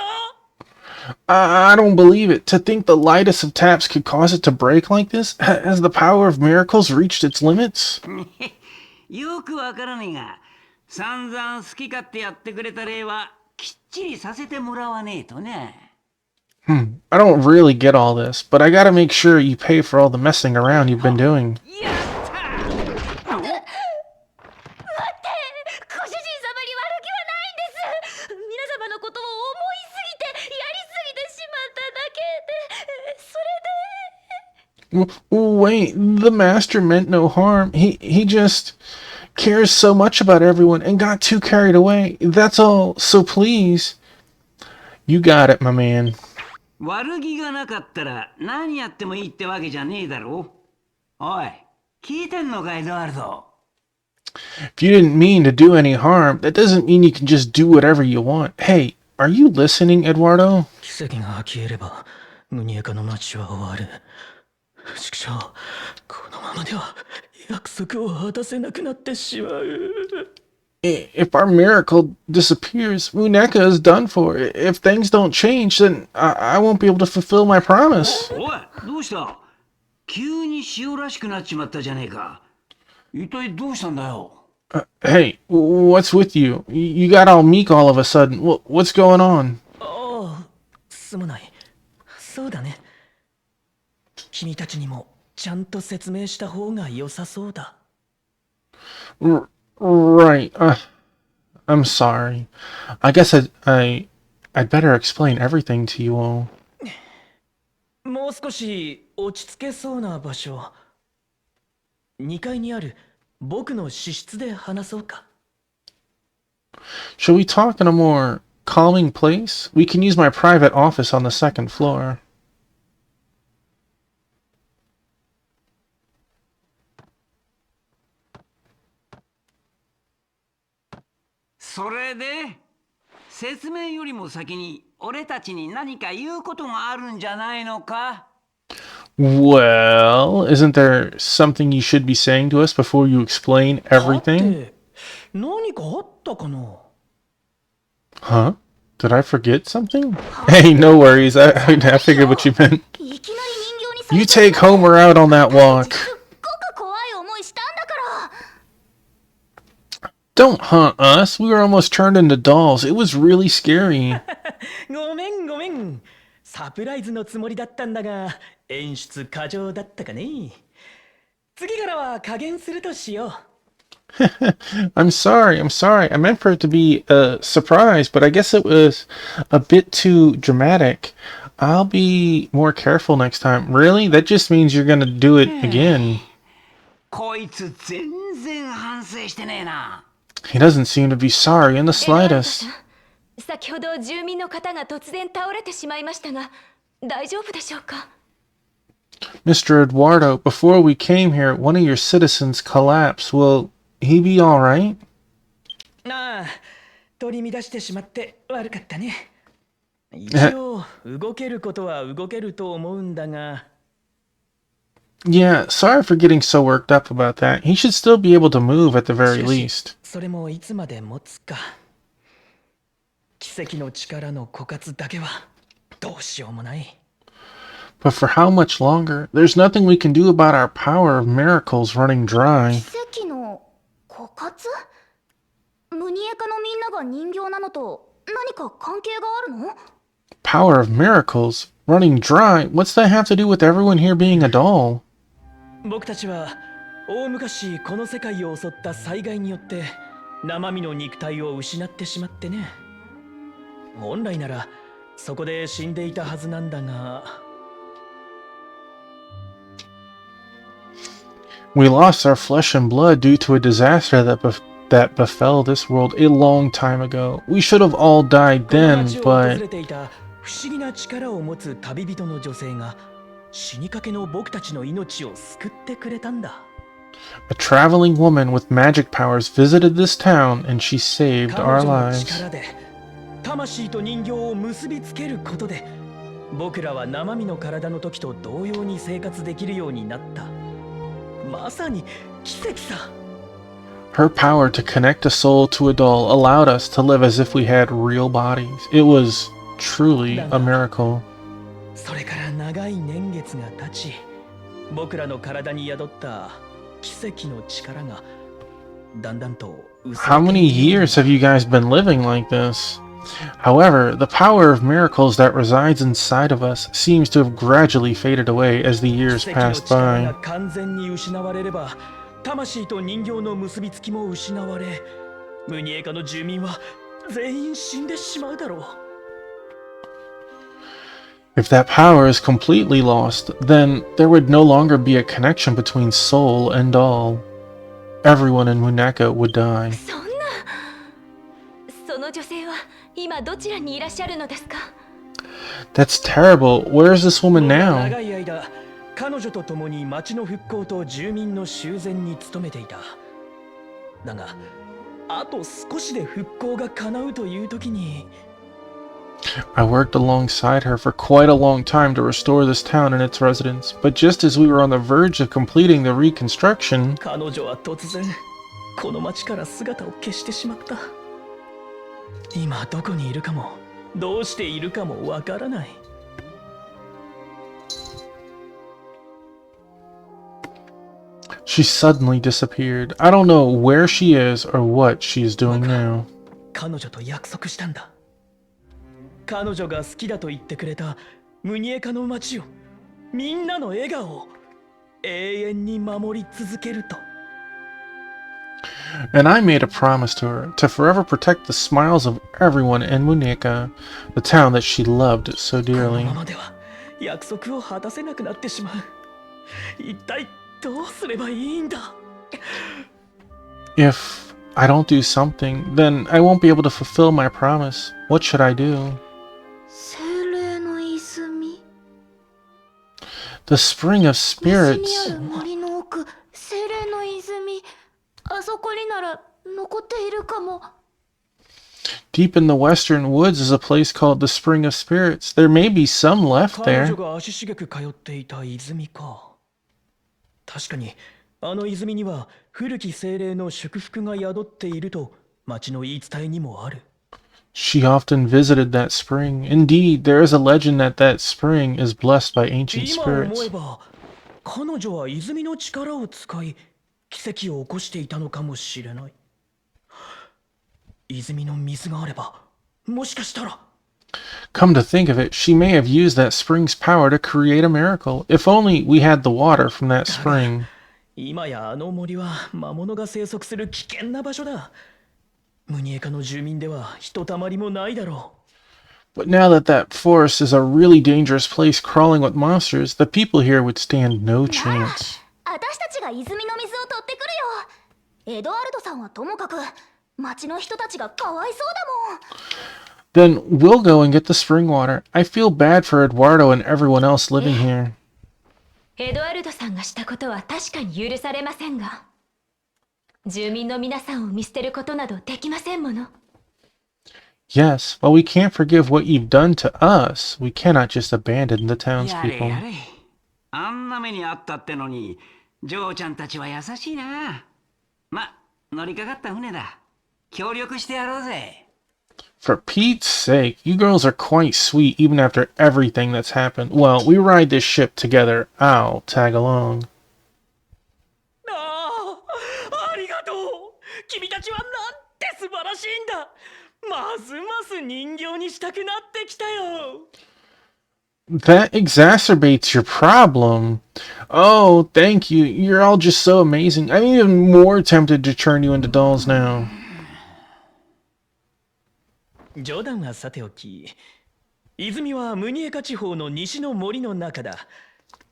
I don't believe it. To think the lightest of taps could cause it to break like this? Has the power of miracles reached its limits? よくわからねえが、散々好き勝手やってくれた礼はきっちりさせてもらわねえとね。I don't really get all this, but I gotta make sure you pay for all the messing around you've been doing. やった！待って、ご主人様に悪気はないんです。皆様のことを思いすぎて、やりすぎてしまっただけで、それで。Wait, the master meant no harm. He just cares so much about everyone and got too carried away. That's all. So please. You got it, my man. 悪気がなかったら何やってもいいってわけじゃねえだろ。おい、聞いてんのかエドワルド。If you didn't mean to do any harm, that doesn't mean you can just do whatever you want. Hey, are you listening, Eduardo? 奇跡が消えればムニエカの街は終わる。畜生、このままでは約束を果たせなくなってしまう。If our miracle disappears, Muneka is done for. If things don't change, then I won't be able to fulfill my promise. おい、どうした？急に塩らしくなっちまったじゃねえか。一体どうしたんだよ。Hey, what's with you? You got all meek all of a sudden. What's going on? ああ、すまない。そうだね。君たちにもちゃんと説明した方が良さそうだ。Right. I'm sorry. I guess I'd better explain everything to you all. もう少し落ち着けそうな場所。2階にある僕の私室で話そうか。Shall we talk in a more calming place? We can use my private office on the second floor. それで説明よりも先に俺たちに何か言うことがあるんじゃないのか？ Well, isn't there something you should be saying to us before you explain everything? 何かあったかな？ Huh? Did I forget something? Hey, no worries. I figured what you meant. You take Homer out on that walk. Don't hunt us. We were almost turned into dolls. It was really scary. ごめんごめん。サプライズのつもりだったんだが、演出過剰だったかね。次からは加減するとしよう。I'm sorry. I meant for it to be a surprise, but I guess it was a bit too dramatic. I'll be more careful next time. Really? That just means you're gonna do it again. こいつ全然反省してねえな。He doesn't seem to be sorry in the slightest. 先ほど住民の方が突然倒れてしまいましたが、大丈夫でしょうか？ Mr. Eduardo, before we came here, one of your citizens collapsed. Will he be all right? ああ、取り乱してしまって悪かったね。一応動けることは動けると思うんだが。Yeah, sorry for getting so worked up about that. He should still be able to move at the very least. それもいつまで持つか。奇跡の力の枯渇だけはどうしようもない。But for how much longer? There's nothing we can do about our power of miracles running dry. 奇跡の枯渇？ムニエカのみんなが人形なのと何か関係があるの？ Power of miracles? Running dry? What's that have to do with everyone here being a doll? 僕たちは大昔この世界を襲った災害によって生身の肉体を失ってしまってね。本来ならそこで死んでいたはずなんだが。We lost our flesh and blood due to a disaster that befell this world a long time ago. We should have all died then, but 不思議な力を持つ旅人の女性が死にかけの僕たちの命を救ってくれたんだ。A traveling woman with magic powers visited this town and she saved our lives. 力で魂と人形を結びつけることで僕らは生身の体の時と同様に生活できるようになった。まさに奇跡さ。Her power to connect a soul to a doll allowed us to live as if we had real bodies. It was truly a miracle. それから長い年月が経ち、僕らの体に宿った奇跡の力がだんだんと薄れて How many years have you guys been living like this? However, the power of miracles that resides inside of us seems to have gradually faded away as the years 奇跡の passed 力 by. が完全に失われれば、魂と人形の結びつきも失われ、ムニエカの住民は全員死んでしまうだろう。 If that power is completely lost, then there would no longer be a connection between soul and doll. Everyone in Muneka would die. そんな。その女性は今どちらにいらっしゃるのですか？ That's terrible. Where is this woman 僕は now? 長い間、彼女と共に町の復興と住民の修繕に努めていた。だが、あと少しで復興が叶うという時に、 I worked alongside her for quite a long time to restore this town and its residents, but just as we were on the verge of completing the reconstruction, 彼女は突然この町から姿を消してしまった。今どこにいるかもどうしているかもわからない。 she suddenly disappeared. I don't know where she is or what she is doing now. 彼女と約束したんだ。彼女が好きだと言ってくれたムニエカの町を、みんなの笑顔を永遠に守り続けると。 And I made a promise to her to forever protect the smiles of everyone in Muneka, the town that she loved so この dearly. ままでは約束を果たせなくなってしまう。一体どうすればいいんだ。 If I don't do something, then I won't be able to fulfill my promise. What should I do? 精霊の泉。 The Spring of 西に Spirits. ある森の奥、精霊の泉。あそこになら残っているかも。 Deep in the western woods is a place called the Spring of Spirits. There may be some left 彼 there. 女が足しげく通っていた泉か。確かにあの泉には古き精霊の祝福が宿っていると町の言い伝えにもある。 She often visited that spring. Indeed, there is a legend that that spring is blessed by ancient 今思 spirits. えば彼女は泉の力を使い奇跡を起こしていたのかもしれない。泉の水があればもしかしたら。 Come to think of it, she may have used that spring's power to create a miracle. If only we had the water from that spring. 今やあの森は魔物が生息する危険な場所だ。ムニエカの住民ではひとたまりもないだろう。 But now that that forest is a really dangerous place crawling with monsters, the people here would stand no chance. 私たちが泉の水を取ってくるよ。エドワルドさんはともかく町の人たちがかわいそうだもん。 Then we'll go and get the spring water. I feel bad for Eduardo and everyone else living here. エドワルドさんがしたことは確かに許されませんが、住民の皆さんを見捨てることなどできませんもの。 Yes, while we can't forgive what you've done to us, we cannot just abandon the やれ townspeople. やれ。あんな目にあったってのに、ジョーちゃんたちは優しいな。ま、乗りかかった船だ。協力してやろうぜ。 For Pete's sake, you girls are quite sweet even after everything that's happened. Well, we ride this ship together. I'll tag along. ああ、ありがとう。君たちはなんて素晴らしいんだ。ますます人形にしたくなってきたよ。 That exacerbates your problem. Oh, thank you. You're all just so amazing. I'm even more tempted to turn you into dolls now. 冗談はさておき、泉はムニエカ地方の西の森の中だ。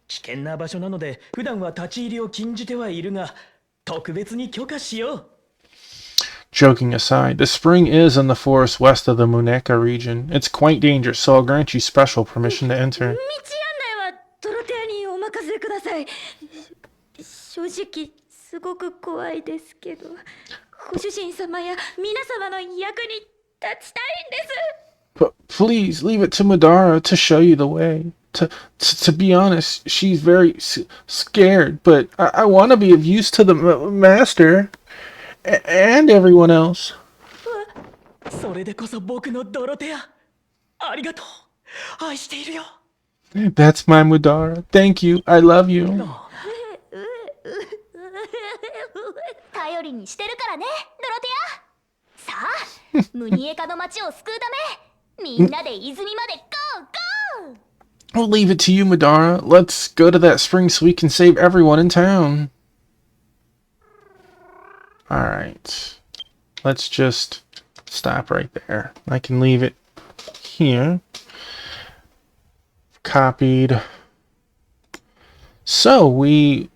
危険な場所なので普段は立ち入りを禁じてはいるが、特別に許可しよう。 Joking aside, the spring is in the forest west of the Muneka region. It's quite dangerous, so I'll grant you special permission to enter. 道案内はトロテアにお任せください。正直すごく怖いですけど、ご主人様や皆様の役に立ちたいんです。 But please leave it to Madara to show you the way. To be honest, she's very scared, but I want to be of use to the master and everyone else. それでこそ僕のドロテア。ありがとう。愛しているよ。 That's my Mudara. Thank you. I love you. 頼りにしてるからね、ドロテア。さあ、ムニエカの町を救うため、みんなで泉までゴーゴー。 I'll leave it to you, Madara. Let's go to that spring so we can save everyone in town. Alright. Let's just stop right there. I can leave it here. Copied. So, we